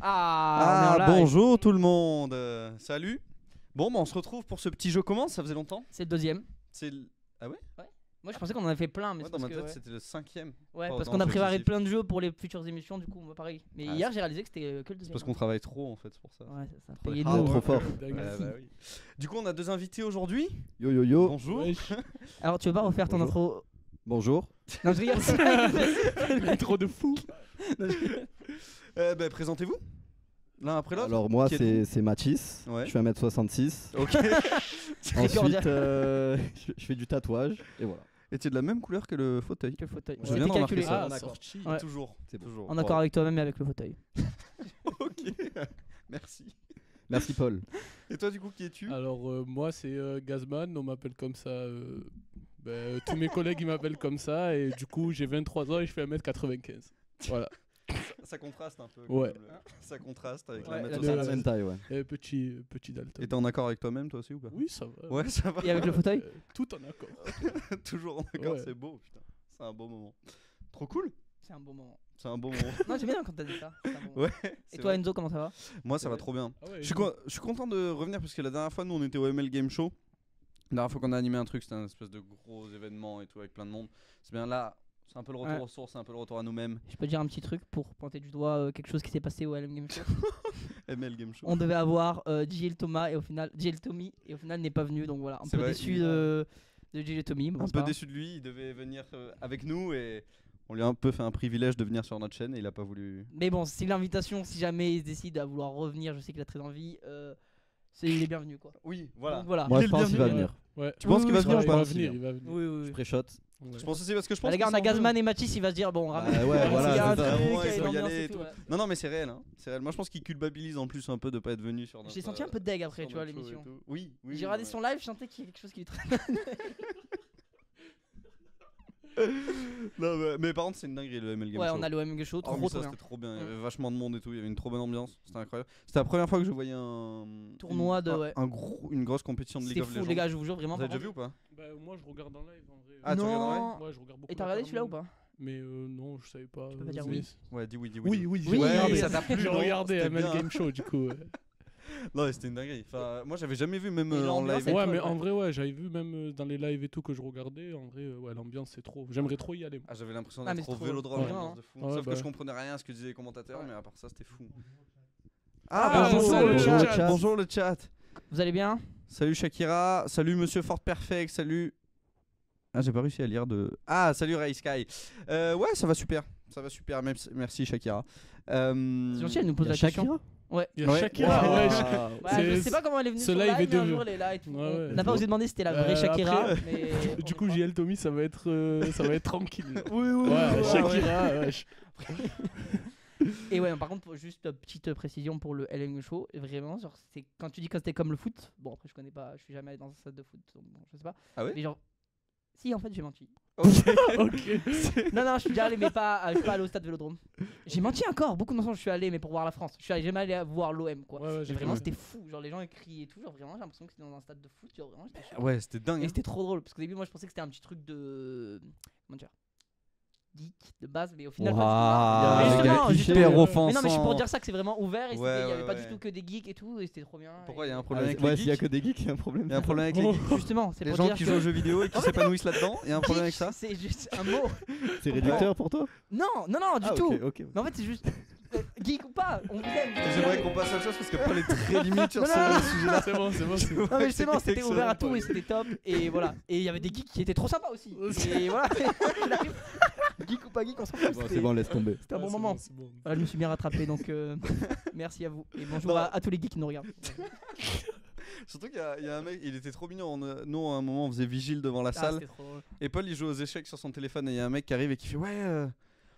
on est en live. Bonjour tout le monde. Salut. Bon, on se retrouve pour ce petit jeu. Comment ça faisait longtemps? C'est le deuxième. Ah ouais? Moi je pensais qu'on en avait fait plein, mais Ouais, c'est dans parce ma que tête c'était le 5ème. ouais, Pas parce autant qu'on a préparé successif. plein de jeux pour les futures émissions, du coup moi pareil. Mais Ah, hier j'ai réalisé que c'était que le C'est deuxième. parce qu'on travaille trop en fait, c'est pour ça. Ouais, c'est ça. Trop Payez fort. nous. trop fort. Ouais, bah oui. Du coup, on a deux invités aujourd'hui. Yo yo yo. Bonjour. Alors tu veux pas refaire ton Bonjour. intro? Bonjour. Non, je rigole. Intro de fou. Présentez-vous. L'un après l'autre. Alors moi Qui êtes-vous? c'est Mathis. Ouais. Je fais 1m66. Ok. Ensuite cordial. je fais du tatouage et voilà. Et tu es de la même couleur que le fauteuil. Que le fauteuil. Je C'était viens de remarquer calculé. ça. Ah, d'accord. sorti. Ouais. Toujours. C'est bon. Toujours. En accord avec toi-même et avec le fauteuil. Ok. Merci. Merci Paul. Et toi, du coup, qui es-tu? Alors moi c'est Gazman, on m'appelle comme ça. Tous mes collègues ils m'appellent comme ça et du coup j'ai 23 ans et je fais 1m95. Voilà. Ça contraste un peu. Ouais. quand même, Ça contraste avec Ouais, la la méthode. C'est Le- la même taille ouais. Et petit Dalton. Et t'es en accord avec toi-même, toi aussi ou pas? Oui ça va. Ouais, ça va. Et avec le fauteuil? Tout en accord. Toujours en accord, Ouais. c'est beau, putain. C'est un beau moment. Trop cool. C'est un bon moment. C'est un beau moment. Non, j'aime bien quand t'as dit ça. C'est un bon moment. Ouais. Et c'est toi vrai. Enzo, comment ça va? Moi, ça va trop bien. Ah ouais, Je suis content de revenir parce que la dernière fois, nous, on était au ML Game Show. La dernière fois qu'on a animé un truc, c'était un espèce de gros événement et tout avec plein de monde. C'est bien là, c'est un peu le retour Ouais. aux sources, c'est un peu le retour à nous-mêmes. Je peux dire un petit truc pour pointer du doigt quelque chose qui s'est passé au LM Game Show. ML Game Show. On devait avoir JL Thomas et au final JL Tommy et au final n'est pas venu, donc voilà, un C'est peu vrai, déçu il- de JL Tommy. Bon, Un c'est peu pas grave. déçu de lui, il devait venir avec nous et on lui a un peu fait un privilège de venir sur notre chaîne et il a pas voulu. Mais bon, si l'invitation, si jamais il se décide à vouloir revenir, je sais qu'il a très envie, il est bienvenu quoi. Oui, voilà. Donc voilà. Moi Il est je le pense qu'il va bienvenu. venir. Ouais. Tu penses qu'il va venir ou il pas? va venir, il va venir. Oui, oui, oui. Je pré-shot. Ouais. Je pense aussi parce que je pense Bah, les gars, qu'il on a s'en veut. Gazman et Mathis, il va se dire bon, ramène. Bah ouais, voilà, s'il y a un c'est ça. truc, Au moins, il y a il une faut y ambiance aller et et tout, tout. ouais. Non, mais c'est réel, hein. C'est réel. Moi, je pense qu'il culpabilise en plus un peu de pas être venu sur notre. J'ai senti un peu de deg après, sur tu vois, notre show et l'émission. tout. Oui, oui. J'ai regardé ouais. son live, je sentais qu'il y a quelque chose qui lui traînait. Non, mais par contre, c'est une dinguerie le ML Game Ouais, Show. on a le MG Show, Hormis trop ça, bien. c'était trop bien. Il y avait vachement de monde et tout. Il y avait une trop bonne ambiance. C'était incroyable. C'était la première fois que je voyais un Tournoi de- ouais. une grosse compétition de League C'était of fou, Legends. les gars, je vous jure vraiment. Vous avez par déjà vu contre. ou pas? Bah, moi je regarde en live en vrai. Ah, tu regardes en live? Non. Ouais, je regarde beaucoup. Et t'as regardé celui-là ou pas? Mais non, je savais pas. Tu peux pas dire mais- oui. Ouais, dis oui, dis Oui, oui, Oui, j'ai regardé. ça t'a plu, J'ai non? regardé C'était ML bien. Game Show du coup. Ouais. Non, mais c'était une dinguerie. Enfin, moi, j'avais jamais vu même Et en l'ambiance, live. c'est Ouais, cool, mais ouais. en vrai, ouais, j'avais vu même dans les lives et tout que je regardais. En vrai, ouais, l'ambiance c'est trop. J'aimerais trop y aller. moi. Ah, j'avais l'impression Ah, mais d'être c'est au trop Vélodrome, drôle. l'ambiance de fou. Ouais, Sauf bah. que je comprenais rien à ce que disaient les commentateurs, Ouais. mais à part ça, c'était fou. Ah, bonjour bonjour, le le chat. chat. Bonjour le chat. Vous allez bien? Salut Shakira, salut Monsieur Fort Perfect, salut. Ah, j'ai pas réussi à lire de. Ah, salut Ray Sky. Ouais, ça va super. Ça va super, merci Shakira. C'est gentil, elle nous pose Il y a la question. Shakira Ouais. Il y a Ouais. Shakira, Wow. ouais. Bah, je C'est- sais pas comment elle est venue ce sur live live, est mais un de jour vue. elle est là et tout. Ouais, ouais. On n'a pas osé demander si c'était la vraie Shakira, après, mais. Du coup, JL Tommy, ça va être tranquille. Oui, oui, Ouais, Shakira, ouais. Et ouais, par contre, juste petite précision pour le LM Show, vraiment, genre, c'est quand tu dis que c'était comme le foot, bon, après je connais pas, je suis jamais allé dans un stade de foot, donc bon, je sais pas. Ah ouais? Mais genre, si, en fait, j'ai menti. Ok. Ok. Non, non, je suis déjà allé, mais je suis pas allé au stade Vélodrome. J'ai menti encore, beaucoup de mensonges, je suis allé, mais pour voir la France. Je suis jamais allé voir l'OM, quoi. Ouais, ouais, Mais j'ai vraiment, vu. c'était fou, genre, les gens ils crient et tout, genre, vraiment, j'ai l'impression que c'était dans un stade de foot, genre, vraiment, j'étais choqué. Ouais, c'était dingue. Et hein. c'était trop drôle, parce qu'au début, moi, je pensais que c'était un petit truc de. Comment dire? Geek de base, mais au final, Waouh, Mais le justement, gars justement. hyper Mais offensant. non, mais je suis pour dire ça que c'est vraiment ouvert et Ouais, il y avait ouais, pas ouais. du tout que des geeks et tout, et c'était trop bien. Pourquoi il y a un et- problème avec Ouais, les s'il y a geeks? que des geeks, il y a un problème. Il y a un problème avec les geeks. Justement, c'est Les pour gens dire qui que jouent aux jeux vidéo et qui s'épanouissent là-dedans, il y a un problème avec ça? c'est juste un mot. C'est réducteur pour toi? Non, non, non, du Ah, tout. ok, ok. Mais en fait, c'est juste geek ou pas, on vous aime. J'aimerais qu'on passe à autre chose parce que Paul est très limite sur Non, ce non, non. sujet-là. C'est bon, c'est bon. c'est bon. Non mais justement, c'était excellent, ouvert à tout Paul. et c'était top et voilà. Et il y avait des geeks qui étaient trop sympas aussi. Et voilà. Il arrive. Geek ou pas geek, on s'en fout. Bon, C'était c'est bon, laisse tomber. c'était un bon Ouais, moment. c'est bon. Voilà, je me suis bien rattrapé donc merci à vous et bonjour Non. à tous les geeks qui nous regardent. Surtout qu'il y a un mec, il était trop mignon. Nous, à un moment, on faisait vigile devant la Ah, salle. c'était trop drôle. Et Paul, il joue aux échecs sur son téléphone. Et il y a un mec qui arrive et qui fait: Ouais,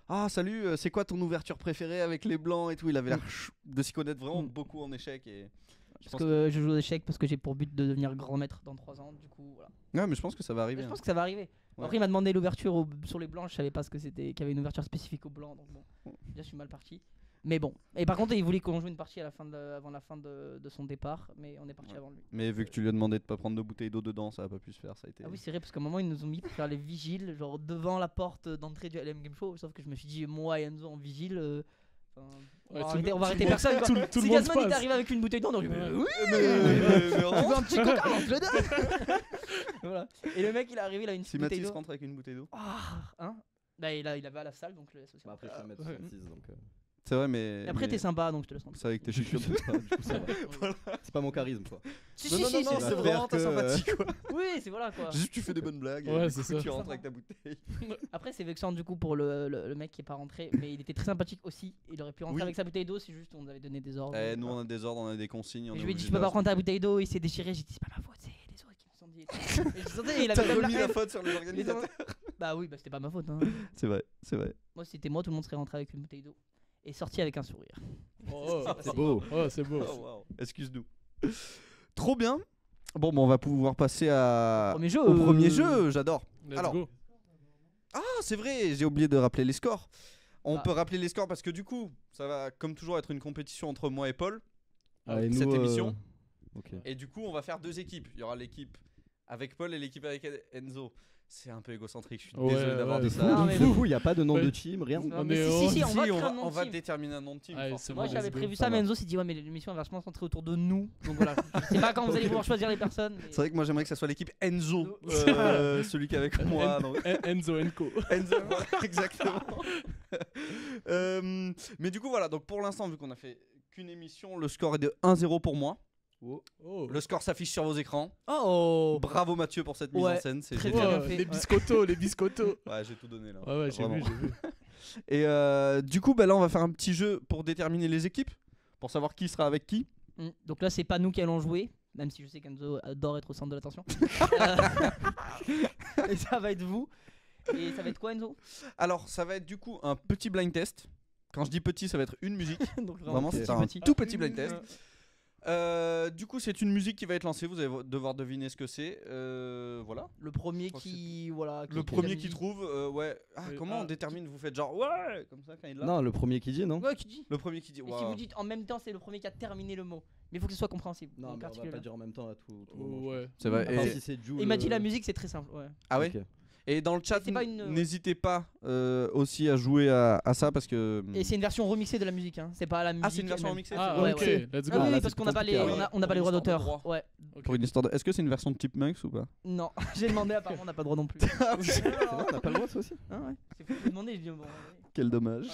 ah, salut, c'est quoi ton ouverture préférée avec les blancs et tout? Il avait l'air de s'y connaître vraiment beaucoup en échecs. Et je Parce pense que je joue aux échecs parce que j'ai pour but de devenir grand maître dans 3 ans. Du coup, voilà. Ouais, mais je pense que ça va Mais arriver. je hein. pense que ça va arriver. Ouais. Après, il m'a demandé l'ouverture sur les blancs. Je savais pas ce que c'était, qu'il y avait une ouverture spécifique aux blancs. Donc bon, déjà, je suis mal parti. Mais bon. Et par contre, il voulait qu'on joue une partie avant la fin de son départ. Mais on est parti Ouais. avant lui. Mais vu que tu lui as demandé de pas prendre de bouteilles d'eau dedans, ça a pas pu se faire. Ça a été. Ah oui, c'est vrai, parce qu'à un moment, ils nous ont mis pour faire les vigiles, genre devant la porte d'entrée du LM Game Show. Sauf que je me suis dit, moi et Enzo en vigile, On va arrêter personne. Tout le Si monde Gazman il passe. t'arrive avec une bouteille d'eau, on lui dit Ouais. oui. mais Tu veux rentre. un petit coca, on te le donne. Voilà. Et le mec il est arrivé, il a une Si bouteille Mathis d'eau. rentre avec une bouteille d'eau. Ah, hein. Bah il avait à la salle donc je le laisse aussi. Bah, après, je suis 1m66 donc. C'est vrai, mais. Et après mais t'es sympa donc je te laisse rentrer. C'est avec tes Je chaussures. sais pas, du coup, ça va. C'est pas mon charisme quoi. Si, Non, si, non, si, non, c'est c'est vrai. vraiment que- sympathique quoi. Oui, c'est voilà quoi. Juste tu fais des bonnes blagues. Ouais, et c'est du coup, ça. tu rentres avec ta bouteille. Après c'est vexant du coup pour le mec qui est pas rentré, mais il était très sympathique aussi. Il aurait pu rentrer Oui. avec sa bouteille d'eau si juste on nous avait donné des ordres. Eh, nous on a des ordres, on a des consignes. on Et est je lui ai dit obligé tu peux de pas la prendre ta bouteille d'eau, il s'est déchiré, j'ai dit c'est pas ma faute, c'est les autres qui me sont dit. Et je sentais il avait T'as comme remis la la haine. faute sur les Il était organisateurs. en- Bah oui, bah c'était pas ma faute hein. C'est vrai, c'est vrai. Moi si c'était moi, tout le monde serait rentré avec une bouteille d'eau et sorti avec un sourire. Oh, C'est beau. oh, c'est beau. Oh, wow. Excuse-nous. Trop bien. Bon, on va pouvoir passer Premier jeu. au premier jeu. J'adore. Let's Alors, go. Ah, c'est vrai, j'ai oublié de rappeler les scores. On Ah. peut rappeler les scores parce que du coup, ça va comme toujours être une compétition entre moi et Paul. Et cette émission. Ok. Et du coup, on va faire deux équipes. Il y aura l'équipe avec Paul et l'équipe avec Enzo. C'est un peu égocentrique, je suis Ouais, désolé d'avoir ouais. dit Non, ça. mais- Il n'y a pas de nom Ouais. de team, rien. Non, On mais est si, on- si, on va créer un on nom de va team. déterminer un nom de team. Allez, forcément. Moi bon, j'avais let's go. prévu Ça ça, mais va. Enzo s'est dit ouais mais l'émission va vachement centrée autour de nous. Donc voilà, je sais pas quand vous allez pouvoir choisir les personnes. mais- C'est vrai que moi j'aimerais que ça soit l'équipe Enzo, celui qui est avec moi. donc. Enzo Co. Enzo, voilà, exactement. Mais du coup, voilà, donc pour l'instant, vu qu'on a fait qu'une émission, le score est de 1-0 pour moi. Oh. Le score s'affiche sur vos écrans. Oh. Bravo Mathieu pour cette mise Ouais, en scène, c'est très génial. bien Oh, fait, les ouais. biscottos, les biscottos. Ouais, j'ai tout donné là. Ouais, ouais, j'ai Vraiment. vu, j'ai vu. Et du coup, bah, là, on va faire un petit jeu pour déterminer les équipes, pour savoir qui sera avec qui. Donc là c'est pas nous qui allons jouer, même si je sais qu'Enzo adore être au centre de l'attention. Et ça va être vous. Et ça va être quoi Enzo? Alors, ça va être du coup un petit blind test. Quand je dis petit, ça va être une musique. Donc Vraiment, Ok. c'est tout un petit. tout petit blind test. Du coup, c'est une musique qui va être lancée. Vous allez devoir deviner ce que c'est. Voilà. Le premier crois que qui voilà. Le premier qui trouve, ouais. Ah, comment on ah, détermine? Vous faites genre ouais, comme ça quand il l'a. Non, le premier qui dit, non. Ouais qui dit. Le premier qui dit. Et si Waouh. vous dites en même temps c'est le premier qui a terminé le mot. Mais il faut que ce soit compréhensible. Non, Donc, mais on va articulez-le. pas dire en même temps à tout moment. Oh, ouais. C'est vrai. À part Et- si c'est Jules, Et il m'a dit la musique c'est très simple. Ouais. Ah ouais. Ok. Et dans le chat, c'est pas une- n'hésitez pas aussi à jouer à ça parce que. Et c'est une version remixée de la musique hein. C'est pas la musique. Ah, c'est une version elle-même. remixée. Ah, c'est ouais, ok, ouais. let's Ah go. oui, là, parce c'est qu'on n'a pas compliqué, les ouais. on n'a pas les droits Pour l'histoire de d'auteur. droit. Ouais. Ok. Pour une histoire de. Est-ce que c'est une version de Type Monks ou pas? Non, j'ai demandé apparemment on n'a pas le droit non plus. C'est vrai, on n'a pas le droit, ça aussi. Ah ouais. C'est fou de demander, je dis bon. Quel dommage.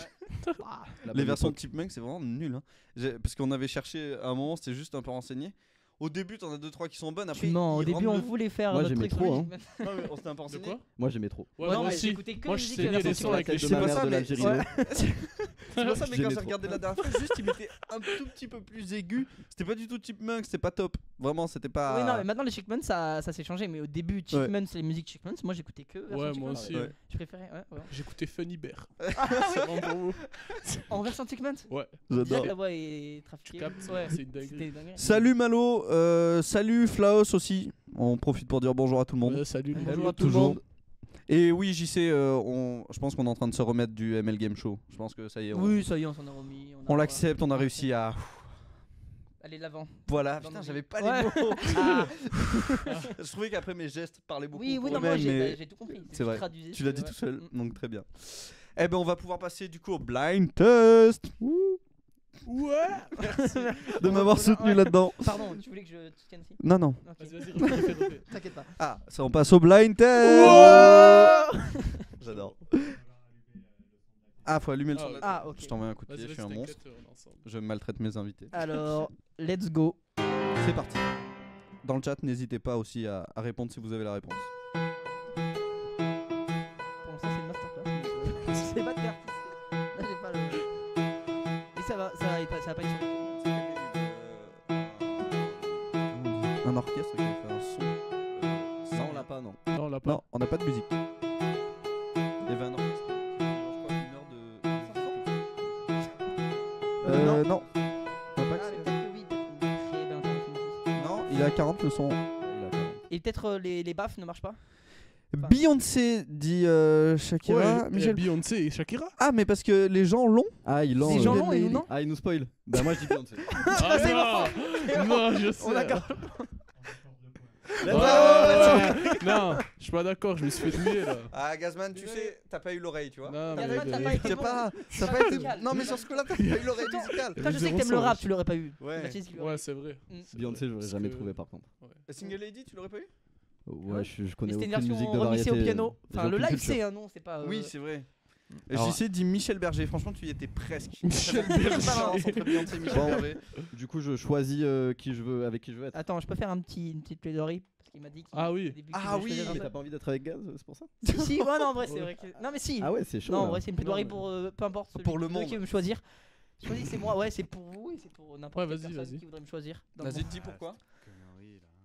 Ah. La Les bonne versions de époque. Type Monks, c'est vraiment nul. Hein. Parce qu'on avait cherché à un moment, c'était juste un peu renseigné. Au début, t'en as 2-3 qui sont bonnes. Après, Tu ments, au ils début on rentrent voulait faire Moi, notre j'aimais truc trop, sur hein. Magic dedans. Ouais, on s'était un peu De renseigné. quoi Moi, j'aimais trop. Ouais, Ouais, moi j'ai aussi. écouté que Moi, la je musique saignais de la les version sons avec Tête les de sais ma pas mère ça, de mais- l'Algérie. ouais. ouais. C'est pour ça, mais quand J'aimais j'ai trop. regardé la dernière fois, juste il était un tout petit peu plus aigu. C'était pas du tout Chipmunks, c'était pas top. Vraiment, c'était pas. Oui, non, mais maintenant les Chickmans ça s'est changé. Mais au début, Chickmans, les musiques Chickmans, moi j'écoutais que. version Ouais, Chickmans. moi aussi. Ouais. Je préférais, ouais. J'écoutais Funny Bear. Ah C'est bon pour vous. En version Chickmans Ouais. Déjà J'adore. que la voix est trafiquée. Tu captes, Ouais. c'est une dinguerie. C'était dingue. Salut Malo, salut Flaos aussi. On profite pour dire bonjour à tout le monde. Salut. Bonjour Hello, à tout le toujours. monde. Et oui, JC, je pense qu'on est en train de se remettre du ML Game Show. Je pense que ça y est. Oui, ça y est, on s'en a remis. On l'accepte, on a réussi à. Allez, l'avant. Voilà, Dans putain, nos j'avais vies. pas Ouais. les mots. Ah. Je trouvais qu'après mes gestes parlaient beaucoup. Oui, oui, pour non, moi eux-mêmes, mais j'ai tout compris. c'est vrai. traduisais, tu l'as dit ouais. tout seul, Mm. donc très bien. Eh ben, on va pouvoir passer du coup au blind test. Ouais. De m'avoir soutenu Ouais. là-dedans. Pardon, tu voulais que je te tienne ici? Non, non. Ok. Vas-y, refais. T'inquiète pas. Ah, ça, on passe au blind test. J'adore. Ah, faut allumer le son. Ah, de la ok. Ah, ok. Je t'envoie un coup de Vas-y, pied, je suis un vas-y, monstre. t'inquiète, on est ensemble. Je maltraite mes invités. Alors, let's go. C'est parti. Dans le chat, n'hésitez pas aussi à répondre si vous avez la réponse. Pour l'instant, c'est une masterclass. C'est pas de faire. Là, j'ai pas le. Et ça va pas être sur Un orchestre qui a fait un son. Ça, on l'a pas, non. Non, on l'a pas. Non, on n'a pas de musique. Il y avait un orchestre qui faisait, je crois, une heure de. Non. On a pas Ah, mais accès. peut-être que oui. Très bien, Non, il est à 40 le son. Il a 40. Et peut-être les baffes ne marchent pas. Beyoncé dit Shakira. Ouais, Michel. Beyoncé et Shakira. Ah, mais parce que les gens l'ont. Ah, ils l'ont. Les gens l'ont et nous non. Ah, ils nous spoil. Bah, moi, je dis Beyoncé. Ah non, non, je sais. On d'accord. Let's Ouais. go. Non, je suis pas d'accord, je me suis fait tuer là. Ah, Gazman, tu sais, t'as pas eu l'oreille, tu vois. Non, Gazman, mais t'as les- pas été T'as bon. pas, C'est t'as pas pas été. musical. Non, mais sur ce coup-là, t'as pas eu l'oreille musicale. Toi, je sais que Zéro t'aimes le sens, rap, tu l'aurais pas eu. Ouais. Mathis, tu l'aurais Ouais, eu. c'est vrai. Mm. C'est Beyoncé, vrai. j'aurais Parce jamais que- trouvé par contre. Et Single Lady, tu l'aurais pas eu? Ouais, je Mais connais c'était une aucune musique version de remixée variété. au piano. j'ai Enfin, le aucune live, culture. c'est un nom, c'est pas. Oui, c'est vrai. Alors- JC dit Michel Berger. Franchement, tu y étais presque. Michel Balance Berger. entre Beyoncé et Michel Bon. Berger. Du coup, je choisis qui je veux, avec qui je veux être. Attends, je peux faire une petite plaidoirie parce qu'il m'a dit. Ah oui. au début Ah qu'il voulait oui. choisir un Mais seul. t'as pas envie d'être avec Gaz, c'est pour ça? Si, si, ouais, non, en vrai, c'est vrai que. Non, mais si. Ah ouais, c'est chaud. Non, en là. vrai, c'est une plaidoirie Non, pour peu importe celui Pour le de monde. qui veut me choisir. Choisissez moi, ouais, c'est pour vous et c'est pour n'importe Ouais, quelle vas-y, personne vas-y. qui voudrait me choisir. dans le Vas-y, monde. dis pourquoi.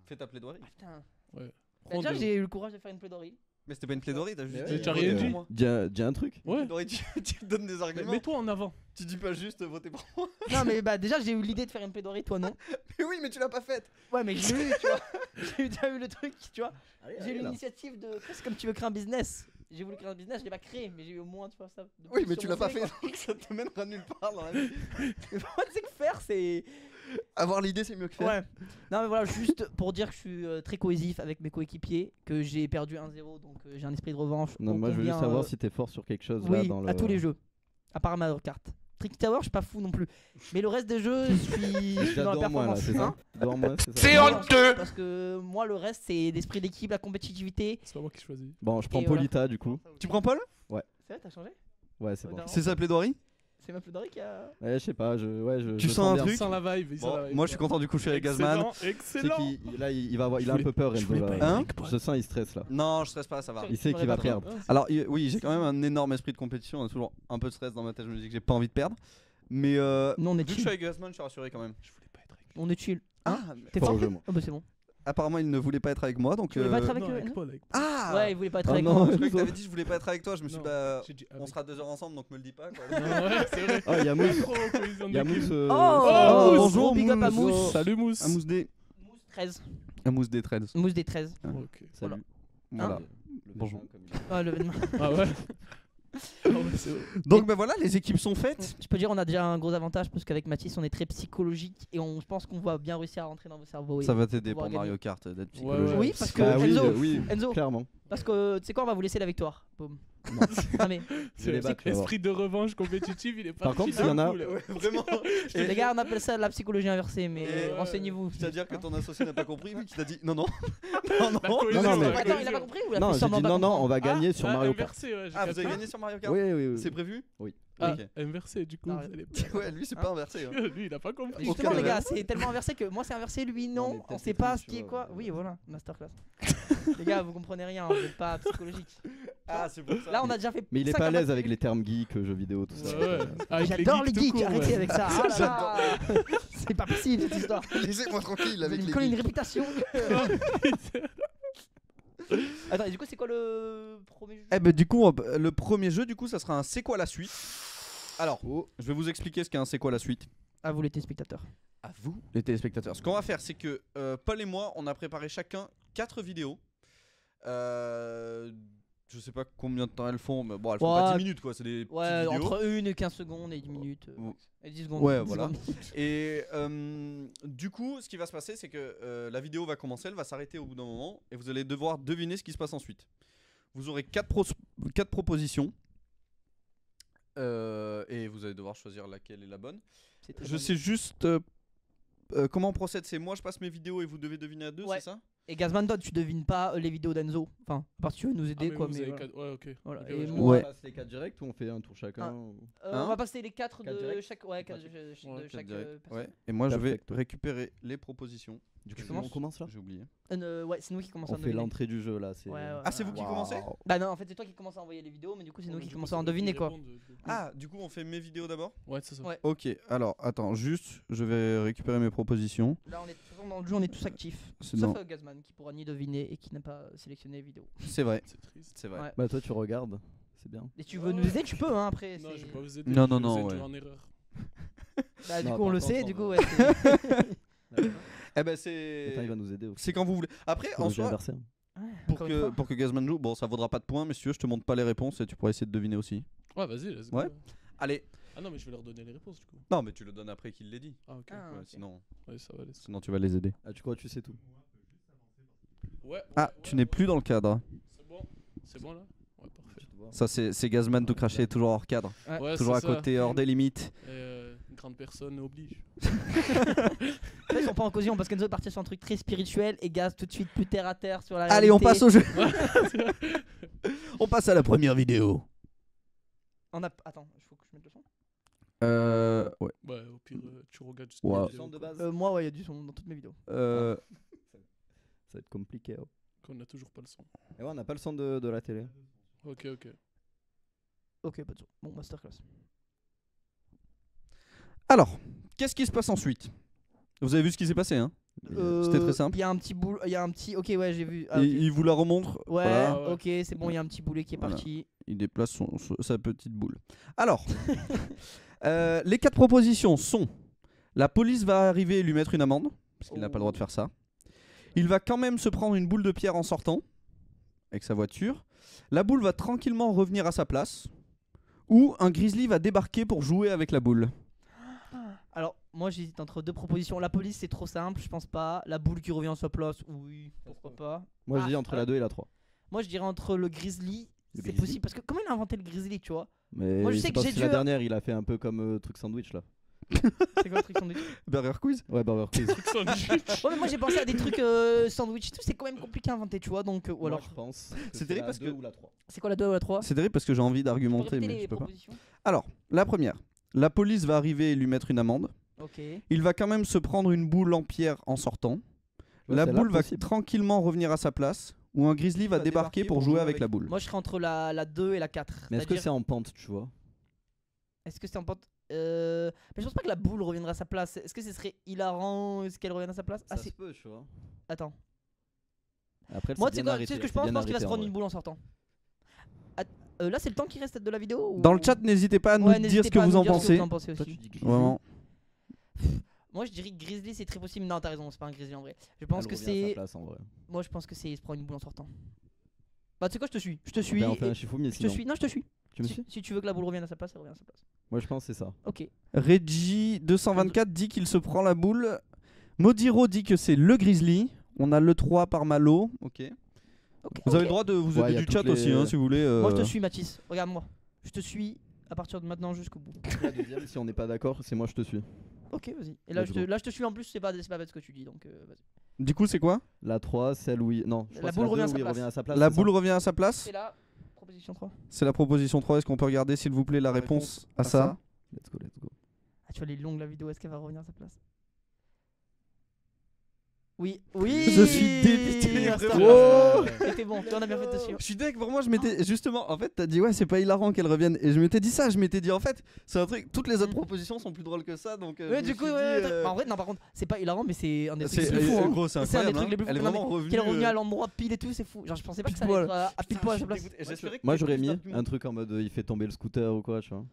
Fais ta plaidoirie. Putain. Ouais. Bah, Prends déjà, deux. j'ai eu le courage de faire une plaidoirie. Mais c'était pas une plaidoirie, t'as juste Mais dit. ouais, t'as votez rien pour dit. moi. Dis un truc. Ouais. Plaidoirie, tu donnes des Mais arguments. mets-toi en avant. Tu dis pas juste voter pour moi. Non, mais bah, déjà, j'ai eu l'idée de faire une plaidoirie, toi non. Mais oui, mais tu l'as pas faite. Ouais, mais j'ai eu, tu vois. J'ai déjà eu le truc, tu vois. J'ai eu l'initiative de. C'est comme tu veux créer un business. J'ai voulu créer un business, je l'ai pas créé, mais j'ai eu au moins, tu vois, ça. de Oui, plus mais sur tu mon l'as pas CV, fait, quoi. donc ça te mènera nulle part dans la vie. Mais moi, tu sais que faire, c'est. Avoir l'idée, c'est mieux que faire. Ouais. Non, mais voilà, juste pour dire que je suis très cohésif avec mes coéquipiers, que j'ai perdu 1-0, donc j'ai un esprit de revanche. Non, ô moi je veux juste combien, savoir si t'es fort sur quelque chose là oui, dans le. à tous les jeux. À part Mario Kart. Trick Tower, je suis pas fou non plus. Mais le reste des jeux, je suis dans la J'adore moi là, performance. c'est ça? Hein. Devant moi, c'est ça? C'est honteux. Parce que moi, le reste, c'est l'esprit d'équipe, la compétitivité. C'est pas moi qui choisis. Bon, je prends Et voilà. Polita du coup. Tu prends Paul? C'est vrai, t'as changé Ouais, c'est bon. Non. C'est sa plaidoirie? C'est ma plaidoirie qui a. Ouais, je sais pas, Tu je sens un bien. truc? Sans la vibe. il sent Bon, la vibe, moi, je suis quoi. content du coup, je suis avec Gazman. Excellent, C'est excellent. qu'il là, il va avoir, il a un Je peu peur, je Enzo, voulais là. pas être Hein avec toi. Je sens, il stresse là. Non, je stresse pas, ça va. Il sait qu'il va perdre. Alors, oui, j'ai quand même un énorme esprit de compétition. On a toujours un peu de stress dans ma tête. Je me dis que j'ai pas envie de perdre. Mais Non, on est vu que je suis chill. avec Gazman, je suis rassuré quand même. Je voulais pas être avec On est chill. Ah, T'es Pas fort au jeu, moi. Oh bah c'est bon. apparemment, il ne voulait pas être avec moi. Donc, Tu voulais pas être avec Non, eux, avec non Paul, avec Paul. Ah Ouais, il voulait pas être Ah avec non. moi. Je croyais que t'avais dit je voulais pas être avec toi. Je me suis Non. dit, bah, J'ai dit on avec. sera 2 heures ensemble, donc me le dis pas. Quoi. Non, ouais, c'est vrai. Oh, il y a Mousse. Trop cohésion Il y a d'équipe. Mousse. Oh, Mousse. bonjour, big up à Mousse. Mousse. Salut Mousse. Un mousse D. Mousse 13. Un mousse D 13. Mousse des 13. Ok. Salut. Voilà. Le Bonjour. Bénin, comme il dit. Ah, l'événement. Ah ouais. Ah ouais, c'est vrai. Donc, ben voilà, les équipes sont faites. Je peux dire on a déjà un gros avantage parce qu'avec Mathis on est très psychologique et je pense qu'on va bien réussir à rentrer dans vos cerveaux. Ça va t'aider On va pour gagner. Mario Kart d'être Ouais, psychologique. ouais. Oui, parce que Bah oui, Enzo, oui, Enzo, clairement. parce que tu sais quoi, on va vous laisser la victoire. Boum. Non. Ah, mais Je vais les battre, tu vas voir. Esprit de revanche compétitif, il est Par parti contre, s'il y en a- d'un coup, là. Ouais, vraiment. les gars, on appelle ça la psychologie inversée, mais Et- renseignez-vous. C'est-à-dire que Hein. ton associé n'a pas compris, mais qui t'a dit non, non. non, non. La cohésion, non, mais- la Attends, il a cohésion. pas compris ou il a Non, fait j'ai semblant dit de pas non, non, on comprendre va gagner sur Mario Kart. Inversé, ouais, j'ai Ah, vous avez capté. gagné sur Mario Kart? Oui, oui, oui. C'est prévu? Ah, Ok. inversé, du coup. Non, vous allez- Ouais, lui, c'est Hein pas inversé. hein. Lui, il a pas compris. Justement, Aucun les gars, level. c'est tellement inversé que moi c'est inversé, lui Non, non. mais On peut-être sait que pas tu ce qui est vois, quoi. Oui, voilà, masterclass. Les gars, vous comprenez rien, vous êtes pas psychologique. Ah, c'est pour ça. Là, on a déjà fait. Mais il est 5 pas à l'aise avantages. avec les termes geeks, jeux vidéo, tout ça. Ouais, ouais. Avec J'adore les tout geeks, court, arrêtez ouais. avec ça. Ah là là. C'est pas possible cette histoire. Laissez-moi tranquille Vous avec allez me les coller une geeks. réputation. Attends, et du coup, c'est quoi le premier jeu? Eh ben du coup, le premier jeu, du coup, ça sera un c'est quoi la suite. Alors, je vais vous expliquer ce qu'est un c'est quoi la suite. À vous les téléspectateurs. À vous, les téléspectateurs. Ce qu'on va faire, c'est que Paul et moi, on a préparé chacun 4 vidéos. Je sais pas combien de temps elles font, mais bon, elles font pas Ouais. 10 minutes quoi, c'est des Ouais, petites vidéos. entre 1 et 15 secondes et 10 minutes. Ouais. Et 10 secondes. Ouais, 10 voilà. secondes. Et du coup, ce qui va se passer, c'est que la vidéo va commencer, elle va s'arrêter au bout d'un moment, et vous allez devoir deviner ce qui se passe ensuite. Vous aurez 4 propositions, et vous allez devoir choisir laquelle est la bonne. C'est très Je bon. sais juste comment on procède, c'est moi je passe mes vidéos et vous devez deviner à deux, Ouais. c'est ça? Et Gazman, toi, tu devines pas les vidéos d'Enzo. Enfin, à part si tu veux nous Ah, aider, mais quoi. vous Mais avez voilà. quatre- Ouais, ok. Voilà, Ok, et ouais, je moi- On Ouais. passe les 4 directs ou on fait un tour chacun Ah. ou- Hein On va passer les 4 Quatre de directs chaque. Ouais, 4 Ouais, de Quatre chaque directs. personne. Ouais. Et moi je vais Perfecto. récupérer les propositions. Du coup, Tu commences on commence là? J'ai oublié. Ouais, c'est nous qui commençons On à fait deviner. l'entrée du jeu là. c'est- Ouais, ouais. Ah, c'est vous qui Waouh. commencez? Bah non, en fait, c'est toi qui commences à envoyer les vidéos, mais du coup, c'est nous qui commençons à deviner, quoi. Ah, du coup on fait mes vidéos d'abord? Ouais, c'est ça. Ouais. Ok, alors attends, juste je vais récupérer mes propositions. Là, on est de toute façon, dans le jeu, on est tous actifs. C'est Sauf dans- Gazman qui pourra ni deviner et qui n'a pas sélectionné les vidéos. C'est vrai, C'est triste. c'est vrai. Ouais. Bah, toi, tu regardes. C'est bien. Et tu veux nous aider, tu peux, hein, après. Non, c'est- je vais pas vous aider. Non, je vais non, vous non, induire ouais. en erreur. Bah, du Non, coup, on par le contre, sait, on du va- coup, ouais. c'est- Eh ben Attends, il c'est va nous aider. c'est quand vous voulez. Après en Psychologie soi, inversée. Encore une fois. pour que Gazman joue, bon ça vaudra pas de points, mais si tu veux je te montre pas les réponses et tu pourras essayer de deviner aussi. Ouais, vas-y, let's go. Ouais. Allez. Ah non, mais je vais leur donner les réponses, du coup. Non mais tu le donnes après qu'il l'ait dit. Ah, ok. Ah, Ouais, ok. sinon Ouais, ça va, laisse. tu vas les aider. Ah, tu crois que tu sais tout? Ouais. Ah, tu n'es plus dans le cadre. C'est bon. C'est bon là. Ouais, parfait. Ça, c'est Gazman tout craché, toujours hors cadre. Ouais, Toujours à c'est ça. côté, hors des limites. Une grande personne oblige. Ils sont pas en caution parce que nous autres partir sur un truc très spirituel et Gaz tout de suite plus terre à terre sur la Allez, on passe réalité. au jeu. On passe à la première vidéo. Attends, il faut que je mette le son. Ouais. Ouais, au pire, tu regardes juste Wow. la Le vidéo, son de quoi. base. Moi, ouais, il y a du son dans toutes mes vidéos. Ça va être compliqué. Oh. Qu'on a toujours pas le son. Et ouais, on n'a pas le son de la télé. Ok. Ok, pas de son. Bon, masterclass. Alors, qu'est-ce qui se passe ensuite? Vous avez vu ce qui s'est passé, hein? C'était très simple. Il y a un petit boule, il y a un petit. Ok, ouais, j'ai vu. Ah, Et ok. il vous la remontre. Ouais, Voilà. Ouais. ok, c'est bon, il y a un petit boulet qui est Voilà. parti. Il déplace sa petite boule. Alors, les 4 propositions sont: la police va arriver et lui mettre une amende, parce qu'il n'a pas le droit de faire ça. Il va quand même se prendre une boule de pierre en sortant, avec sa voiture. La boule va tranquillement revenir à sa place. Ou un grizzly va débarquer pour jouer avec la boule. Alors, moi j'hésite entre deux propositions. La police, c'est trop simple, je pense pas. La boule qui revient à sa place, oui, pourquoi pas. Moi, je Ah, dis entre la 2 et la 3. Moi je dirais entre le grizzly, Le c'est grizzly. possible. Parce que comment il a inventé le grizzly, tu vois? Mais Moi, je sais c'est que parce j'ai que la dû- dernière, il a fait un peu comme truc sandwich là. C'est quoi le truc sandwich? Burger quiz. Ouais, Burger Quiz. Ouais, mais moi j'ai pensé à des trucs sandwich et tout, c'est quand même compliqué à inventer, tu vois. Donc, ou Moi, alors, je pense. C'est C'est terrible la parce que- 2 ou la 3. c'est quoi la 2 ou la 3? C'est terrible parce que j'ai envie d'argumenter, mais je peux pas. Alors, la première. La police va arriver et lui mettre une amende. Ok. Il va quand même se prendre une boule en pierre en sortant. Ouais, La celle-là, boule va possible. tranquillement revenir à sa place. Ou un grizzly va débarquer pour jouer avec la boule. Moi je serais entre la 2 et la 4. Mais est-ce que C'est-à-dire- c'est en pente, tu vois? Est-ce que c'est en pente Mais je pense pas que la boule reviendra à sa place. Est-ce que ce serait hilarant Est-ce qu'elle revienne à sa place? Ah, Ça c'est. se peut, tu vois. Attends. Après, elle Moi, s'est tu sais bien quoi, tu sais ce que arrêtée, je pense? elle Je s'est pense bien qu'il va se arrêtée, prendre en une vrai. boule en sortant. Là, c'est le temps qui reste de la vidéo ou- Dans le chat, n'hésitez pas à nous Ouais, dire n'hésitez ce que pas à vous nous en dire ce que pensez. vous en pensez Toi, tu aussi. dis grizzly. Vraiment. Moi, je dirais que Grizzly, c'est très possible. Non, t'as raison, c'est pas un Grizzly en vrai. Je pense Elle que revient à sa c'est. place, en vrai. Moi, je pense que c'est il se prend une boule en sortant. Bah, tu sais quoi, je te suis. Je te suis. Ben, on fait et- un Shifumi Je te sinon. suis. Non, je te suis. Tu me suis? Si tu veux que la boule revienne à sa place, elle revient à sa place. Moi, je pense que c'est ça. Ok. Reggie224 dit qu'il se prend la boule. Modiro dit que c'est le grizzly. On a le 3 par Malo. Ok. Ok, Vous avez ok. le droit de vous Ouais, aider y a du chat toutes les- aussi, hein, si vous voulez. Moi, je te suis, Mathis. Regarde-moi. Je te suis à partir de maintenant jusqu'au bout. La deuxième, si on n'est pas d'accord, c'est moi, je te suis. Ok, vas-y. Et là, Let's je te, go. là, je te suis en plus, c'est pas bête ce que tu dis. Donc, vas-y. Du coup, c'est quoi? La 3, celle où il... Non, je La crois que c'est boule revient à deux sa où il place. revient à sa place. La c'est boule ça revient à sa place. C'est la proposition 3. C'est la proposition 3. Est-ce qu'on peut regarder, s'il vous plaît, la réponse à ça? Let's go, let's go. Ah, tu vois, les longues la vidéo, est-ce qu'elle va revenir à sa place? Oui, oui. Je suis débité, Masterclass. vraiment. C'était bon, tu en as bien fait dessus. Je suis deg, pour moi je m'étais justement, en fait t'as dit ouais c'est pas hilarant qu'elle revienne et je m'étais dit ça, je m'étais dit en fait c'est un truc, toutes les autres propositions sont plus drôles que ça donc Ouais, du coup, bah, en vrai, non, par contre, c'est pas hilarant, mais c'est un des trucs c'est les plus fous. Hein. gros, c'est C'est un des incroyable, trucs les plus hein. Elle est fous. Non, vraiment mais revenue qu'elle est revenue à l'endroit pile et tout, c'est fou. Genre, je pensais pas que ça allait poil. être à pile poil à sa place. Moi, j'aurais mis un truc en mode il fait tomber le scooter ou quoi, tu vois.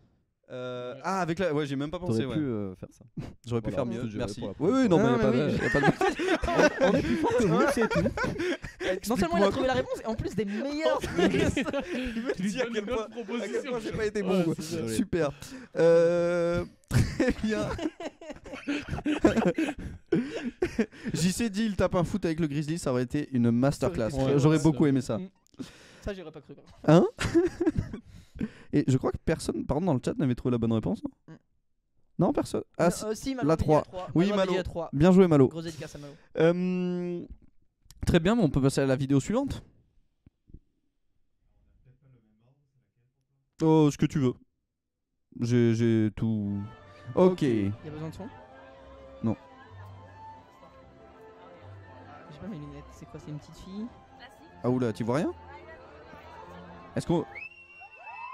Ah avec la, ouais j'ai même pas pensé, T'aurais pu ouais. faire ça. J'aurais pu Voilà, faire mieux, je merci. dirais Oui pour la oui non mais Non, y a pas mais de- oui. y a pas de- On est plus fort que vous, c'est tout. Non seulement il a trouvé la réponse, et en plus des meilleures. Il me Tu lui dit à donnes quel une point autre proposition. j'ai pas été Ouais, bon quoi. c'est ça. Super. Très bien. JC dit il tape un foot avec le Grizzly, ça aurait été une masterclass. Ouais, J'aurais ouais, beaucoup ça. aimé ça. Ça, j'aurais pas cru. Hein? Et je crois que personne, pardon, dans le chat n'avait trouvé la bonne réponse. Non, Mm. Non, personne. Ah, si. Si, Malo la a dit 3. Oui, Malo a dit Malo. la 3. Bien joué, Malo. Gros dédicace à Malo. Très bien, mais on peut passer à la vidéo suivante. Oh, ce que tu veux. J'ai tout. Ok. Il y a besoin de son? Non. J'ai pas mes lunettes, c'est quoi? C'est une petite fille? Ah oula, tu vois rien? Est-ce qu'on.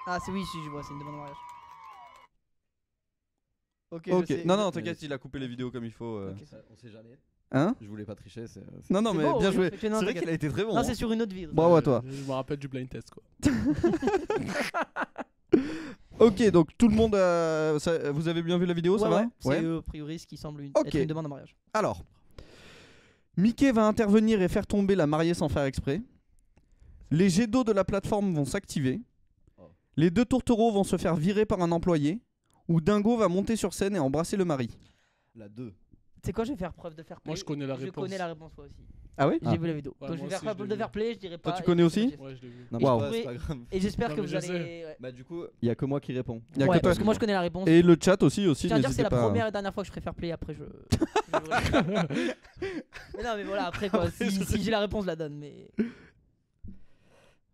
Ah, c'est oui, si, je vois, c'est une demande en mariage. Ok, Ok. je sais. Non, non, t'inquiète, il a coupé les vidéos comme il faut. Ok. On sait jamais. Hein? Je voulais pas tricher, c'est. Non, non, C'est mais beau, bien oui, joué. effectivement, C'est vrai t'inquiète. qu'il a été très bon. Non, hein. c'est sur une autre vie. Bravo à toi. Je me rappelle du blind test quoi. Ok, donc tout le monde. Vous avez bien vu la vidéo, ça Ouais, va? ouais. C'est a priori ce qui semble Ok. être une demande en mariage. Alors, Mickey va intervenir et faire tomber la mariée sans faire exprès. Les jets d'eau de la plateforme vont s'activer. Oh. Les deux tourtereaux vont se faire virer par un employé. Ou Dingo va monter sur scène et embrasser le mari. La 2. Tu sais quoi, je vais faire preuve de faire play. Moi, je connais la Je réponse. connais la réponse, moi aussi. Ah ouais J'ai vu la vidéo. Ouais, Donc je moi vais aussi, faire je pas l'ai de vu. fair play, je dirais pas. Toi, tu et connais je aussi sais pas. Ouais, je l'ai vu. Non, Et mais Waouh. c'est pas grave. Et j'espère Non, que mais vous je allez. sais. Ouais. Bah, du coup, il y a que moi qui réponds. Y a que Ouais, toi parce qui que moi je réponds. connais la réponse. Et le chat aussi, Je tiens à dire que c'est n'hésitez la pas. première et dernière fois que je ferai fair play. Après je. Mais non, mais voilà, après quoi. Si j'ai la réponse, je la donne. Mais.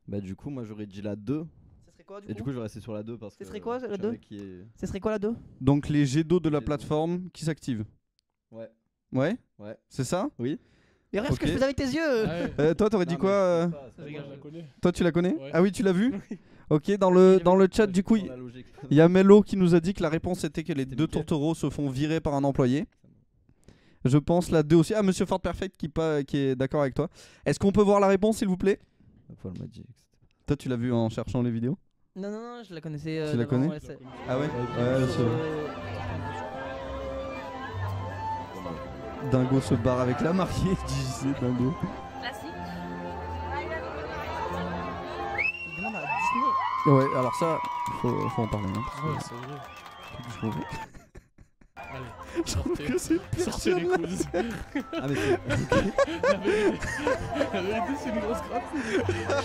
Bah, du coup, moi j'aurais dit la 2. Ça serait quoi Et du coup, je vais rester sur la 2 parce que. Ce serait quoi, la je savais 2? qui est- Ça serait quoi la 2? Donc les jets d'eau de la Jets d'eau. plateforme qui s'activent. Ouais. Ouais Ouais. C'est ça Oui. Et regarde ce que je Ok. faisais avec tes yeux. Ouais. Toi, t'aurais dit Non, quoi mais je sais pas, c'est Je pas rigole, moi. je la connais. Toi, tu la connais Ouais. Ah oui, tu l'as vu Ok, dans J'ai le chat, du coup, Dans la logique. il y a Mello qui nous a dit que la réponse était que les C'était deux Mickaël. tourtereaux se font virer par un employé. Je pense la 2 aussi. Ah, Monsieur Ford Perfect qui est d'accord avec toi. Est-ce qu'on peut voir la réponse, s'il vous plaît Paul m'a dit que c'était Toi, tu l'as vu en cherchant les vidéos Non, non, non, je la connaissais. Tu la d'avant, connais ouais, c'est- Ah ouais sur, c'est- Dingo se barre avec la mariée, JC Dingo. Classique. Il demande à Disney. Ouais, alors ça, faut en parler. Hein, parce que Ouais, c'est vrai. je trouve- Allez, je trouve sortez. que c'est Sortez les couilles. Ah, mais c'est. La vérité, c'est une grosse grappe.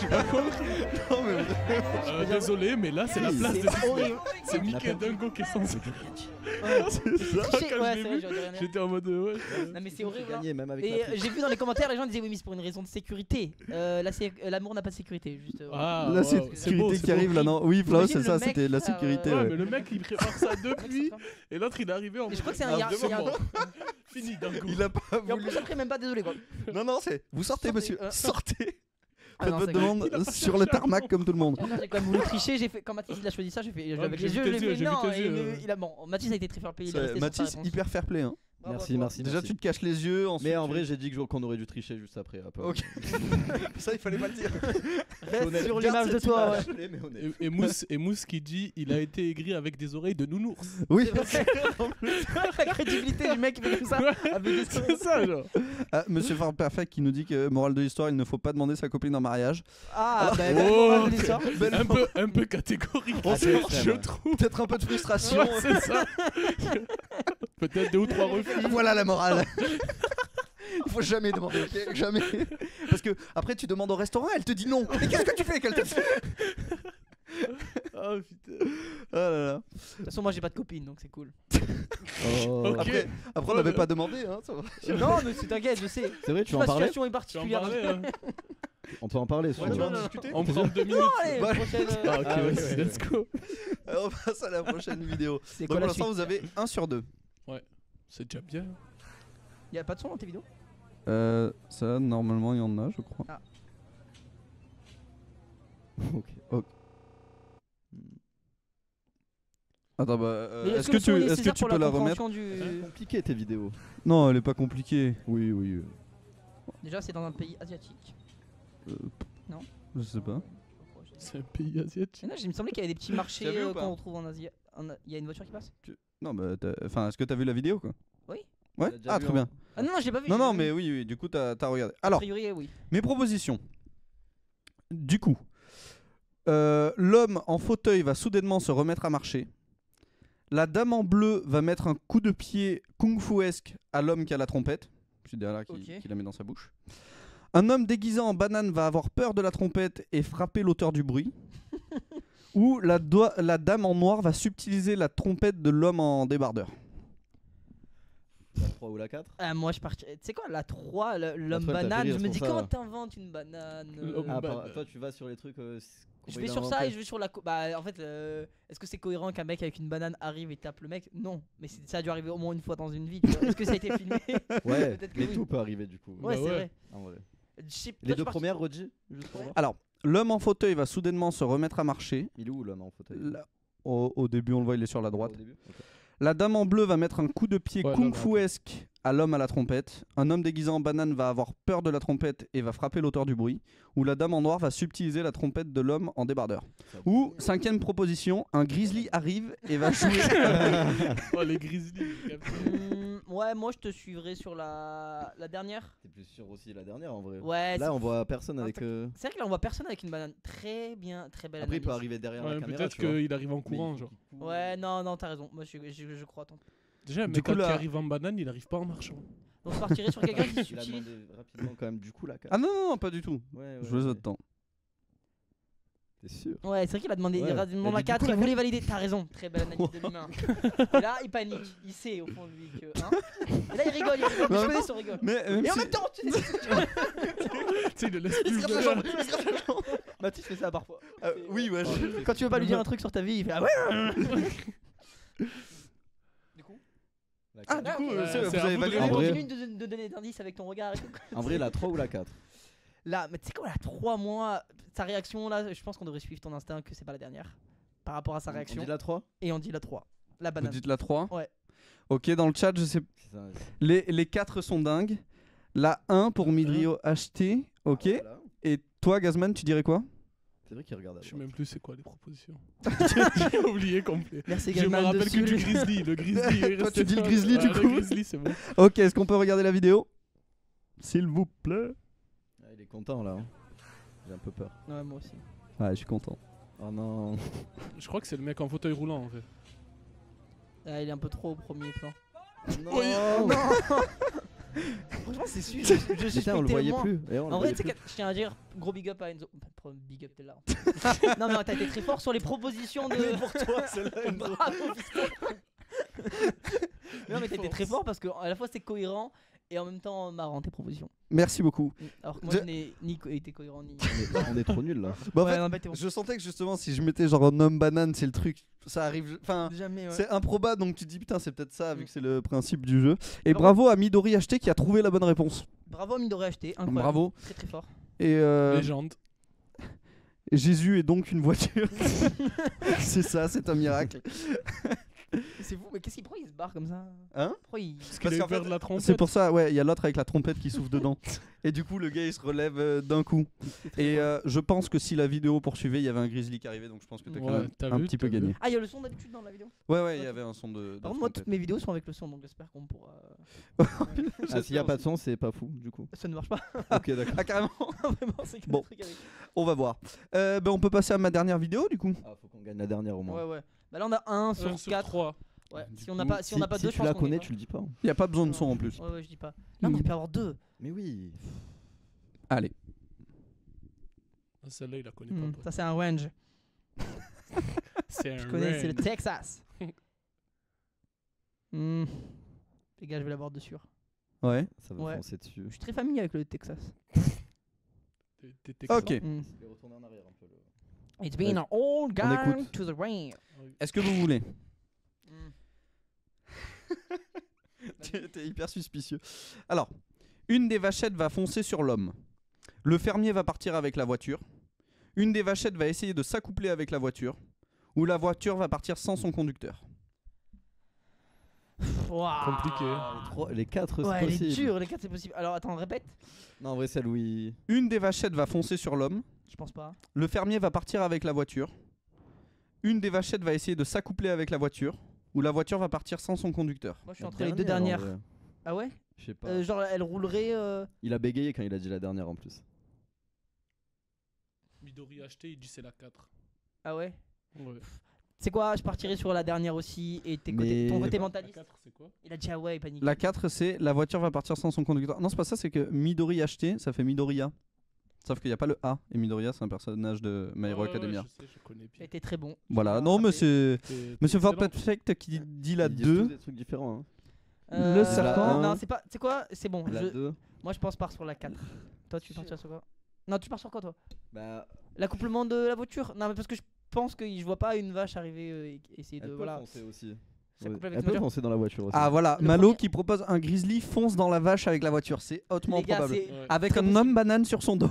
J'ai pas compris. Non, mais Désolé, mais là, c'est la place de. C'est horrible. C'est Mickey N'importe- Dingo qui est censé. c'est ça. Quand Ouais, je l'ai c'est vrai, vu, j'aurais dit rien. J'étais en mode. Ouais. Non, mais c'est horrible. hein. Gagné, même avec Et la prise. j'ai vu dans les commentaires, les gens disaient oui, mais c'est pour une raison de sécurité. L'amour n'a pas de sécurité. Juste, Ah, La ouais, c'est beau, sécurité c'est qui beau. arrive là, non Oui, Flau, Imagine c'est le ça, mec c'était la faire, sécurité. Ouais, ouais. mais le mec il prépare ça depuis et l'autre il est arrivé en Et je mode. crois que c'est un Ah, yard. vraiment Fini d'un coup. Il a pas Et en voulu. plus, après, même pas désolé quoi. Non, non, c'est. Vous sortez, Sortez, monsieur. Sortez. Ah Faites non, votre c'est grave. demande sur le tarmac comme tout le monde. Ah non, j'ai quand même voulu tricher. J'ai fait quand Mathis il a choisi ça, j'ai fait Ouais, avec j'ai les vu yeux, tes je l'ai yeux, fait j'ai vu non. tes Et yeux. il a bon, Mathis a été très fair play. Il est resté sur sa Mathis, réponse. hyper fair play. Hein. Bravo à Merci, toi. merci. Déjà, merci. tu te caches les yeux. Ensuite, Mais en tu- vrai, j'ai dit qu'on aurait dû tricher juste après. Après. Ok. Ça, il fallait pas le dire. Reste sur Garde l'image de cette toi. image. Ouais. Je l'ai, mais honnête. Et Mousse qui dit il a été aigri avec des oreilles de nounours. Oui. La crédibilité du mec qui fait comme ça. Avec des C'est ça genre. Ah, Monsieur Ford Perfect qui nous dit que, morale de l'histoire, il ne faut pas demander sa copine en mariage. Ah, bah, Oh, belle histoire. Un peu catégorique. Ah, c'est je extrême. trouve. Peut-être un peu de frustration. Ouais, c'est ça. Peut-être 2 ou 3 refus. Voilà la morale. Il faut jamais demander, ok Jamais. Parce que après tu demandes au restaurant, elle te dit non. Et qu'est-ce que tu fais qu'elle te fait Oh putain. Ah là là. De toute façon, moi j'ai pas de copine donc c'est cool. Oh. Ok. Après on n'avait pas demandé. Hein, ça va. Non, mais c'est t'inquiète, je sais. C'est vrai, tu veux Ma en parler situation est Tu vas en particulière. parler hein. On peut en parler. si Ouais, tu tu veux. vas en discuter. On prend 2 minutes. Allez, Bah, prochaine. Ah ok, Ah, ouais, vas-y, ouais. let's go. On passe à la prochaine vidéo. C'est Donc quoi pour la suite l'instant vous avez 1 sur 2. C'est déjà bien. Y'a pas de son dans tes vidéos? Ça normalement il y en a je crois. Ah. Ok. Attends bah Mais est-ce que le son est tu nécessaire pour peux la remettre compréhension du... C'est compliqué tes vidéos. Non elle est pas compliquée. Oui, oui. Déjà, c'est dans un pays asiatique. Je sais pas. C'est un pays asiatique. Mais non, il me semblait qu'il y avait des petits marchés Tu as vu ou pas qu'on retrouve en Asie. Il y a une voiture qui passe? Non bah enfin est-ce que t'as vu la vidéo quoi? Oui. Ouais. Tu l'as déjà Ah vu très en- bien. Ah non, non, j'ai pas vu. Non j'ai non pas mais vu. oui du coup t'as regardé. A Alors priori, oui. mes propositions. Du coup, l'homme en fauteuil va soudainement se remettre à marcher. La dame en bleu va mettre un coup de pied kung-fu-esque à l'homme qui a la trompette. C'est derrière qui Ok. la met dans sa bouche. Un homme déguisé en banane va avoir peur de la trompette et frapper l'auteur du bruit. Ou la dame en noir va subtiliser la trompette de l'homme en débardeur. La 3 ou la 4 Ah, moi, je partirais. Tu sais quoi, la 3, l'homme 3, elle t'a fait banane, rire, je me c'est dis pour ça. comment t'inventes une banane L'homme Ah, banane. toi tu vas sur les trucs. Je vais sur ça et je vais sur la. Bah, en fait, est-ce que c'est cohérent qu'un mec avec une banane arrive et tape le mec? Non, mais ça a dû arriver au moins une fois dans une vie. Tu vois. Est-ce que ça a été filmé? Ouais, Peut-être que mais oui. tout peut arriver du coup. Ouais, Bah c'est ouais. vrai. En vrai. Je sais- toi, Les tu deux pars- premières, Rodji juste pour Ouais. voir. Alors, l'homme en fauteuil va soudainement se remettre à marcher. Il est où l'homme en fauteuil Là, au début, on le voit, il est sur la droite. Au début Ok. La dame en bleu va mettre un coup de pied Ouais, là, kung-fu-esque à l'homme à la trompette. Un homme déguisé en banane va avoir peur de la trompette et va frapper l'auteur du bruit. Ou la dame en noir va subtiliser la trompette de l'homme en débardeur. Ou, cinquième proposition, un grizzly arrive et va jouer. Oh les grizzlies. j'ai capté. Ouais, moi, je te suivrai sur la dernière. T'es plus sûr aussi la dernière en vrai. Ouais, Là on voit personne Non, avec. c'est vrai que là, on voit personne avec une banane. Très bien, très belle Après il peut analyse. arriver derrière Ouais, la caméra. peut-être tu vois. qu'il arrive en Mais courant il- genre. il court. Ouais, non, non, t'as raison. Moi, je crois. Attends. Déjà un Du mec coup, qui là- arrive en banane il arrive pas en marchant. Donc je partirais sur quelqu'un qui est Il a subtil. demandé rapidement quand même du coup la carte. Ah non, pas du tout. Ouais, Je vous laisse votre temps. T'es sûr? Ouais, c'est vrai qu'il a demandé Ouais. il a demandé Il a la dit, 4, du coup, il la voulait valider. T'as raison, très belle analyse de l'humain. Et là, il panique, il sait au fond de lui que. Hein. Et là, il rigole, Mais en je même connais temps- son rigole. Mais même Et en si- même temps, tu sais, Tu sais, il le laisse il plus se gratte la faire. jambe, il se gratte la jambe. Mathis fait ça parfois. oui, ouais. Quand tu veux pas lui dire un truc sur ta vie, il fait ah ouais. Du coup, Ah, du coup, ok. c'est- vous C'est à avez vous de validé. En on vrai- continue de donner des indices avec ton regard et tout. En vrai, la 3 ou la 4? Là, mais tu sais quoi, là, 3 mois, sa réaction là, je pense qu'on devrait suivre ton instinct que c'est pas la dernière. Par rapport à sa On réaction. dit la 3? Et on dit la 3. La Vous banane. dites la 3? Ouais. Ok, dans le chat, je sais. C'est ça. Les 4 sont dingues. La 1 pour Midrio HT. Ok. Ah, voilà. Et toi, Gazman, tu dirais quoi? C'est vrai qu'il regarde à Je sais droite. même plus c'est quoi les propositions. J'ai oublié complet. Merci Je me Gazman de rappelle que du suivre. Grizzly. Le Grizzly est Toi, resté tu dis le là. Grizzly, du Ah, coup. Le Grizzly, c'est bon. Ok, est-ce qu'on peut regarder la vidéo? S'il vous plaît. Ah, il est content là. Hein. J'ai un peu peur. Ouais, moi aussi. Ouais, je suis content. Oh non. Je crois que c'est le mec en fauteuil roulant en fait. Ah, il est un peu trop au premier plan. Non. Franchement, c'est sûr. Je suis Putain, on le voyait tellement- plus. Et on le En vrai, voyait tu sais, plus. que je tiens à dire, gros big up à Enzo. Big up, t'es là. Non, mais t'as été très fort sur les propositions de. pour toi, celle-là, Enzo. Bravo, fiston. Non, mais t'as été très fort parce que à la fois c'est cohérent et en même temps marrant tes propositions. Merci beaucoup. Alors que moi, je n'ai ni été cohérent ni. On est trop nuls là. Bah, en Ouais, fait, non, mais t'es bon. je sentais que justement, si je mettais genre un homme banane, c'est le truc. Ça arrive. Enfin. Jamais, ouais. C'est improbable, donc tu te dis putain, c'est peut-être ça, vu Mm. que c'est le principe du jeu. Et Bravo. bravo à Midori HT qui a trouvé la bonne réponse. Bravo à Midori acheté, incroyable. Bravo. Très très fort. Et Légende. Jésus est donc une voiture. C'est ça, c'est un miracle. C'est fou, mais pourquoi il se barre comme ça? Hein? Pourquoi il. Parce Parce qu'il a qu'en eu peur fait, de la trompette. C'est pour ça, ouais, il y a l'autre avec la trompette qui souffle dedans. Et du coup, le gars il se relève d'un coup. Et je pense que si la vidéo poursuivait, il y avait un grizzly qui arrivait, donc je pense que t'as quand Ouais, même t'as un vu, petit peu t'as vu. gagné. Ah, il y a le son d'habitude dans la vidéo? Ouais, il y avait un son de. Par contre, moi, toutes mes vidéos sont avec le son, donc j'espère qu'on pourra. Ah, s'il y a pas de son, c'est pas fou du coup. Ça ne marche pas. Ok, d'accord. Ah, carrément. Vraiment, c'est que Bon. le truc avec. On va voir. On peut passer à ma dernière vidéo du coup. Ah, faut qu'on gagne la dernière au moins. Ouais, ouais. Bah là, on a 1 1 sur sur 4. 3. Ouais, Du si on n'a coup, pas, si on n'a pas si 2, je tu pense la qu'on connais, est pas. tu le dis pas. Il n'y a pas besoin de son en plus. Ouais, je dis pas. Là, on aurait pu avoir 2. Mais oui. Allez. Ah, celle-là, il la connaît pas. toi. Ça, c'est un range. C'est un Je connais, c'est le range. Texas. Les gars, je vais l'avoir de sûr. Ouais. Ça va Ouais. foncer dessus. Je suis très familier avec le Texas. T'es texan. Ok. Mm. Je vais retourner en arrière un peu. It's been an old On guy écoute. to the rain. Est-ce que vous voulez? Mm. T'es hyper suspicieux. Alors, une des vachettes va foncer sur l'homme. Le fermier va partir avec la voiture. Une des vachettes va essayer de s'accoupler avec la voiture. Ou la voiture va partir sans son conducteur. Ouah. Compliqué. Les 4, Ouais, c'est elle est possible. dure, les 4 c'est possible. Alors attends, répète. Non, en vrai, celle où il. Une des vachettes va foncer sur l'homme. Je pense pas. Le fermier va partir avec la voiture. Une des vachettes va essayer de s'accoupler avec la voiture. Ou la voiture va partir sans son conducteur. Moi je suis La entre les deux dernière, dernières. en vrai. Ah ouais Je sais pas. Genre elle roulerait. Il a bégayé quand il a dit la dernière en plus. Midori acheté, il dit c'est la 4. Ah ouais. Ouais. C'est quoi? Je partirais sur la dernière aussi. Et Mais- ton côté La mentaliste. 4, c'est quoi? Il a dit ah ouais, il panique. La 4, c'est la voiture va partir sans son conducteur. Non, c'est pas ça, c'est que Midori acheté, ça fait Midoriya. Sauf qu'il n'y a pas le A. Et Midoriya, c'est un personnage de My Hero Ouais, Academia. ouais, je sais, je connais Ça a bien. été très bon. Voilà. Je Non, vais mais rattraper. c'est. Monsieur Ford Perfect qui dit la Ils disent tous 2. des trucs différents. Le serpent. Non, c'est pas. C'est quoi? C'est bon. Hein. La 2. Moi je pense part sur la 4. Toi tu partiras sur quoi? Non, tu pars sur quoi toi? Bah, L'accouplement de la voiture? Non, mais parce que je pense que je vois pas une vache arriver et essayer elle de. peut Voilà. foncer aussi. S'accoupler avec Elle une peut voiture. foncer dans la voiture aussi. Ah voilà, Le Malo premier- qui propose un grizzly fonce dans la vache avec la voiture. C'est hautement Les gars, probable. c'est. Ouais. Avec très un possible. homme banane sur son dos.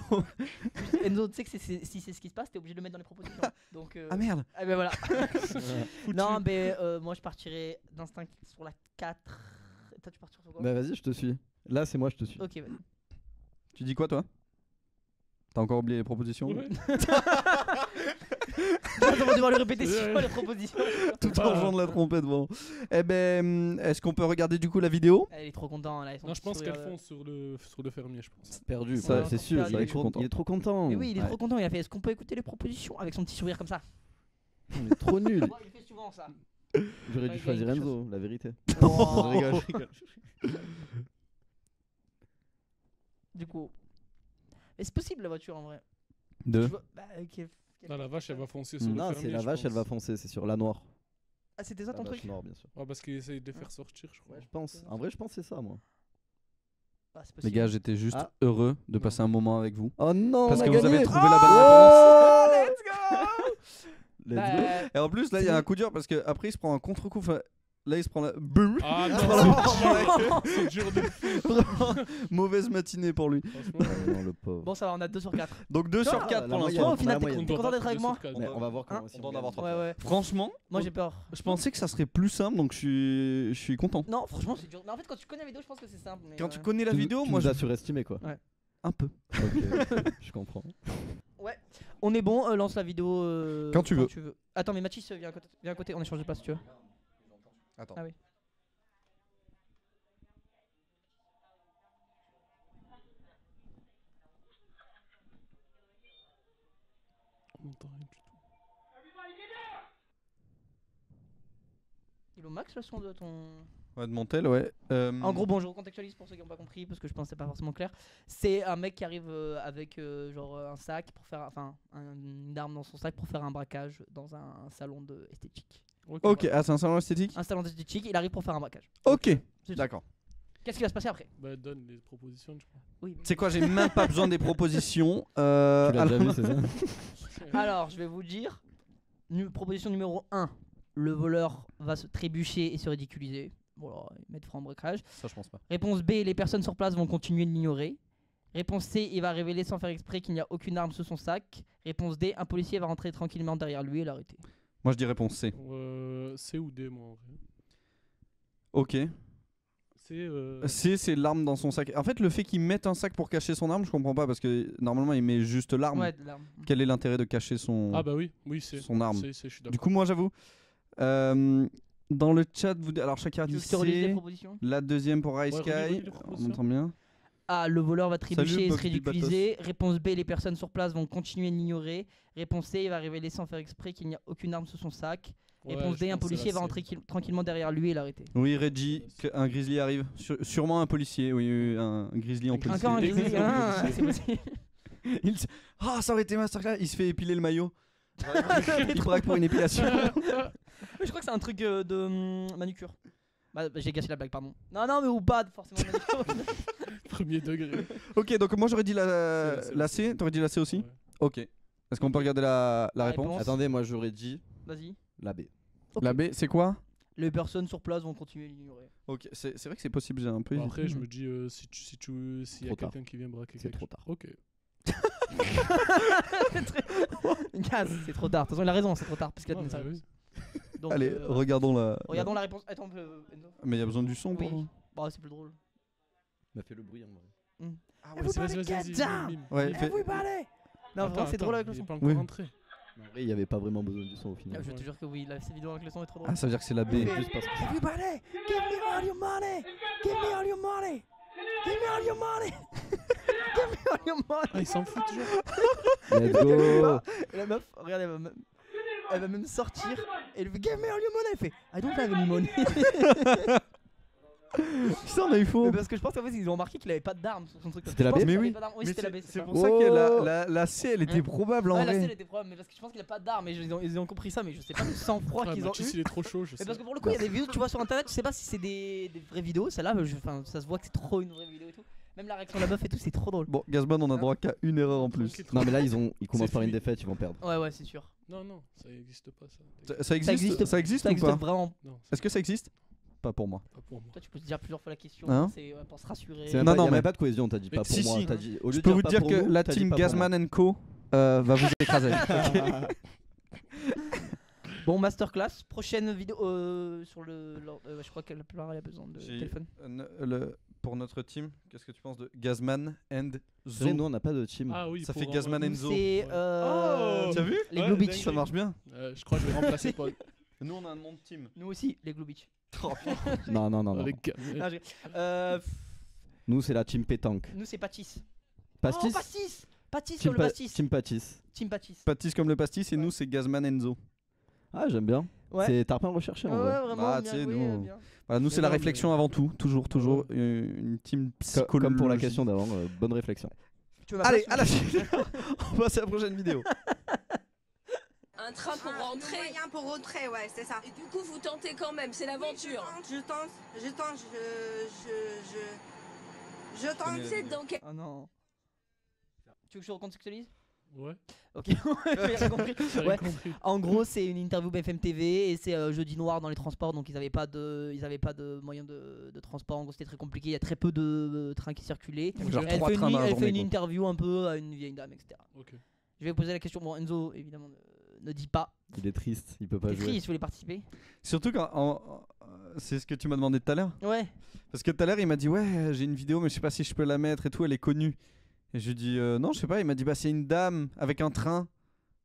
Enzo, tu sais que si c'est ce qui se passe, t'es obligé de le mettre dans les propositions. Donc. Ah merde. Ah ben voilà. Foutu. Non, mais moi je partirais d'instinct sur la 4. Toi tu partirais sur quoi? Bah, vas-y, je te suis. Là, c'est moi, je te suis. Ok, vas-y. Tu dis quoi toi? T'as encore oublié les propositions? Ouais. On va devoir lui répéter 6 fois les propositions. Tout en jouant de la trompette, bon. Eh ben, est-ce qu'on peut regarder du coup la vidéo? Elle est trop contente là. Non, je pense qu'elle fonce sur le fermier, je pense. Perdu, Ouais, ça, c'est encore sûr. perdu. Il est Je suis content. il est trop content. Mais oui, il est Ouais. trop content. Il a fait. Est-ce qu'on peut écouter les propositions avec son petit sourire comme ça? Il est trop nul. Ouais, il fait souvent ça. J'aurais Ouais, dû il choisir gagne quelque Enzo, la vérité. Oh. Je rigole, je rigole. Du coup. Mais c'est possible la voiture en vrai. De. Tu vois, bah, Non, la vache, elle va foncer sur le Non, fermier. c'est la je vache, elle pense. va foncer, c'est sur la noire. Ah, c'était ça La ton vache truc? noire, bien sûr. Ouais, parce qu'il essaye de les faire sortir, je crois. Ouais, je pense. En vrai, je pense que c'est ça, moi. Ah, c'est Les possible. gars, j'étais juste Ah. heureux de passer un moment avec vous. Oh non, Parce on a que vous gagné. avez trouvé la bonne réponse. Oh, let's go! Let's go. Bah, Et en plus, là, il y a un coup dur parce qu'après, il se prend un contre-coup. Enfin, là, il se prend la. Boum. Ah Oh, non, c'est dur de fou. Vraiment, mauvaise matinée pour lui. Franchement, Oh non, le pauvre. Bon, ça va, on a 2 sur 4. Donc 2 sur 4 la pour moyenne. l'instant. Au final, la t'es moyenne. t'es content d'être avec moi? Mais on va voir comment Hein si On doit en gagne. avoir 3. Ouais, ouais. Franchement, Moi j'ai peur. je pensais que ça serait plus simple, donc je suis content. Non, franchement, c'est dur. Mais en fait, quand tu connais la vidéo, je pense que c'est simple. Mais Quand tu connais la vidéo, tu moi, nous je. as surestimé quoi. Un peu. Ok, je comprends. On est bon, lance la vidéo. Quand tu veux. Attends, mais Mathis, viens à côté, on échange de place si tu veux. Attends. Ah oui. on entend rien du tout. Il est au max le son de ton. Ouais, de Montel, ouais. En gros, bon, je recontextualise pour ceux qui n'ont pas compris parce que je pense que c'est pas forcément clair. C'est un mec qui arrive avec genre un sac pour faire, enfin, une arme dans son sac pour faire un braquage dans un salon de esthétique. Ok, ah, c'est un salon esthétique. Un salon d'esthétique, il arrive pour faire un braquage. Ok, C'est ça. d'accord. Qu'est-ce qui va se passer après? Bah, donne les propositions, je crois. Oui. C'est quoi, j'ai même pas besoin des propositions. Tu l'as déjà alors- vu, c'est ça? Alors, je vais vous dire. Proposition numéro 1. Le voleur va se trébucher et se ridiculiser. Voilà, mettre frein en braquage. Ça, je pense pas. Réponse B. Les personnes sur place vont continuer de l'ignorer. Réponse C. Il va révéler sans faire exprès qu'il n'y a aucune arme sous son sac. Réponse D. Un policier va rentrer tranquillement derrière lui et l'arrêter. Moi, je dis réponse C. C ou D, moi, en vrai. Ok. C, C, c'est l'arme dans son sac. En fait, le fait qu'il mette un sac pour cacher son arme, je comprends pas parce que normalement, il met juste l'arme. Ouais, de l'arme. Quel est l'intérêt de cacher son, Ah bah oui, c'est. son arme? Je suis d'accord. Du coup, moi, j'avoue. Dans le chat, alors chacun Tu dit veux que je te relise les C. propositions? La deuxième pour Ice Ouais, Sky. relis les On propositions. entend bien. A. Le voleur va trébucher Salut, et se Box Bill ridiculiser. Réponse B. Les personnes sur place vont continuer de l'ignorer. Réponse C. Il va révéler sans faire exprès qu'il n'y a aucune arme sous son sac. Ouais, Réponse je D. Un pense que c'est policier la va C. rentrer tranquillement derrière lui et l'arrêter. Oui, Reggie, un grizzly arrive. Sûrement un policier. Oui, un grizzly en Un policier. Encore un Des grizzly. grizzlies en Ah, policier. c'est possible. Ah, ça aurait été masterclass. Il se fait épiler le maillot. Il braque pour une épilation. Mais je crois que c'est un truc de manucure. Bah, j'ai gâché la blague, pardon. Non, mais ou pas forcément manucure. Premier degré. Ok, donc moi j'aurais dit la C'est C. T'aurais dit la C aussi? Ouais. Ok. Est-ce qu'on peut regarder la réponse? réponse. Attendez, moi j'aurais dit Vas-y. la B. Ok. La B, c'est quoi? Les personnes sur place vont continuer de l'ignorer. Ok, c'est vrai que c'est possible, j'ai un peu Bon, hésité. après, je me dis, s'il y a Trop tard. quelqu'un qui vient braquer C'est quelque trop chose. tard. Ok. Gaz, c'est trop tard. De toute façon, il a raison, c'est trop tard. Parce qu'il a Ouais, donné sa bah réponse. Donc, Allez, regardons la. regardons la réponse. Attends, Enzo. Mais il y a besoin du son pour. Oui. Bah, c'est plus drôle. M'a fait le bruit en vrai. Ah Ouais, vas-y, Everybody vas-y, get down. mime. Ouais, Mime. fais- Everybody! Non, vraiment, c'est drôle avec le Il est son. pas encore Oui. rentré. En vrai, il n'y avait pas vraiment besoin du son au final. Je te jure que oui, cette vidéo avec le son est trop drôle. Ah, ça veut dire que c'est la B. Oui. Juste parce que Everybody, give me all your money! Give me all your money! Give me all your money! Give me all your money! Ah, il s'en fout toujours. Let's go. Et la meuf, regarde, elle va même sortir et elle fait Give me all your money! Elle fait I don't have any money! Ça, on a eu faux. Mais parce que je pense qu'en fait ils ont remarqué qu'il avait pas d'armes sur son truc. C'était la Je pense B? qu'il Mais avait oui. pas d'armes. Oui, Mais c'était la B. c'est ça. pour ça que Oh. la C, elle était Hein probable en Ouais, la vrai. scène était probable, mais parce que je pense qu'il a pas d'armes. Et ils ont compris ça, mais je sais pas le sang-froid Ah, qu'ils ont Mathis, eu. il est trop chaud, je Mais sais. parce que pour le coup, il y a des vidéos, tu vois sur internet, je sais pas si c'est des vraies vidéos. Celle-là, ça se voit que c'est trop une vraie vidéo et tout. Même la réaction de la meuf et tout, c'est trop drôle. Bon, Gazman, on a droit qu'à une erreur en plus. Tranquille, Non mais là ils commencent C'est par une fluide. défaite, ils vont perdre. Ouais, c'est sûr. Non, ça existe pas, ça. Ça existe, ça existe Ça ou existe pas? vraiment. Non, Est-ce que ça existe? Pas pour moi. pas pour moi. Toi, tu peux te dire plusieurs fois la question. Hein C'est pour se rassurer. C'est même Non, pas- non, y a mais- même pas de cohésion, t'as dit Mais pas pour si, moi. si. T'as dit, au lieu Je de peux dire vous pas dire pour que nous, la t'as dit team pas pour moi. Gazman Co va vous écraser. Bon, masterclass. Prochaine vidéo sur je crois que la plupart a besoin de téléphone. Pour notre team, qu'est-ce que tu penses de Gazman and C'est vrai, Zo? nous on n'a pas de team. Ah oui, Ça pour fait Gazman envoyer- Enzo. C'est Oh T'as vu? les Ouais, Glue dingue. Beach. Ça marche bien. Je crois que je vais remplacer Paul. Nous, on a un nom de team. Nous aussi, les Glue Beach. Non, non, non, non. Avec Non, je rigole. Nous c'est la team pétanque. Nous, c'est Pastis. Pastis Oh, Pastis. Pastis Team comme le pastis. Team Pastis. Team Pastis. Pastis comme le pastis et nous, c'est Gazman Enzo. Ah j'aime bien. C'est T'as rien recherché en Ouais, vrai. vraiment, Bah, bien tu sais, joué, nous, bien. Voilà, nous, c'est la non, mais- réflexion avant tout. Toujours une team psychologique. Comme pour la question d'avant, bonne réflexion. Tu veux ma Allez, place, à la ou- suite. On passe à la prochaine vidéo. Un train pour Le rentrer. moyen pour rentrer, ouais, c'est ça. Et du coup, vous tentez quand même, c'est l'aventure. Je tente, je tente. Vous êtes dans quel... Ah non. Tu veux que je recontextualise? Ouais, Ok, j'ai rien compris. j'ai rien Ouais. compris. En gros, c'est une interview BFM TV et c'est jeudi noir dans les transports, donc ils avaient pas de moyens de transport. En gros, c'était très compliqué. Il y a très peu de trains qui circulaient. Genre Elle 3 fait, trains dans la elle fait journée, une quoi. interview un peu à une vieille dame, etc. Ok. Je vais vous poser la question. Bon, Enzo, évidemment, ne dit pas. Il est triste, il peut pas T'es jouer. triste, tu voulais participer? Surtout quand. C'est ce que tu m'as demandé tout à l'heure. Ouais. Parce que tout à l'heure, il m'a dit ouais, j'ai une vidéo, mais je sais pas si je peux la mettre et tout, elle est connue. Et je lui ai dit non, je sais pas. Il m'a dit bah, c'est une dame avec un train.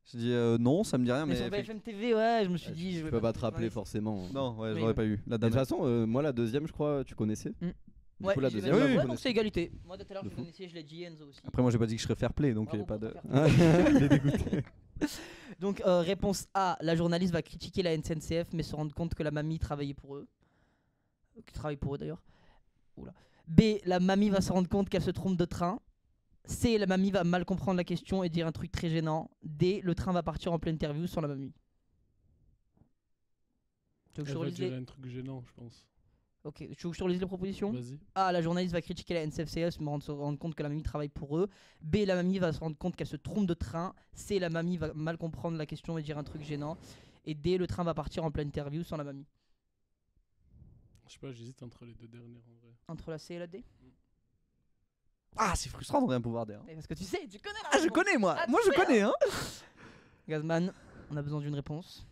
J'ai dit non, ça me dit rien. Mais Mais sur BFM TV, ouais, je me suis dit. Je vais peux pas te faire rappeler ça. forcément. non, ouais, je Oui, l'aurais ouais. pas eu. La De dame. toute façon, moi la deuxième, je crois, tu connaissais. Du Ouais, coup, la j'ai deuxième, validé. oui, là, Ouais, vous donc c'est égalité. Moi, tout à l'heure, De je fou. connaissais, je l'ai dit, Enzo aussi. Après, moi, j'ai pas dit que je serais fair play, donc il y Bravo a pas pour de. faire Il est dégoûté. Donc, réponse A, la journaliste va critiquer la SNCF mais se rendre compte que la mamie travaillait pour eux. Qui travaille pour eux d'ailleurs. Oula. B, la mamie va se rendre compte qu'elle se trompe de train. C, la mamie va mal comprendre la question et dire un truc très gênant. D, le train va partir en pleine interview sans la mamie. Tu veux que je Elle va relise dire les... un truc gênant, je pense. Ok, tu veux que je relise les propositions? Vas-y. A, la journaliste va critiquer la SNCF mais se rendre compte que la mamie travaille pour eux. B, la mamie va se rendre compte qu'elle se trompe de train. C, la mamie va mal comprendre la question et dire un truc gênant. Et D, le train va partir en pleine interview sans la mamie. Je sais pas, j'hésite entre les deux dernières en vrai. Entre la C et la D? Ah, c'est frustrant de rien pouvoir dire. Parce que tu sais, tu connais la Ah, je réponse. connais moi. Ah, Moi, je tu sais, connais, hein. Gazman, on a besoin d'une réponse.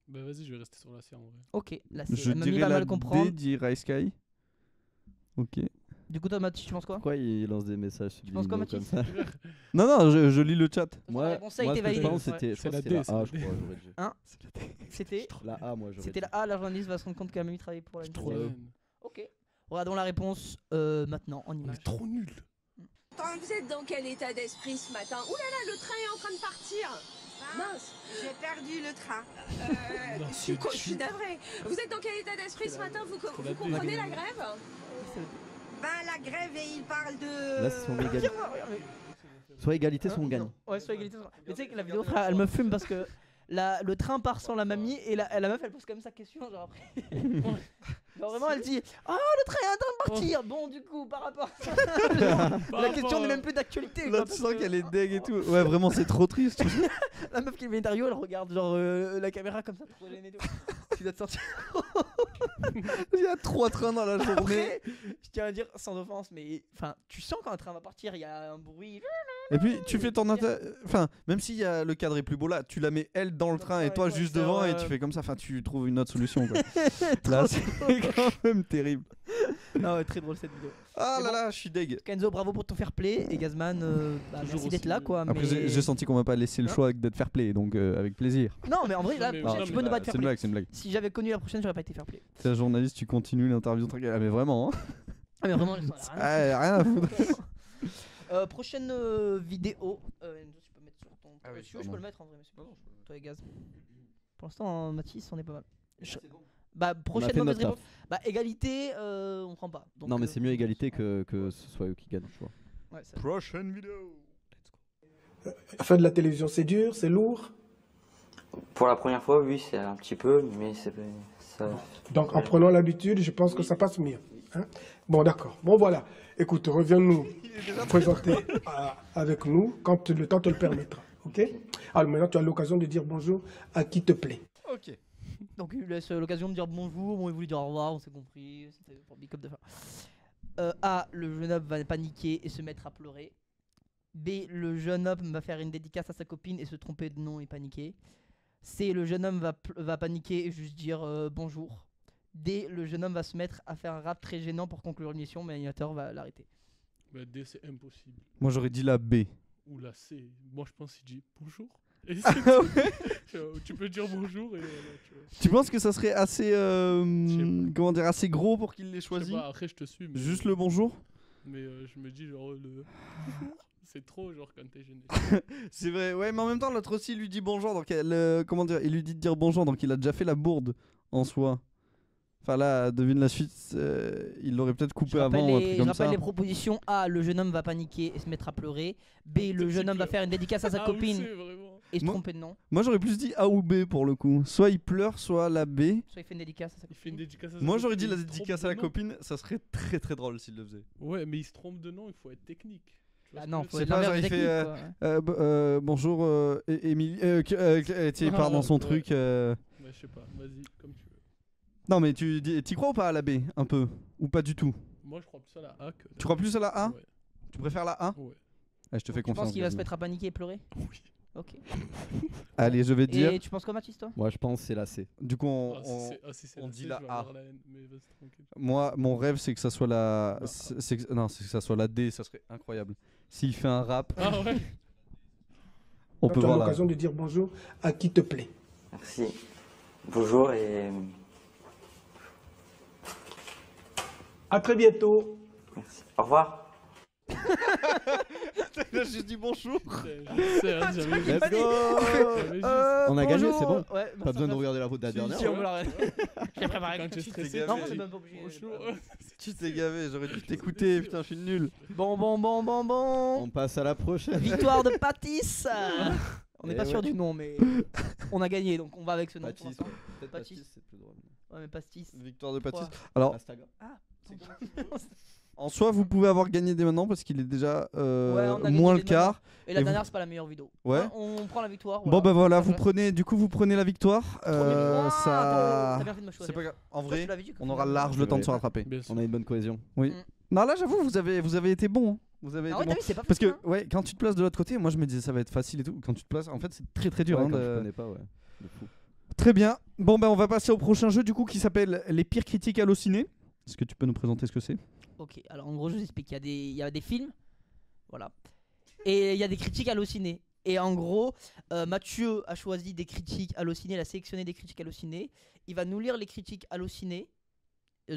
Bah vas-y, je vais rester sur la C en vrai. Ok, la C. Je La mamie dirais va la mal comprendre. D, dit Rai Sky. Ok. Du coup, toi, Mathis, tu penses quoi? Pourquoi il lance des messages penses quoi, subliminaux comme Mathis ça? Non, non, je lis le chat. Moi, La réponse A a moi été ce que je validée. pense, c'était C'est la c'était D, la c'est A, la je D. crois, j'aurais dit. C'était La A, moi, j'aurais C'était dit. la A, la journaliste va se rendre compte que la mamie travaille pour la Trop SNCF. nul. Ok. Regardons la réponse maintenant en On image. est trop nuls. Vous êtes dans quel état d'esprit ce matin? Ouh là là, le train est en train de partir. Mince. J'ai perdu le train. Non, Je suis navrée. Vous êtes dans quel état d'esprit ce matin? Vous c'est la D. comprenez la grève? Ben la grève et il parle de. Là, c'est son égalité. Soit égalité, soit on gagne. Ouais, soit égalité. Mais tu sais que la vidéo, frère, elle me fume parce que le train part sans la mamie et la meuf, elle pose comme sa question, genre après. Genre vraiment, elle dit oh, le train est en train de partir. Bon, du coup, par rapport à ça, la question n'est même plus d'actualité. Là, quoi, tu parce sens que- qu'elle est deg et tout. Ouais, vraiment, c'est trop triste. La meuf qui fait l'interview, elle regarde genre la caméra comme ça, trop gênée et tout. Tu dois te sentir. Il y a 3 trains dans la journée. Après, je tiens à dire sans offense, mais enfin, tu sens quand un train va partir, il y a un bruit. Et puis, tu fais ton. Enfin, même si le cadre est plus beau là, tu la mets elle dans le train et toi ouais, juste ça, devant et ouais. tu fais comme ça. Enfin, tu trouves une autre solution quoi. Là, c'est quand même terrible. Ah ouais, très drôle cette vidéo. Ah Mais là bon. là, je suis deg. Kenzo, bravo pour ton fair play et Gazman, Toujours merci d'être aussi, là quoi. Après, mais... j'ai senti qu'on m'a pas laissé le Hein choix d'être fair play, donc avec plaisir. Non, mais en vrai, là, mais- prochaine, non, tu mais peux ne bah, pas être C'est fair une play. blague, c'est une blague. Si j'avais connu la prochaine, j'aurais pas été fair play. C'est la journaliste, tu continues l'interview tranquille. Ah, mais vraiment, hein. Ah, mais vraiment, rien Ah, rien à foutre. prochaine vidéo. Enzo, tu peux mettre sur ton. Ah oui, Si tu veux, je sûrement. peux le mettre en vrai, mais c'est pas bon. Toi et Gaz. Pour l'instant, Mathis, on est pas mal. Bah, prochaine fait mauvaise notre réponse. Bah, égalité, on prend pas. Donc, Non, mais c'est mieux égalité que ce soit eux qui gagnent, je vois. Ouais, ça- Prochaine vidéo. Faire de la télévision, c'est dur, c'est lourd. Pour la première fois, oui, c'est un petit peu, mais c'est ça. Donc, en prenant l'habitude, je pense que ça passe mieux. Hein. Bon, d'accord. Bon, voilà. Écoute, reviens-nous présenter avec nous quand le temps te le permettra. OK? Alors, maintenant, tu as l'occasion de dire bonjour à qui te plaît. Ok. Donc, il lui laisse l'occasion de dire bonjour. Bon, il voulait dire au revoir, on s'est compris. C'était pour Big Up de fin. A, le jeune homme va paniquer et se mettre à pleurer. B, le jeune homme va faire une dédicace à sa copine et se tromper de nom et paniquer. C, le jeune homme va paniquer et juste dire bonjour. D, le jeune homme va se mettre à faire un rap très gênant pour conclure l'émission, mais l'animateur va l'arrêter. Bah D, c'est impossible. Moi, j'aurais dit la B. Ou la C. Moi, je pense qu'il dit bonjour. Et Ah tu peux dire bonjour et voilà, tu vois. Tu penses que ça serait assez, sais pas. comment dire, assez gros pour qu'il l'ait Je sais choisi? pas, après, je te suis. Mais Juste le bonjour? Mais je me dis, genre, le. C'est trop, genre, quand t'es gêné. C'est vrai, ouais, mais en même temps, l'autre aussi lui dit bonjour, donc comment dire, il lui dit de dire bonjour, donc il a déjà fait la bourde en soi. Enfin là, devine la suite, il l'aurait peut-être coupé avant ou un truc Je comme rappelle ça. les propositions. A, le jeune homme va paniquer et se mettre à pleurer. B, le jeune homme va faire une dédicace à sa copine et se Moi- tromper de nom. Moi j'aurais plus dit A ou B pour le coup. Soit il pleure, soit la B. Soit il fait une dédicace à sa Il fait une copine. dédicace à sa Moi copine, j'aurais dit il la se trompe dédicace de à la nom. copine, ça serait très très drôle s'il le faisait. Ouais, mais il se trompe de nom, il faut être technique. Tu vois Ah ce non, que je faut veux être dire pas, l'inverse genre, il technique, fait, quoi. Bonjour Émilie. Tu sais, il part dans son Ouais. truc. Ouais, je sais pas, vas-y, comme tu veux. Non mais t'y crois ou pas à la B un peu? Ou pas du tout? Moi, je crois plus à la A que. Tu crois plus à la A? Ouais. Tu préfères la A? Ouais. Je te fais Tu penses confiance. qu'il va se Gazman. mettre à paniquer et pleurer? Oui. Ok. Allez, je vais te dire. Et tu penses quoi, Mathis, toi? Moi, je pense que c'est la C. Du coup, Si c'est on la dit C, la je vais A. avoir la N, mais vas-y, tranquille. moi, mon rêve, c'est que ça soit la. Bah, c'est que ça soit la D, ça serait incroyable. S'il fait un rap, Ah ouais. on Là, peut tu as voir la. l'occasion de dire bonjour à qui te plaît. Merci. Bonjour et À très bientôt. merci. Au revoir. Il a juste dit bonjour. Je sais, hein, j'avais Let's juste- go. j'avais juste- On a gagné, bonjour. c'est bon. Ouais, Pas besoin de regarder la faute de la dernière. Si, on me l'a J'ai préparé Quand quelque t'es chose. stressé, gavé. Non, tu c'est dis même pas obligé. bonjour. Tu t'es gavé, j'aurais dû t'écouter, putain, je suis nul. Bon. On passe à la prochaine. Victoire de Patis. On n'est Eh pas sûr ouais. du nom, mais on a gagné, donc on va avec ce nom. pour Baptiste. l'instant. Peut-être Baptiste. Baptiste, c'est plus drôle. Ouais, mais Pastis. Victoire de Patis. Trois. Alors, Astaga. en soi, vous pouvez avoir gagné dès maintenant parce qu'il est déjà Ouais, on a gagné moins le dès quart. Et la Et dernière, c'est pas la meilleure vidéo. Ouais. Hein, on prend la victoire. Bon bah voilà, vous Ça prenez, du coup vous prenez la victoire. Ça, T'as bien fait de me choisir. c'est pas grave. En Toi, vrai, tu l'avais dit que on aura finalement- large le temps de vrai. se rattraper. Bien sûr. On a une bonne cohésion. Non là, j'avoue, vous avez été bon. Hein. Vous avez Ah été ouais, bon. t'as vu, c'est pas Parce que facile, hein. ouais, quand tu te places de l'autre côté, moi je me disais ça va être facile et tout. Quand tu te places, en fait, c'est très très dur. Ouais, hein, quand de- je connais pas, ouais. De fou. Très bien. Bon ben on va passer au prochain jeu du coup qui s'appelle les pires critiques hallucinées. Est-ce que tu peux nous présenter ce que c'est? Ok, alors en gros, je vous explique. Il y a des films, voilà, et il y a des critiques hallucinées. Et en gros, Mathieu a choisi des critiques hallucinées, il a sélectionné des critiques hallucinées. Il va nous lire les critiques hallucinées,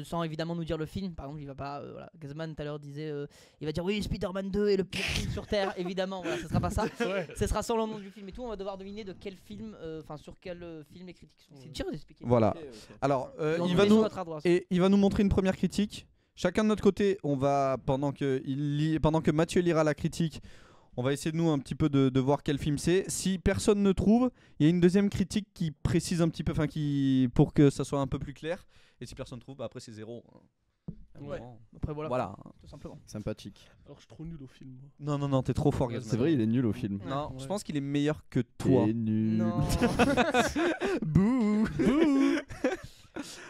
sans évidemment nous dire le film. Par exemple, il va pas. Voilà, Gazman tout à l'heure disait, il va dire oui, Spider-Man 2 est le pire film sur Terre. Évidemment, voilà, ce sera pas ça. Ouais. Ce sera sans le nom du film et tout. On va devoir deviner de quel film, enfin sur quel film les critiques sont. C'est dur d'expliquer. Voilà. Alors Donc, il va les nous autres à droite. et il va nous montrer une première critique. Chacun de notre côté, on va pendant que Mathieu lira la critique, on va essayer de nous un petit peu de voir quel film c'est. Si personne ne trouve, il y a une deuxième critique qui précise un petit peu, enfin qui pour que ça soit un peu plus clair. Et si personne trouve, bah après c'est zéro. Ouais. Après voilà. Voilà. Tout simplement. Sympathique. Alors, je suis trop nul au film, moi. Non, t'es trop fort, Ouais, Gazman. C'est vrai, il est nul au film. Non, Ouais. je pense qu'il est meilleur que toi. T'es nul. Non. Bouh.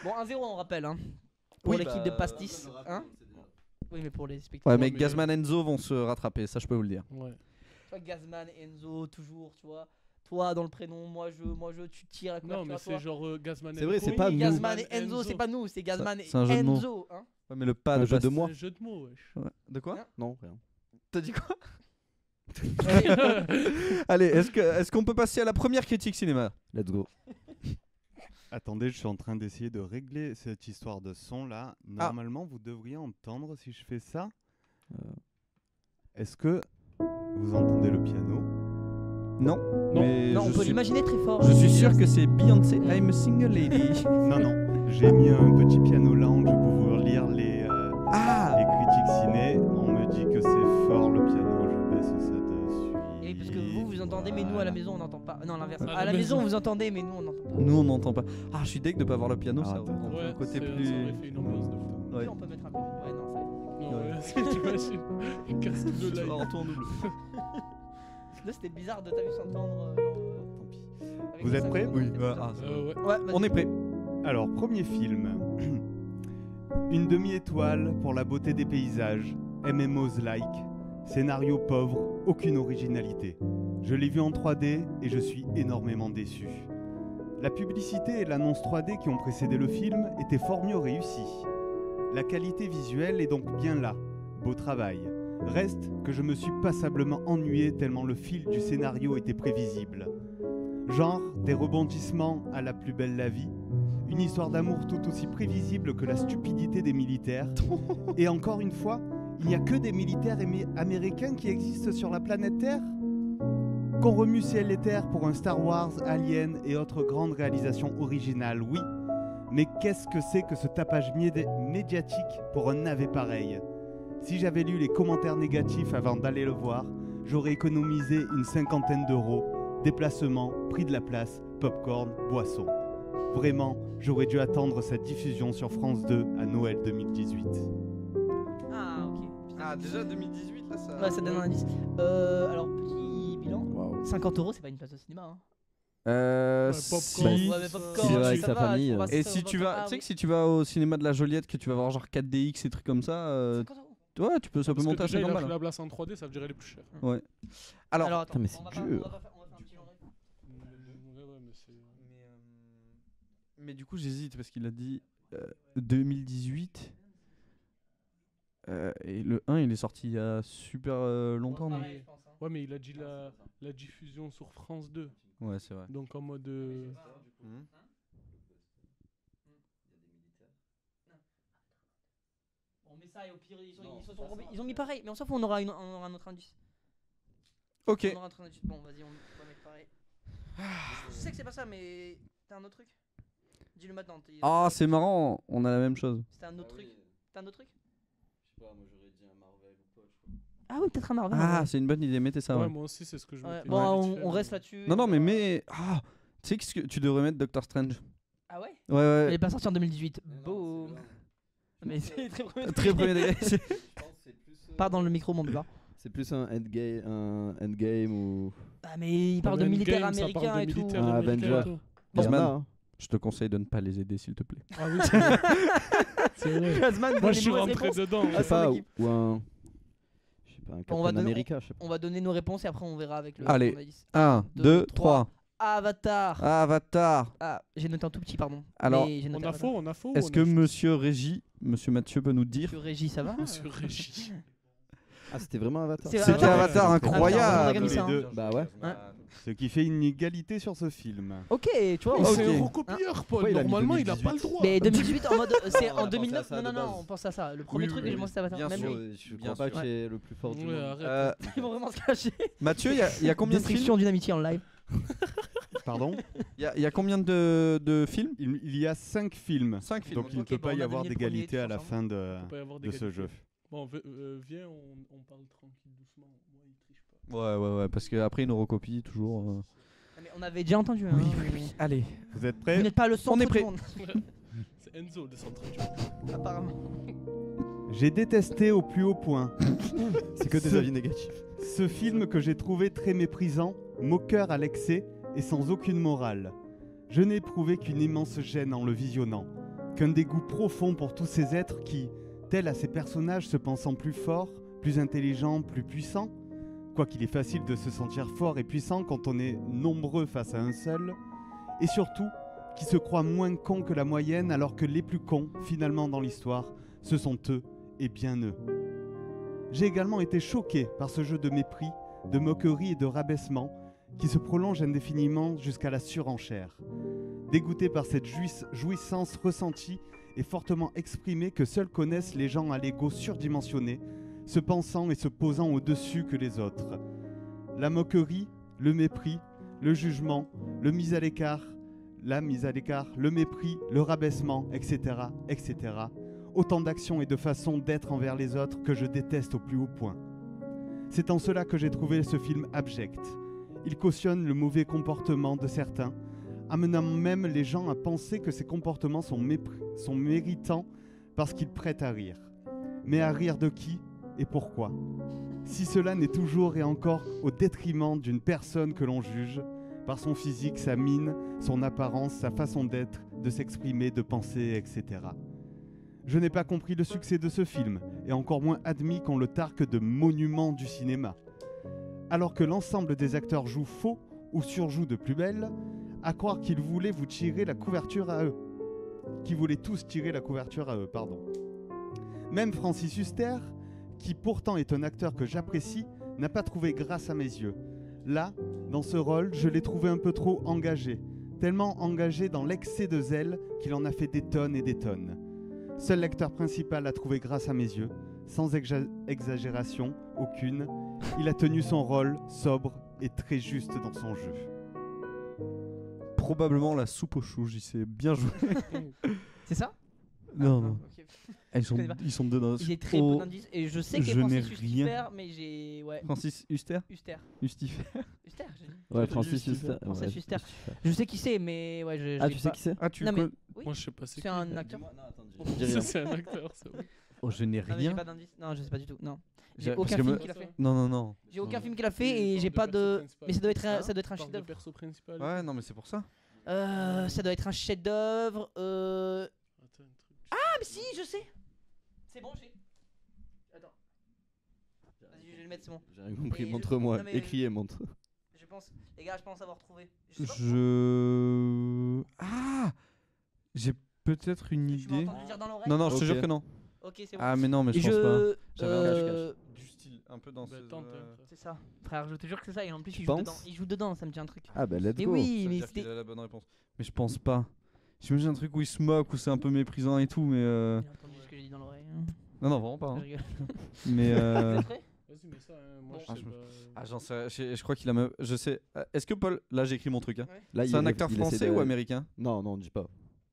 Bon, 1-0 on rappelle hein. Pour Oui, l'équipe bah, de Pastis. Hein oui, mais pour les spectateurs. Ouais, mais mais- Gazman et Enzo vont se rattraper, ça je peux vous le dire. Ouais. Toi, Gazman, Enzo, toujours, tu vois. Toi dans le prénom, moi je, tu tires la Non, couverture mais à c'est toi. genre Gazman C'est vrai, Co. c'est pas nous. Gazman et Enzo, c'est pas nous, c'est Gazman et c'est un jeu de mots. Enzo. Hein. Ouais, mais le pas Un de jeu de Pastis. mots. C'est un jeu de mots, wesh. Ouais. De quoi? Non, rien. T'as dit quoi? Allez, est-ce qu'on peut passer à la première critique cinéma? Let's go. Attendez, je suis en train d'essayer de régler cette histoire de son là. Normalement, vous devriez entendre si je fais ça. Est-ce que vous entendez le piano? Non. Non. Mais Non, on je peut suis, l'imaginer très fort. je suis sûr que c'est Beyoncé, I'm a single lady. Non, non. J'ai mis un petit piano lounge pour pouvoir lire les critiques ciné. On me dit que c'est fort le piano. Je baisse ça dessus. Et parce que vous entendez, mais nous à la maison on n'entend pas. Non, l'inverse. À À la la maison maison. vous entendez, mais nous on n'entend pas. Nous on n'entend pas. Ah, je suis deg de pas voir le piano, Ah, ça attends. rend Ouais, le côté ça plus. aurait fait une ambiance de fou. Ouais. Oui, on peut mettre un peu. Ouais, non, ça. Non, Ouais. ouais, t'imagines. Casse tout le live. Retourne-nous. Là c'était bizarre de t'as vu s'entendre. Tant pis. avec Vous le êtes cinq prêts? secondes, Oui, c'est bah, bizarre. Ouais. Ouais, vas-y. On est prêt. Alors, premier film. Une demi-étoile pour la beauté des paysages. MMOs-like. Scénario pauvre, aucune originalité. Je l'ai vu en 3D et je suis énormément déçu. La publicité et l'annonce 3D qui ont précédé le film étaient fort mieux réussies. La qualité visuelle est donc bien là. Beau travail. Reste que je me suis passablement ennuyé tellement le fil du scénario était prévisible. Genre des rebondissements à la plus belle la vie, une histoire d'amour tout aussi prévisible que la stupidité des militaires, et encore une fois, Il n'y a que des militaires américains qui existent sur la planète Terre? Qu'on remue ciel et terre pour un Star Wars, Alien et autres grandes réalisations originales, oui. Mais qu'est-ce que c'est que ce tapage médiatique pour un navet pareil? Si j'avais lu les commentaires négatifs avant d'aller le voir, j'aurais économisé une 50aine d'euros, déplacement, prix de la place, popcorn, boisson. Vraiment, j'aurais dû attendre sa diffusion sur France 2 à Noël 2018. Ah, ok. Ah, déjà 2018 là ça. Ouais, ça donne un indice. Alors, petit bilan. Waouh. 50 €, c'est pas une place de cinéma. Hein. popcorn. Si. Ouais, mais popcorn, si tu vas avec ça sa va, famille, tu vas Et passer si au tu popcorn. vas, Ah tu sais oui. que si tu vas au cinéma de la Joliette, que tu vas voir genre 4DX et trucs comme ça, 50 €. ouais, tu peux, ça peut Parce que monter à déjà, 50 il a balles. pris la place en 3D, ça veut dire elle est plus chère. Ouais. Alors, attends, Putain, mais c'est on va dur. faire un petit genre. Ouais, mais c'est. mais du coup j'hésite parce qu'il a dit 2018. Et le 1 il est sorti il y a super longtemps. non Pareil, je pense, hein. Ouais, mais il a dit la diffusion sur France 2. Ouais, c'est vrai. Donc en mode. On met ça et au pire, ils ont mis pareil, mais on s'en fout, on aura un autre indice. Ok. On aura un autre indice. Bon, vas-y, on va mettre pareil. Je sais que c'est pas ça, mais t'as un autre truc? Dis-le maintenant. Ah, c'est marrant, on a la même chose. C'était un autre truc. T'as un autre truc? Je sais pas, moi j'aurais dit un Marvel ou pas, je crois. Ah oui, peut-être un Marvel. Ah, ouais. c'est une bonne idée, mettez ça. Ouais, Ouais. moi aussi, c'est ce que je Ouais, mettais. bon, Vite fait, on mais- reste là-dessus. Non, non, on mais va- tu sais que tu devrais mettre Doctor Strange. Ah ouais? Ouais, ouais. Elle est pas sortie en 2018. Boum. Mais c'est très premier. Très premier degré. Je pense que c'est plus. Pas dans le micro, mon bébé. C'est plus un endgame ou. Ah, mais il parle de Endgame, militaires ça parle américains de et tout. militaires Ah, américains et Avengers. tout. Il y en Guzman. a, hein. Je te conseille de ne pas les aider, s'il te plaît. Ah oui, c'est vrai. C'est vrai. Guzman donne Moi, je les suis mauvaises rentré réponses. dedans. Je sais son pas, équipe. ou un. Je sais pas, un On va Captain donner- America, je sais pas. On va donner nos réponses et après on verra avec le. Allez. son indice. 1, 2, 3. Avatar. Avatar. Ah, j'ai noté un tout petit, pardon. Alors, Mais j'ai noté On a Avatar. faux, on a faux. Est-ce on que a faux. monsieur Régis, monsieur Mathieu peut nous dire? Monsieur Régis, ça va? Monsieur Régis. Ah, c'était vraiment Avatar. C'est C'était Avatar, on a incroyable. gagné ça, hein. Les deux. Bah ouais. Ce qui fait une égalité sur ce film. Ok, tu vois. Mais on- c'est un Ok. recopieur, Paul. Pourquoi il a mis Normalement, il a 2018? pas le droit. Mais 2018 en mode. C'est On a en pensé 2009. à ça Non, non, de non, base. on pense à ça. Le premier Oui, truc, oui, j'ai pensé à Avatar. bien Même sûr. lui. Je Bien crois pas sûr. que c'est le plus fort du Ouais, monde. arrête. Ils vont vraiment se cacher. Mathieu, il y a combien de films? Destruction d'une amitié en live. Pardon? Il y a combien de films? Il y a 5 films. 5 films. Donc il ne Ok, peut bon, pas on y a avoir deviné le premier d'égalité tous à la ensemble. fin Il peut pas y avoir de ce d'égalité. jeu. Bon, viens, on parle tranquille, doucement. Moi, il triche pas. Ouais, parce qu'après ils nous recopient toujours. Ah, mais on avait déjà entendu. Hein. Allez. Vous êtes Vous prêts? n'êtes pas le centre est du prêt. monde, C'est Enzo, le centre du apparemment. J'ai détesté au plus haut point C'est que des Ce- avis négatifs. ce film que j'ai trouvé très méprisant, moqueur à l'excès et sans aucune morale. Je n'ai éprouvé qu'une immense gêne en le visionnant, qu'un dégoût profond pour tous ces êtres qui, tels à ces personnages se pensant plus forts, plus intelligents, plus puissants, quoiqu'il est facile de se sentir fort et puissant quand on est nombreux face à un seul, et surtout, qui se croient moins cons que la moyenne alors que les plus cons, finalement dans l'histoire, ce sont eux et bien eux. J'ai également été choqué par ce jeu de mépris, de moquerie et de rabaissement qui se prolonge indéfiniment jusqu'à la surenchère. Dégoûté par cette jouissance ressentie et fortement exprimée que seuls connaissent les gens à l'ego surdimensionné, se pensant et se posant au-dessus que les autres. La moquerie, le mépris, le jugement, la mise à l'écart, le mépris, le rabaissement, etc., etc. Autant d'actions et de façons d'être envers les autres que je déteste au plus haut point. C'est en cela que j'ai trouvé ce film abject. Il cautionne le mauvais comportement de certains, amenant même les gens à penser que ces comportements sont méritants parce qu'ils prêtent à rire. Mais à rire de qui et pourquoi? Si cela n'est toujours et encore au détriment d'une personne que l'on juge, par son physique, sa mine, son apparence, sa façon d'être, de s'exprimer, de penser, etc. Je n'ai pas compris le succès de ce film, et encore moins admis qu'on le tarque de monument du cinéma. Alors que l'ensemble des acteurs jouent faux ou surjouent de plus belle, à croire qu'ils voulaient vous tirer la couverture à eux. Qu'ils voulaient tous tirer la couverture à eux, pardon. Même Francis Huster, qui pourtant est un acteur que j'apprécie, n'a pas trouvé grâce à mes yeux. Là, dans ce rôle, je l'ai trouvé un peu trop engagé, tellement engagé dans l'excès de zèle qu'il en a fait des tonnes et des tonnes. Seul l'acteur principal a trouvé grâce à mes yeux, sans exagération aucune, il a tenu son rôle sobre et très juste dans son jeu. Probablement la soupe aux choux, j'y sais bien joué. C'est ça? Non, non. Ok. Ils sont deux dans Il est très peu d'indices et je sais qu'il je est n'ai Francis rien. Huster, mais j'ai. Ouais. Francis Huster Huster. Hustifer. Huster, j'ai dit. Ouais, Francis Huster. Francis ouais, Huster. Je sais qui c'est, mais ouais, je. Ah, l'ai tu sais pas. qui c'est? Ah, tu Non, mais- connais- Oui. Moi, je sais pas c'est C'est qui. un acteur. Non, attends, dis rien. C'est un acteur, ça. Oui. Oh, je n'ai Non, mais j'ai rien. pas d'indice. Non, je sais pas du tout. Non. J'ai- J'ai parce aucun que film me- qu'il a fait. Non, non, non. J'ai aucun film qu'il a Il fait et parle j'ai de pas perso de. principal. Mais ça doit être Hein un Parle chef de d'œuvre. perso principal. Ouais, non, mais c'est pour ça. Ça doit être un chef d'œuvre. Attends, un truc. Ah, mais si, je sais. C'est bon, j'ai. Attends. Vas-y, je vais le mettre, c'est bon. J'ai rien compris, Mais montre-moi. non, mais- Écris et montre. Je pense. Les gars, je pense avoir trouvé. Je sais pas Ah, j'ai peut-être une pourquoi. Tu m'as idée. entendu dire dans l'oreille? Non, non, je te Ok. jure que non. Ok, c'est bon. Ah, mais non, mais Et je pense pas. J'avais un euh, Du style, un peu dans Bah, ce. tente, C'est ça. Frère, je te jure que c'est ça. Et en plus, Tu il joue penses dedans. Il joue dedans, ça me dit un truc. Ah, bah, let's Mais go. oui, Ça veut mais dire qu'il c'était. a la bonne réponse. Mais je pense pas. J'imagine un truc où il se moque, où c'est un peu méprisant et tout, mais. J'ai entendu ce que j'ai dit dans l'oreille. hein. Non, non, vraiment pas. hein. Je rigole. Mais. T'es prêt? Vas-y, mets ça. Hein. Moi, Bon. je sais pas. Ah, j'en sais. Je crois qu'il a. Je sais. Est-ce que Paul. Là, j'écris mon truc. Hein. Là, C'est il un est- acteur il essaie français de- ou américain? Non, non, dis pas.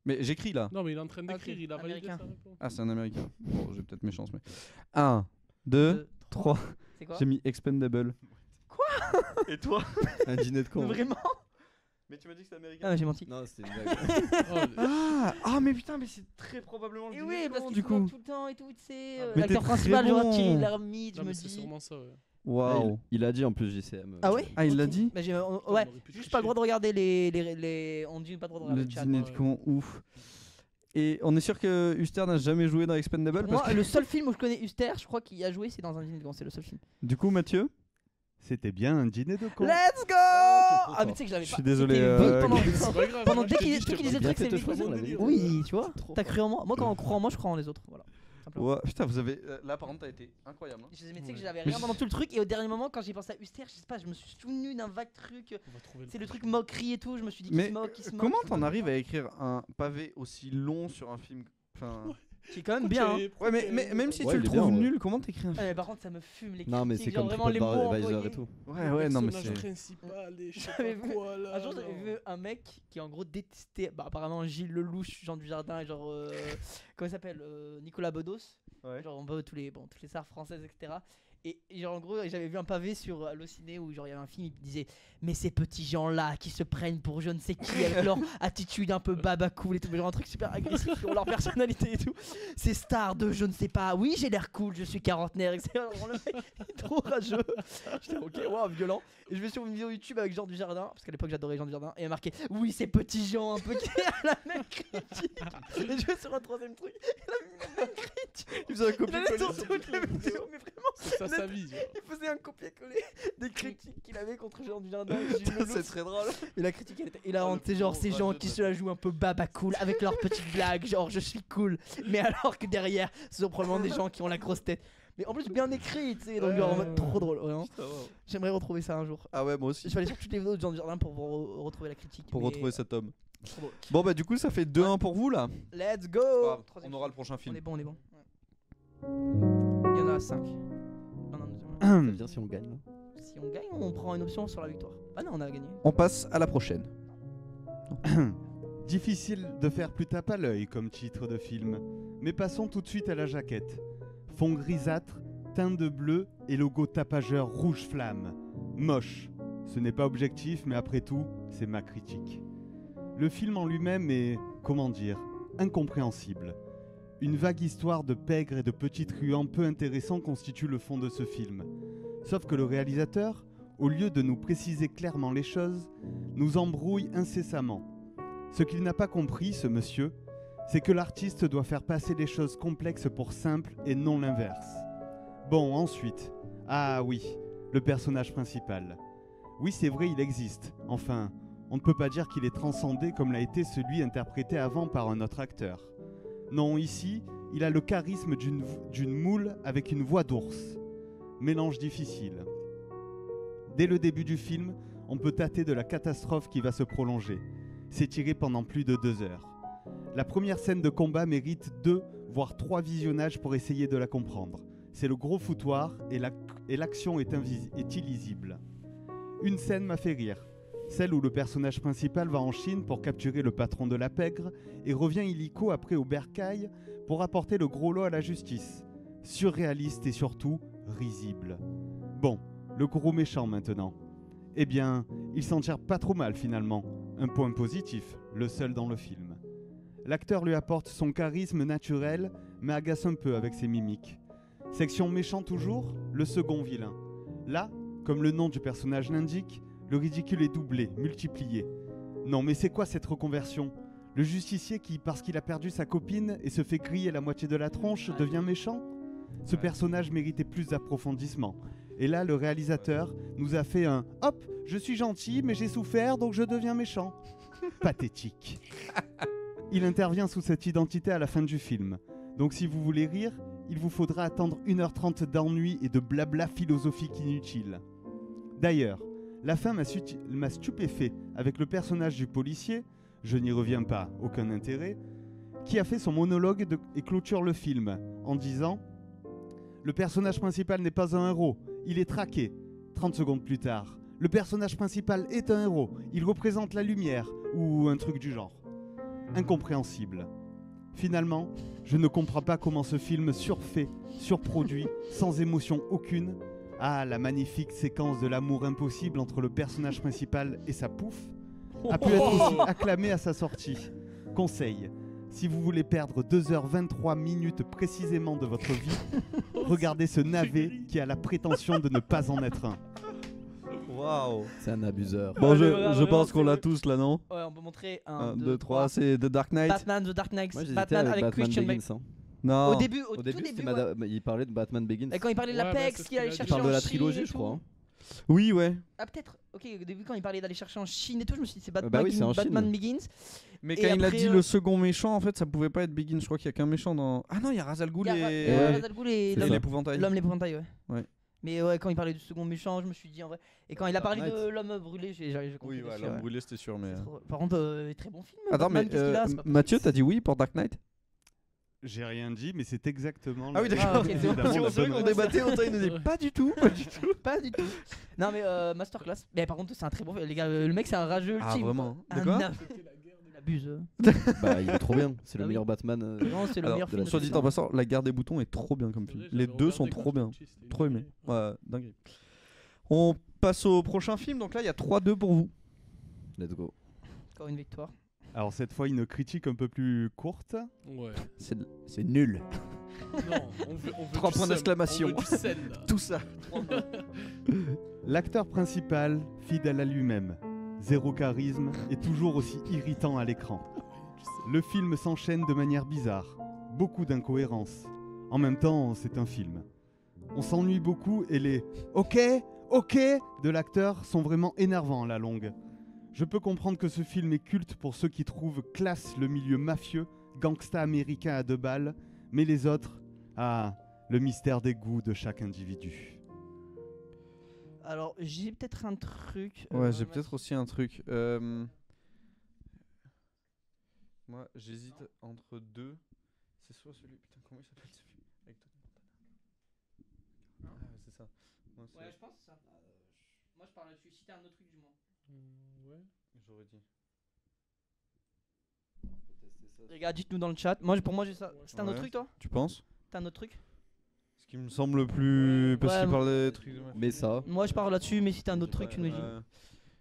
Mais j'écris là. Non, mais il est en train Ah, d'écrire. ok. Il a validé Américain. sa réponse. Ah, c'est un américain. Bon, j'ai peut-être mes chances, mais. 1, 2, 3. C'est quoi? J'ai mis Expendable. Quoi? Et toi? Un dîner de con. Vraiment? Mais tu m'as dit que c'était américain. Ah, j'ai menti. Non, c'était une blague. Ah, mais putain, mais c'est très probablement le Et dîner oui, de parce con, qu'il du se coup. moque tout le temps et tout, tu sais. Ah, mais L'acteur t'es principal, très j'aurais bon. tiré l'ermite, je Non, me mais c'est dis. sûrement ça, ouais. Waouh. Il a dit en plus JCM. Ah ouais? Ah, il l'a Ok. dit? Bah, ouais, on aurait pu juste tricher. pas le droit de regarder les. On dit pas le droit de Le regarder le chat. dîner de ouais. con, ouf. Et on est sûr que Huster n'a jamais joué dans Expendable Pour parce moi, que... le seul film où je connais Huster, je crois qu'il y a joué, c'est dans un dîner de con, c'est le seul film. Du coup, Mathieu? C'était bien un dîner de con. Let's go! Ah, mais tu sais que je l'avais Je pas. suis désolé, C'était euh, vite pendant. C'est pas grave. Pendant moi, dès je te qu'il dis, je te disait le bien truc, fait c'est de lui. choisir la vérité. Oui, tu vois. Trop T'as cru en moi. Moi, quand on croit en moi, je crois en les autres. Voilà. Simplement. Ouais, putain, vous avez... Là, par contre, t'as été incroyable. hein. Je sais, mais tu sais que j'avais Mais rien pendant tout le truc et au dernier moment quand j'ai pensé à Huster, je sais pas, je me suis souvenu d'un vague truc, On va trouver c'est le truc moquerie et tout, je me suis dit Mais qu'il se moque, qu'il se moque. Comment t'en arrives à écrire un pavé aussi long sur un film? Enfin... Qui est quand même bien. Hein. Ouais, mais même si Ouais, tu le il est bien, trouves ouais. nul, comment t'écris un Ah, film? mais par contre, ça me fume les Non, mais critiques, c'est comme genre vraiment les mots TripAdvisor employés. et tout. Ouais, non, mais Le personnage c'est... principal et je sais J'avais pas vu- quoi là. Un jour, j'avais non. vu un mec qui en gros détestait, bah apparemment Gilles Lelouch, Jean Dujardin et genre comment il s'appelle, Nicolas Bedos, Ouais. genre on voit toutes les stars françaises etc. Et genre en gros j'avais vu un pavé sur Allociné où genre il y avait un film, il disait mais ces petits gens là qui se prennent pour je ne sais qui avec leur attitude un peu baba cool et tout, mais genre un truc super agressif sur leur personnalité et tout, ces stars de je ne sais pas, oui j'ai l'air cool, je suis quarantenaire etc. Genre, le mec est trop rageux. J'étais ok, waouh, violent. Et je vais sur une vidéo YouTube avec Jean Dujardin, parce qu'à l'époque j'adorais Jean Dujardin, et il y a marqué oui ces petits gens un peu qui a la même critique. Et je vais sur un troisième truc, il a mis la même critique. Il faisait un Il allait copier-coller sur sur toutes les vidéos, mais vraiment, C'est ça sa vie. tu vois. il faisait un copier-coller des critiques qu'il avait contre Jean Dujardin. et Gilles Lelouch. C'est très drôle. Et la critique elle était hilarante, Oh, le c'est genre pauvre ces gens rageux qui de- se la jouent un peu baba cool avec leurs petites blagues, genre je suis cool, mais alors que derrière ce sont probablement des gens qui ont la grosse tête. Mais en plus bien écrit, tu sais, donc genre en mode trop drôle, vraiment. J'aimerais retrouver ça un jour. Ah ouais, moi aussi. Je vais aller sur toutes les vidéos de Jean Dujardin pour retrouver la critique. Pour mais- retrouver cet homme. Trop drôle. Bon, bah du coup, ça fait 2-1 pour vous, là. Let's go. On aura le prochain On film. est bon, on est bon. Il y en a 5. Ça veut dire si on gagne. là. Si on gagne, on prend une option sur la victoire. Ah non, on a gagné. On passe à la prochaine. Difficile de faire plus tape à l'œil comme titre de film, mais passons tout de suite à la jaquette. Fond grisâtre, teinte de bleu et logo tapageur rouge flamme. Moche. Ce n'est pas objectif, mais après tout, c'est ma critique. Le film en lui-même est, comment dire, incompréhensible. Une vague histoire de pègres et de petits truands peu intéressants constitue le fond de ce film. Sauf que le réalisateur, au lieu de nous préciser clairement les choses, nous embrouille incessamment. Ce qu'il n'a pas compris, ce monsieur, c'est que l'artiste doit faire passer les choses complexes pour simples et non l'inverse. Bon, ensuite, ah oui, le personnage principal. Oui, c'est vrai, il existe. Enfin, on ne peut pas dire qu'il est transcendé comme l'a été celui interprété avant par un autre acteur. Non, ici, il a le charisme d'une moule avec une voix d'ours. Mélange difficile. Dès le début du film, on peut tâter de la catastrophe qui va se prolonger, s'étirer pendant plus de 2 heures. La première scène de combat mérite 2, voire 3 visionnages pour essayer de la comprendre. C'est le gros foutoir et l'action est illisible. Une scène m'a fait rire. Celle où le personnage principal va en Chine pour capturer le patron de la pègre et revient illico après au bercail pour apporter le gros lot à la justice. Surréaliste et surtout risible. Bon, le gros méchant maintenant. Eh bien, il s'en tire pas trop mal finalement. Un point positif, le seul dans le film. L'acteur lui apporte son charisme naturel, mais agace un peu avec ses mimiques. Section méchant toujours, le second vilain. Là, comme le nom du personnage l'indique, le ridicule est doublé, multiplié. Non mais c'est quoi cette reconversion ? Le justicier qui, parce qu'il a perdu sa copine et se fait griller la moitié de la tronche, devient méchant ? Ce personnage méritait plus d'approfondissement. Et là, le réalisateur nous a fait un « Hop, je suis gentil, mais j'ai souffert, donc je deviens méchant ». Pathétique. Il intervient sous cette identité à la fin du film. Donc si vous voulez rire, il vous faudra attendre 1h30 d'ennui et de blabla philosophique inutile. D'ailleurs, la fin m'a stupéfait avec le personnage du policier, je n'y reviens pas, aucun intérêt, qui a fait son monologue et clôture le film en disant « Le personnage principal n'est pas un héros, il est traqué. » 30 secondes plus tard, « Le personnage principal est un héros, il représente la lumière » ou un truc du genre. Incompréhensible. Finalement, je ne comprends pas comment ce film surfait, surproduit, sans émotion aucune. Ah, la magnifique séquence de l'amour impossible entre le personnage principal et sa pouffe a pu être aussi acclamée à sa sortie. Conseil, si vous voulez perdre 2h23 minutes précisément de votre vie, regardez ce navet qui a la prétention de ne pas en être un. Waouh. C'est un abuseur. Bon, je pense qu'on l'a tous là, non ? Ouais, on peut montrer 1, 2, 3, c'est The Dark Knight. Batman, The Dark Knight, Moi, j'hésitais Batman avec Batman Christian Bale. Begins. Non. Au début, Au tout début, début, il parlait de Batman Begins. Et quand il parlait de Ouais, l'Apex, bah, c'est qu'il allait ce chercher qu'il a Il parle de en la Chine trilogie, et je tout. crois. Oui, ouais. Ah peut-être. Ok, au début quand il parlait d'aller chercher en Chine et tout, je me suis dit c'est Batman, bah oui, c'est en Batman Chine. Begins. Mais Et quand il a après, dit le second méchant, en fait, ça pouvait pas être Begins. Je crois qu'il y a qu'un méchant dans. Ah non, il y a Ra's al Ghul Il y a et Ra's al Ghul et C'est et ça. l'épouvantail. l'homme l'épouvantail, ouais. Ouais. Mais ouais, quand il parlait du second méchant, je me suis dit en vrai. Et quand il a parlé Knight. de l'homme brûlé, j'ai compris. Oui, ouais, aussi, l'homme ouais. brûlé, c'était sûr, mais. C'est trop- Par contre, très bon film. Attends, Batman, mais qu'est-ce qu'il a, c'est pas Mathieu, possible. t'as dit oui pour Dark Knight ? J'ai rien dit, mais c'est exactement Ah oui, la- d'accord. ok, c'est bon. évidemment, C'est la vrai bonne qu'on réponse. débattait, autant il nous dit pas du tout, pas du tout. Pas du tout. Non mais masterclass. Mais par contre, c'est un très bon film. Les gars, le mec c'est un rageux Ah, ultime. vraiment ? Un De quoi ? Il abuse. Bah, il est trop bien. C'est Ah le oui. meilleur Batman. Non, c'est le Alors, meilleur film. de soit tous dit les en temps. passant, La Guerre des Boutons est trop bien comme film. Les deux sont trop bien. Trop aimé. Ouais, dingue. On passe au prochain film. Donc là, il y a 3-2 pour vous. Let's go. Encore une victoire. Alors cette fois, une critique un peu plus courte. Ouais. C'est nul. Non, on veut 3 du points seum, d'exclamation. on veut du sel, là. Tout ça. L'acteur principal, fidèle à lui-même, zéro charisme et toujours aussi irritant à l'écran. Le film s'enchaîne de manière bizarre, beaucoup d'incohérences. En même temps, c'est un film. On s'ennuie beaucoup et les « ok, ok » de l'acteur sont vraiment énervants à la longue. Je peux comprendre que ce film est culte pour ceux qui trouvent classe le milieu mafieux, gangsta américain à 2 balles, mais les autres, le mystère des goûts de chaque individu. Alors, j'ai peut-être un truc. Ouais, j'ai peut-être aussi un truc. Moi, j'hésite entre deux. C'est soit celui. Putain, comment il s'appelle ce film avec Tony Montana. Ah, ouais, c'est ça. Moi, Ouais, je pense que ça. Moi, je parle là-dessus. Si t'as un autre truc, du moins. Ouais. J'aurais dit. Les gars, dites-nous dans le chat. Moi, pour moi, j'ai ça. C'est un autre Ouais. truc, toi? Tu penses? T'as un autre truc? Ce qui me semble le plus. Parce Ouais, qu'il moi- parle des trucs de mafia. Mais ça. Moi, je parle là-dessus, mais si t'as un autre truc, tu nous dis.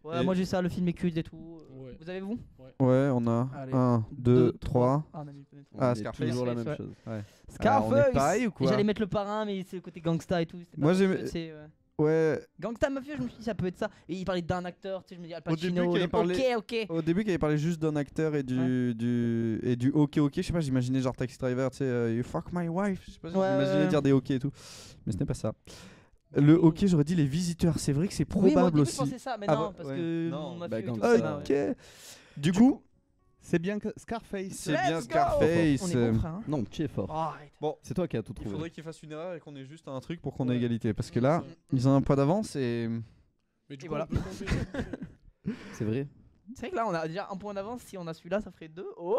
Ouais, Et- moi, j'ai ça. Le film est culte et tout. Ouais. Vous avez vous? Ouais, on a Allez. 1, 2, 3. Ah, on a mis le premier. On Ah, est Scarface. toujours la Scarface, même ouais. chose. Ouais. Scarface! on est pareil ou quoi? J'allais mettre le parrain, mais c'est le côté gangsta et tout. c'était pas Moi, mafieux, j'ai- tu sais, ouais. Ouais. Gangsta mafieux, je me suis dit ça peut être ça. Et il parlait d'un acteur, tu sais, je me dis Al Au début, Pacino. quand il donc, parlait- ok. Au début, quand il parlait juste d'un acteur et du ok, je sais pas, j'imaginais genre Taxi Driver, tu sais, you fuck my wife. Je sais pas si Ouais, j'imaginais ouais. dire des ok et tout. Mais ce n'est pas ça. Le ok, j'aurais dit les visiteurs. C'est vrai que c'est Oui, moi, au probable début, je aussi. pensais ça, mais Ah non, bah, parce ouais. que Non, mafieux bah, et tout, gangsta, ça va, Ok. ouais. Du coup, C'est bien que Scarface. c'est bien Let's go. Scarface. On est bon, frère. Hein. Non, tu es fort. Oh, arrête. Bon, C'est toi qui as tout il trouvé. faudrait qu'il fasse une erreur et qu'on ait juste un truc pour qu'on ait Ouais. égalité. Parce que là, ils ont un pas d'avance et. Mais du Et coup, voilà. on peut compter. C'est vrai. C'est vrai que là, on a déjà un point d'avance. Si on a celui-là, ça ferait 2. Oh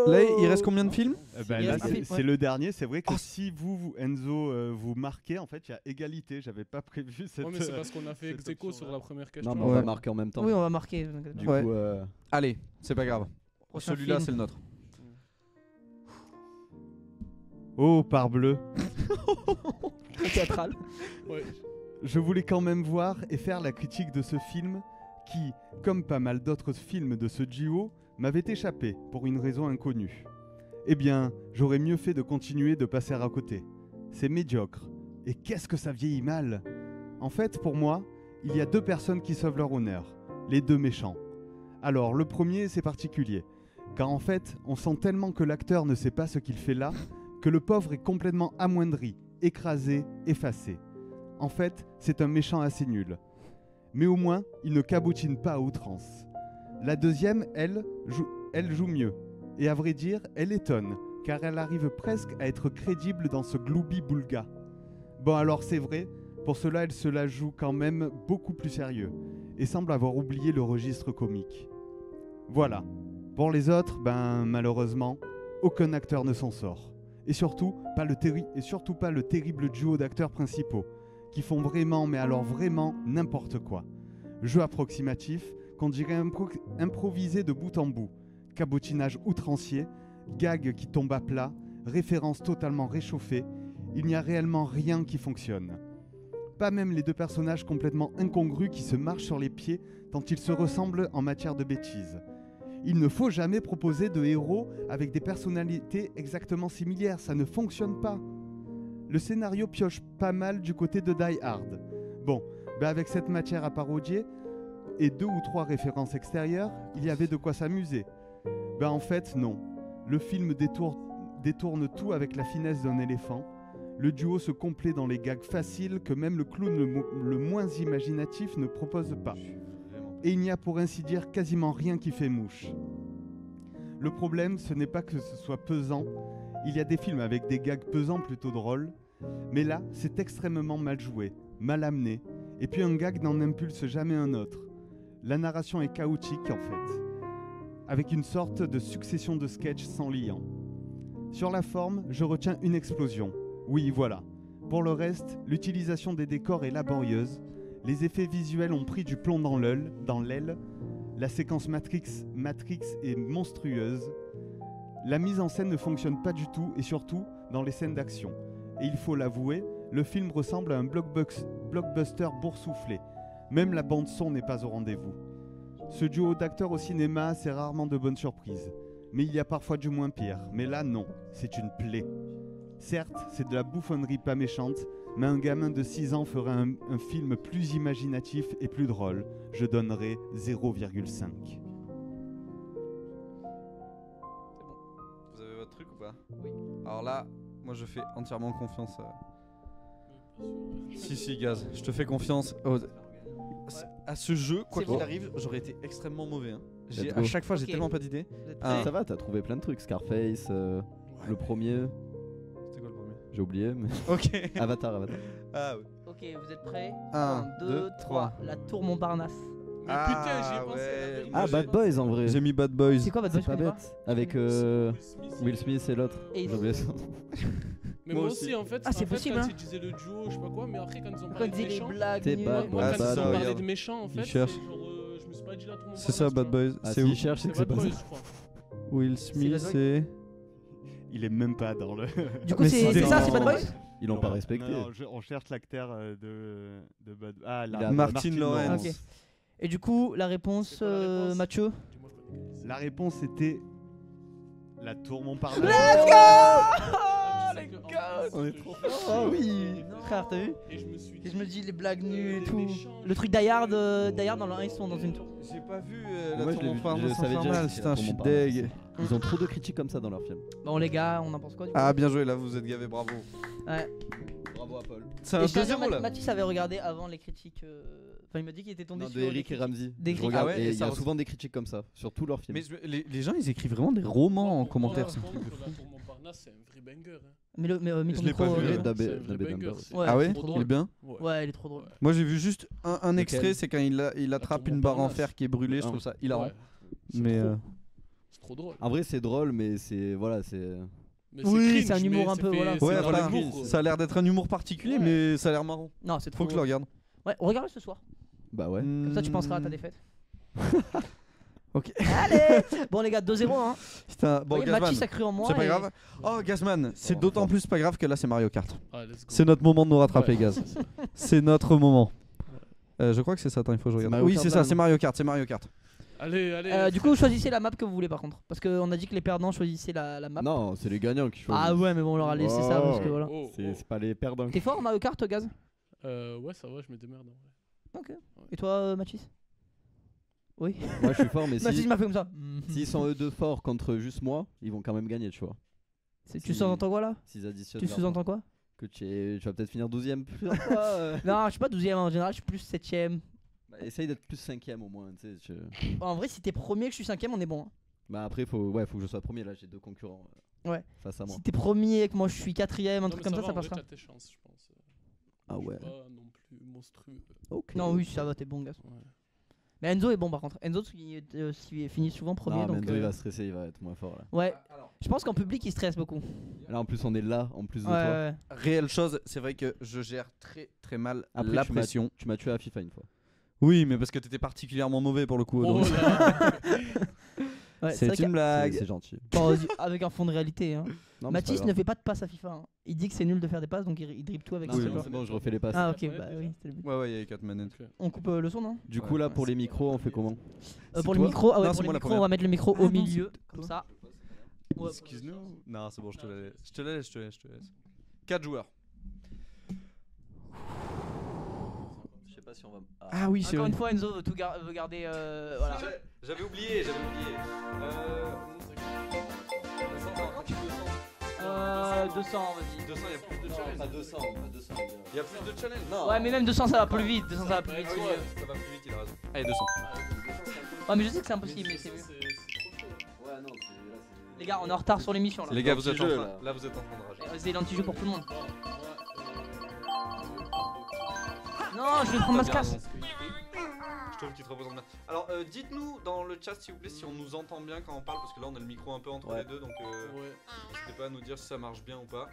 Là, il reste combien de films? Bah, Il là, reste un film, c'est ouais. le dernier. C'est vrai que Oh. si vous, Enzo, vous marquez, en fait, il y a égalité. J'avais pas prévu cette. Ouais, mais c'est parce qu'on a fait cette ex aequo option-là. sur la première question. Non, mais on Ouais. va marquer en même temps. Oui, on va marquer. Du Ouais. coup, Allez, c'est pas grave. Prochain Celui-là, film. c'est le nôtre. Oh, parbleu. Très théâtral. Ouais. Je voulais quand même voir et faire la critique de ce film qui, comme pas mal d'autres films de ce duo, m'avait échappé pour une raison inconnue. Eh bien, j'aurais mieux fait de continuer de passer à côté. C'est médiocre. Et qu'est-ce que ça vieillit mal! En fait, pour moi, il y a deux personnes qui sauvent leur honneur, les deux méchants. Alors, le premier, c'est particulier, car en fait, on sent tellement que l'acteur ne sait pas ce qu'il fait là, que le pauvre est complètement amoindri, écrasé, effacé. En fait, c'est un méchant assez nul. Mais au moins, il ne cabotine pas à outrance. La deuxième, elle joue mieux. Et à vrai dire, elle étonne, car elle arrive presque à être crédible dans ce gloubi-boulga. Bon alors c'est vrai, pour cela elle se la joue quand même beaucoup plus sérieux, et semble avoir oublié le registre comique. Voilà. Pour les autres, ben malheureusement, aucun acteur ne s'en sort. Et surtout pas le terrible duo d'acteurs principaux, qui font vraiment, mais alors vraiment, n'importe quoi. Jeu approximatif, qu'on dirait improvisé de bout en bout, cabotinage outrancier, gags qui tombent à plat, références totalement réchauffées, il n'y a réellement rien qui fonctionne. Pas même les deux personnages complètement incongrus qui se marchent sur les pieds tant ils se ressemblent en matière de bêtises. Il ne faut jamais proposer de héros avec des personnalités exactement similaires, ça ne fonctionne pas. Le scénario pioche pas mal du côté de Die Hard. Bon, ben avec cette matière à parodier et 2 ou 3 références extérieures, il y avait de quoi s'amuser. Ben en fait, non. Le film détourne tout avec la finesse d'un éléphant. Le duo se complaît dans les gags faciles que même le clown le moins imaginatif ne propose pas. Et il n'y a pour ainsi dire quasiment rien qui fait mouche. Le problème, ce n'est pas que ce soit pesant. Il y a des films avec des gags pesants plutôt drôles. Mais là, c'est extrêmement mal joué, mal amené. Et puis un gag n'en impulse jamais un autre. La narration est chaotique en fait, avec une sorte de succession de sketchs sans liant. Sur la forme, je retiens une explosion. Oui, voilà. Pour le reste, l'utilisation des décors est laborieuse. Les effets visuels ont pris du plomb dans l'aile. La séquence Matrix est monstrueuse. La mise en scène ne fonctionne pas du tout, et surtout dans les scènes d'action. Et il faut l'avouer, le film ressemble à un blockbuster boursouflé. Même la bande-son n'est pas au rendez-vous. Ce duo d'acteurs au cinéma, c'est rarement de bonnes surprises. Mais il y a parfois du moins pire. Mais là, non, c'est une plaie. Certes, c'est de la bouffonnerie pas méchante, mais un gamin de 6 ans ferait un film plus imaginatif et plus drôle. Je donnerais 0,5. Vous avez votre truc ou pas? Oui. Alors là, moi je fais entièrement confiance à... Si, Gaz, je te fais confiance à ce jeu, quoi C'est qu'il bon. arrive, j'aurais été extrêmement mauvais. Hein. Let's À go. chaque fois, j'ai Ok. tellement pas d'idées. Vous êtes Ah. prêts? Ça va, t'as trouvé plein de trucs. Scarface, le premier, C'était quoi le premier? j'ai oublié, mais... Ok. Avatar. Ah oui. Ok, vous êtes prêts? 1, 2, 3. La tour Montparnasse. Mais putain, j'y ai pensé. la vérité. Ah, Bad Boys en vrai. J'ai mis Bad Boys. C'est quoi Bad Boys? C'est pas je connais bête. Avec Will Smith et l'autre. Et- J'ai oublié son nom. Mais Moi moi aussi. aussi, en fait, Ah, c'est en fait, possible, quand hein. ils disaient le duo, je sais pas quoi, mais après, quand ils ont Quand parlé il de dit les méchants, blagues T'es nulles. bad, moi, Ah, quand c'est ils ça, ont parlé regarde. de méchants, en Il fait, cherche. c'est genre, je me suis pas dit la tour C'est ça, Montparnasse, Bad tu vois. Boys. Ah, C'est si, où? il cherche, c'est C'est que c'est Bad pas Boys, ça. je crois. Will Smith, Bad Boys c'est. Il est même pas dans le... Du coup, Mais c'est c'est- ça, c'est Bad Boys? Ils l'ont pas respecté. Non, on cherche l'acteur de Bad... Ah, Il a- là, Martin Lawrence. Ok. Et du coup, la réponse, C'est quoi la réponse Mathieu? Dis-moi, je connais que les- La réponse était la tour Montparnasse. Let's go! Ah, tu sais que, en France, On est je trop te jure, forts. Ah oui. Frère, t'as vu? Et je me suis Et je dit, me dis les blagues nulles et les tout. méchants, Le truc d'Ayard dans le 1, ils sont dans une tour. J'ai pas vu Moi, la je tour l'ai vu, Montparnasse je savais direct infernale. que c'était Putain, la je suis tour Montparnasse. deg. Ils ont trop de critiques comme ça dans leurs films. Bon, les gars, on en pense quoi du coup? Ah, bien joué, là vous êtes gavés, bravo. Ouais. Bravo à Paul. C'est Et un je tiens à dire, 2-0 là. Mathis avait regardé avant les critiques. Enfin, il m'a dit qu'il était tombé Non, sur de les Eric et critiques. Ramsey. Des Je critiques. regarde Ah ouais, et et il y ça a re- souvent des critiques comme ça sur tous leurs films. Mais les gens ils écrivent vraiment en commentaire. Pour C'est un truc de répondre fou. sur la tour Montparnasse, Montparnasse, c'est un vrai banger. Hein. Mais Je ton l'ai pas micro, vu, C'est un Dabé vrai banger, Number. c'est- Ouais, Ah ouais, c'est trop il est drôle. bien. Ouais, il est trop drôle. Moi j'ai vu juste un extrait, Lequel c'est quand il attrape tour une barre en Montparnasse. fer qui est brûlée, je Ah. trouve ça hilarant. Ouais, c'est Mais trop- euh, c'est trop drôle. En vrai, c'est drôle, mais c'est. Voilà, c'est. Mais Oui, cringe, c'est un humour mais un peu, fait- voilà. c'est ouais, dans voilà, l'humour, quoi. ça a l'air d'être un humour particulier, Ouais. mais ça a l'air marrant. Non, c'est trop Faut que je le drôle. regarde. Ouais, regarde-le ce soir. Bah ouais. Comme ça, tu penseras à ta défaite. Ok. Allez. Bon, les gars, 2-0. Hein. Putain, bon, Vous voyez, Gazman, Mathis a cru en moi. c'est pas et- grave. Oh, Gazman, c'est Oh, d'autant fort. plus pas grave que là c'est Mario Kart. Ah, let's go. C'est notre moment de nous rattraper, Ouais, Gaz. c'est ça. C'est notre moment. Je crois que c'est ça, attends, il faut que je regarde. Mario Oui, Kart, c'est ça, là, c'est Mario Kart, c'est Mario Kart. Allez, allez. Du coup, choisissez la map que vous voulez par contre. Parce qu'on a dit que les perdants choisissaient la map. Non, c'est les gagnants qui choisissent. Ah ouais, mais bon, on leur a laissé ça parce que voilà. Oh, C'est pas les perdants. T'es fort en Mario Kart, Gaz? Ouais, ça va, je me démerde. En vrai. Ok. Et toi, Mathis? Oui. Moi, je suis fort, mais Mathis si. m'a fait comme ça. S'ils sont eux deux forts contre juste moi, ils vont quand même gagner, tu vois. Tu sous-entends quoi là? S'ils additionnent. Tu leurs sous-entends points. quoi? Que tu vas peut-être finir 12ème plusieurs fois. Non, je suis pas 12ème en général, je suis plus 7ème. Bah, essaye d'être plus 5ème au moins, tu sais. En vrai, si t'es premier que je suis 5ème, on est bon. Hein. Bah après, faut que je sois premier. Là, j'ai deux concurrents Ouais. face à moi. Si t'es premier et que moi je suis 4ème, un Non, truc mais comme ça, va, ça en vrai, passera. t'as tes chances, je pense. Ah ouais. Je suis pas non plus monstrueux. Ok. Non, oui, ça va, t'es bon, Gaz. Ouais. Mais Enzo est bon par contre. Enzo finit souvent premier. Non, donc, Menzo, il va stresser, il va être moins fort là. Ouais, je pense qu'en public il stresse beaucoup. Là, en plus, on est là, en plus de Ouais, toi. ouais. Réelle chose, c'est vrai que je gère très très mal Après, la tu m'as- pression. Tu m'as tué à FIFA une fois. Oui, mais parce que t'étais particulièrement mauvais pour le coup. Oh donc- là. Ouais, C'est vrai une blague. C'est gentil. Bon, avec un fond de réalité. Hein. Non, mais Mathis c'est pas ne grave. fait pas de passe à FIFA. Hein. Il dit que c'est nul de faire des passes, donc il dribble tout avec Non, ses c'est Oui, bon, joueurs. c'est bon, je refais les passes. Ah, Ça ok, va, bah déjà. oui, c'était le but. Ouais, ouais, il y a 4 manettes. On coupe le son, non? Du coup, là, pour les micros, on fait comment? Pour C'est le toi micro, ah ouais, Non, pour c'est les moi la micros, première. on va mettre le micro Ah au non, milieu, c'est comme toi. ça. Ouais, Excuse-nous. Non, c'est bon, je te la laisse. Je te la laisse, je te laisse, je te laisse. 4 joueurs. Je sais pas si on va. Ah oui, c'est Encore vrai. une fois, Enzo veut garder. Voilà. J'avais oublié, j'avais oublié. 200, vas-y. 200, il y a plus de challenge. Pas 200, pas 200. Il y a plus de challenge. Non. Ouais, mais même 200 ça va plus vite. 200 ça va plus vite, Ah c'est ouais, mieux. ça va plus vite, il a raison. Allez, 200. Ouais, mais je sais que c'est impossible, mais c'est mieux. Ouais, non, c'est. Là, c'est. Les gars, on est en retard sur l'émission là. Les gars, vous êtes en L'anti-jeu, train, là. là, vous êtes en train de rager. C'est l'anti-jeu pour tout le monde. Non, je vais prendre ma casse. Je trouve qu'il te représente bien. Alors, dites-nous dans le chat s'il vous plaît si on nous entend bien quand on parle, parce que là on a le micro un peu entre Ouais. les deux, donc n'hésitez pas à nous dire si ça marche bien ou pas.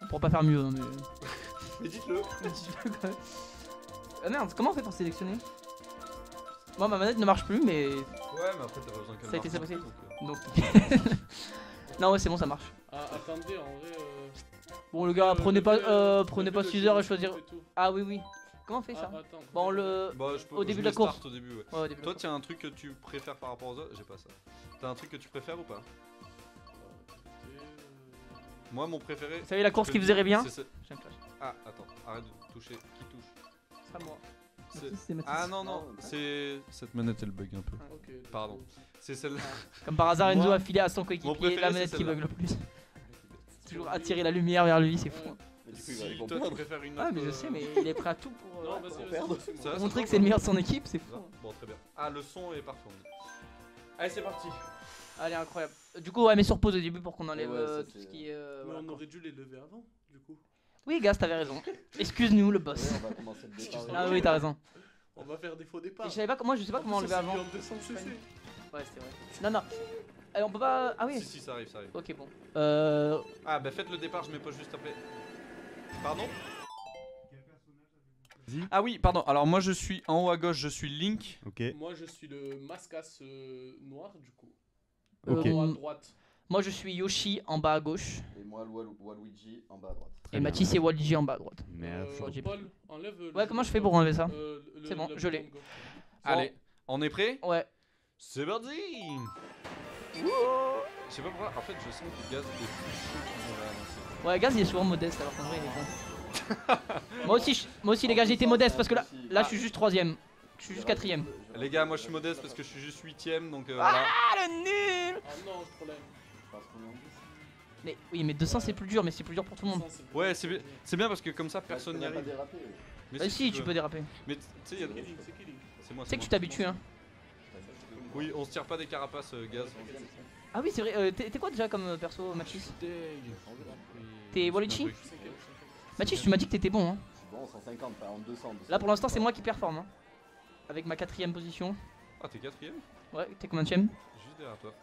On pourra pas faire mieux. Hein, mais... Mais dites-le. Ah merde, comment on fait pour sélectionner? Moi, ma manette ne marche plus, mais. Ouais, mais après t'as pas besoin qu'elle Ça a été marche, ça donc, Donc. Non, ouais, c'est bon, ça marche. Ah, attendez, en vrai. Bon, les gars, prenez levez pas le 6 heures à téléphone choisir. et tout. Ah oui, oui. Comment on fait ça? Ah, attends. Bon, le. Bah, je peux, Au je début de mets la course. start au début, ouais. Ouais, au début. Toi, tiens un truc que tu préfères par rapport aux autres? J'ai pas ça. T'as un truc que tu préfères ou pas? Moi, mon préféré. Vous savez la course qui vous irait bien? c'est ce- J'ai un clash. Ah, attends, arrête de toucher. Qui touche? C'est pas moi. C'est- Mathis, c'est Mathis. Ah non, non, c'est. Cette manette elle bug un peu. Ok, Pardon. C'est celle-là. Comme par hasard, Enzo Moi, a filé à son mon coéquipier préféré, la manette c'est qui celle-là. bug le plus. Toujours attirer la lumière vers lui, c'est fou. Mais du coup, Si il va toi répondre. tu préfères une autre. Ah, mais je sais, mais il est prêt à tout pour. Non, ouais, vas-y, pour vas-y. Ça, ça montrer va, que c'est le meilleur de son équipe, c'est fou. Bon, très bien. Ah, le son est parfait. on dit. Allez, c'est parti. Allez, incroyable. Du coup, ouais, mais sur pause au début pour qu'on enlève Ouais, ça, tout c'est- ce qui est. Mais voilà, on quoi. aurait dû les lever avant, du coup. Oui, Gaz, t'avais raison. Excuse-nous, le boss. Ouais, on va commencer le départ. Ah oui, t'as raison. On va faire des faux départs. Et je savais pas, moi je sais pas comment enlever avant. 200 cc. Ouais, c'est vrai. Non, non. On peut pas. Ah oui. Si, ça arrive, ça arrive. Ok, bon. Ah, bah faites le départ, je mets pas juste après. Pardon? Ah oui, pardon. Alors moi je suis en haut à gauche, je suis Link. Ok. Moi, je suis le mascasse noir, du coup. Ok. En haut à droite. Moi je suis Yoshi en bas à gauche. Et moi, Waluigi en bas à droite. Et Mathis et Waluigi en bas à droite. Merci. j'ai Paul, enlève. Ouais, comment je fais pour enlever ça? le- C'est bon, le je l'ai. bouton de gauche. Allez, on est prêt? Ouais. C'est parti! Je sais pas pourquoi, en fait je sens que Gaz est plus chaud qu'il m'aurait annoncé. Ouais, Gaz il est souvent modeste alors qu'en vrai il est bon. moi aussi les gars, j'ai été modeste parce que là je suis juste 3ème. Je suis juste 4ème. Les gars, moi je suis modeste parce que je suis juste 8ème donc voilà. Ah le nul! Ah non, je problème. Mais oui, mais 200 c'est plus dur, mais c'est plus dur pour tout le monde. Ouais, c'est bien parce que comme ça personne n'y arrive. Mais Bah si, tu peux déraper. Mais tu sais, il y a. Killing, c'est killing. C'est moi. Tu sais que tu t'habitues hein. Oui, on se tire pas des carapaces, Gaz. Ah oui, c'est vrai. T'es quoi déjà comme perso, Mathis? T'es Waluigi? Mathis, tu m'as dit que t'étais bon. Hein. Bon, 150, pas en 200. Là pour l'instant, c'est moi qui performe. Hein. Avec ma 4ème position. Ah, t'es 4ème? Ouais, t'es combienième? Juste derrière toi.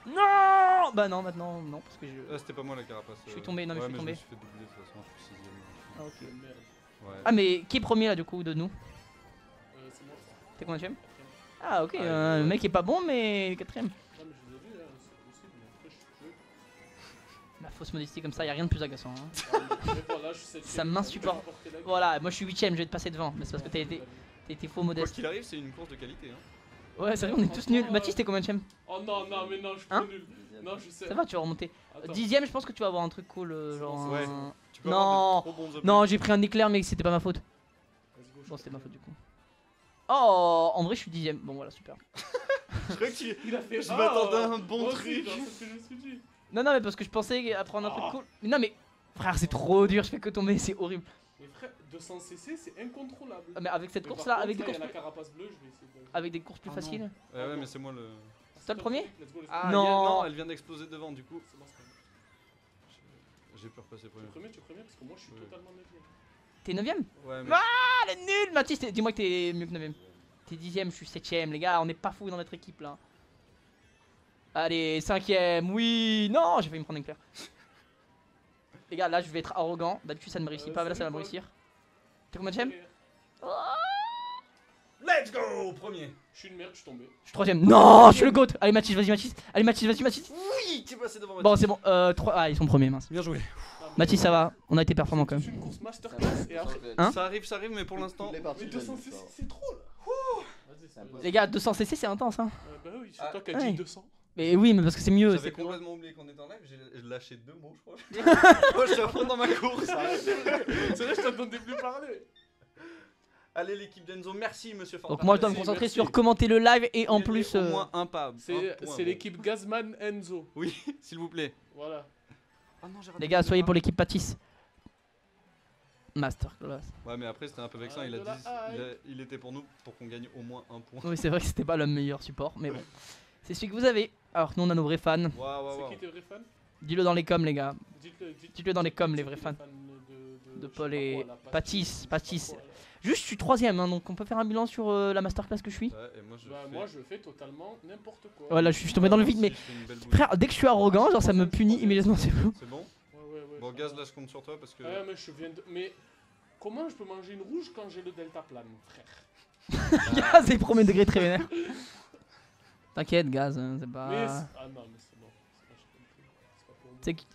Non! Bah non, maintenant, non, parce que je. Ah, c'était pas moi la carapace. Je suis tombé, non, mais je suis tombé. Je me suis fait doubler de toute façon, je suis 6ème. Ah, ok. Ouais. Ah, mais qui est premier là du coup de nous? C'est moi. T'es combienième? Ah, ok, Ah, le mec est pas bon, mais 4ème. Non, mais je vous ai vu, hein, c'est possible, mais après, je suis La fausse modestie comme ça, y a rien de plus agaçant. Hein. Mais voilà, je sais Ça m'insupporte. Voilà, moi je suis 8ème, je vais te passer devant, mais c'est parce que t'as été faux Quoi modeste. qu'il arrive, c'est une course de qualité. Hein. Ouais, c'est vrai, on est tous nuls. Mathis, t'es combienième? Oh non, non, mais non, je suis Hein trop nul. Non, je sais. Ça va, tu vas remonter. Attends. 10ème, je pense que tu vas avoir un truc cool. Genre. Ouais. Tu peux Non, avoir des trop bons non, j'ai pris un éclair, mais c'était pas ma faute. Let's go, je Bon, c'était ma faute du coup. Oh, en vrai, je suis 10ème. Bon, voilà, super. Je crois que tu. Il a fait Je m'attendais à un bon moi aussi, truc. genre, c'est ce que je me suis dit. Non, non, mais parce que je pensais apprendre un truc cool. Mais non, mais frère, c'est trop dur, je fais que tomber, c'est horrible. Mais frère, 200cc, c'est incontrôlable. Ah, mais avec cette Mais course par là, contre, avec des là, il y courses a la plus... carapace bleue, je vais essayer de. avec des courses plus Ah, faciles. Ouais, ouais, mais c'est moi le. C'est toi le premier? Let's go, let's go. Ah, Non. non, elle vient d'exploser devant, du coup. C'est bon, c'est bon. J'ai pu repasser premier. Tu es premier parce que moi je suis Ouais. totalement neuvième. T'es 9ème? Ouais, mais. Ah, le nul! Mathis, dis-moi que t'es mieux que 9ème. T'es 10ème, je suis 7ème, les gars, on est pas fous dans notre équipe là. Allez, 5ème, oui! Non, j'ai failli me prendre un éclair. Les gars, là je vais être arrogant. D'habitude ça ne me réussit pas, mais là ça va me réussir. T'es combien de Let's go! Premier! Je suis une merde, je suis tombé. Je suis 3ème. Non, je suis le GOAT! Allez, Mathis, vas-y, Mathis! Allez, Mathis, vas-y, Mathis! Oui! T'es passé devant. Bon, c'est bon, 3. Ah, ils sont premiers, mince. Bien joué. Mathis, ça va, on a été performant quand C'est même. une course masterclass et après. Hein? Ça arrive, mais pour l'instant. Mais 200cc, c'est trop là. Vas-y, c'est Les gars, 200cc c'est intense, hein. Bah oui, c'est Ah, toi qui as ouais. dit 200. Mais oui, mais parce que c'est mieux. J'avais C'est cool. complètement oublié qu'on était en live, j'ai lâché 2 mots, je crois. Moi, je suis à fond dans ma course. C'est vrai, je t'entendais plus parler. Allez, l'équipe d'Enzo, merci, monsieur Fantasme. Donc moi je dois me Merci, concentrer merci. sur commenter le live et en plus... Au moins un pas. C'est l'équipe Gazman Enzo. Oui, s'il vous plaît. Voilà. Ah non, j'ai raté Les gars, le soyez pas. pour l'équipe Patisse. Masterclass. Ouais, mais après, c'était un peu vexant. Ah, Il a de la dit hype. il était pour nous pour qu'on gagne au moins un point. Oui, c'est vrai que c'était pas le meilleur support, mais bon. C'est celui que vous avez. Alors nous on a nos vrais fans. Waouh, C'est waouh, qui waouh. tes vrais fans? Dis-le dans les coms, les gars. Dites-le Dites-le dans les coms, les c'est vrais qui fans. de De je sais Paul pas et quoi, là, Patisse, je Patisse. sais pas quoi, là. Juste, je suis 3ème, hein, donc on peut faire un bilan sur la masterclass que je suis. Ouais, et moi, je Bah, fais- moi je fais totalement n'importe quoi. Voilà, je suis tombé dans le vide, mais Je fais une belle boule. frère, dès que je suis arrogant, genre ça me punit immédiatement, c'est fou. C'est bon? Ouais. Bon, Gaz, là, je compte sur toi parce que. Ouais, mais je viens de. Mais comment je peux manger une rouge quand j'ai le deltaplane, frère? Gaz est premier degré très vénère. T'inquiète, Gaz, hein, c'est Mais. pas. Ah non, mais c'est bon. C'est pas, j'ai compris. C'est pas pour moi. C'est qui-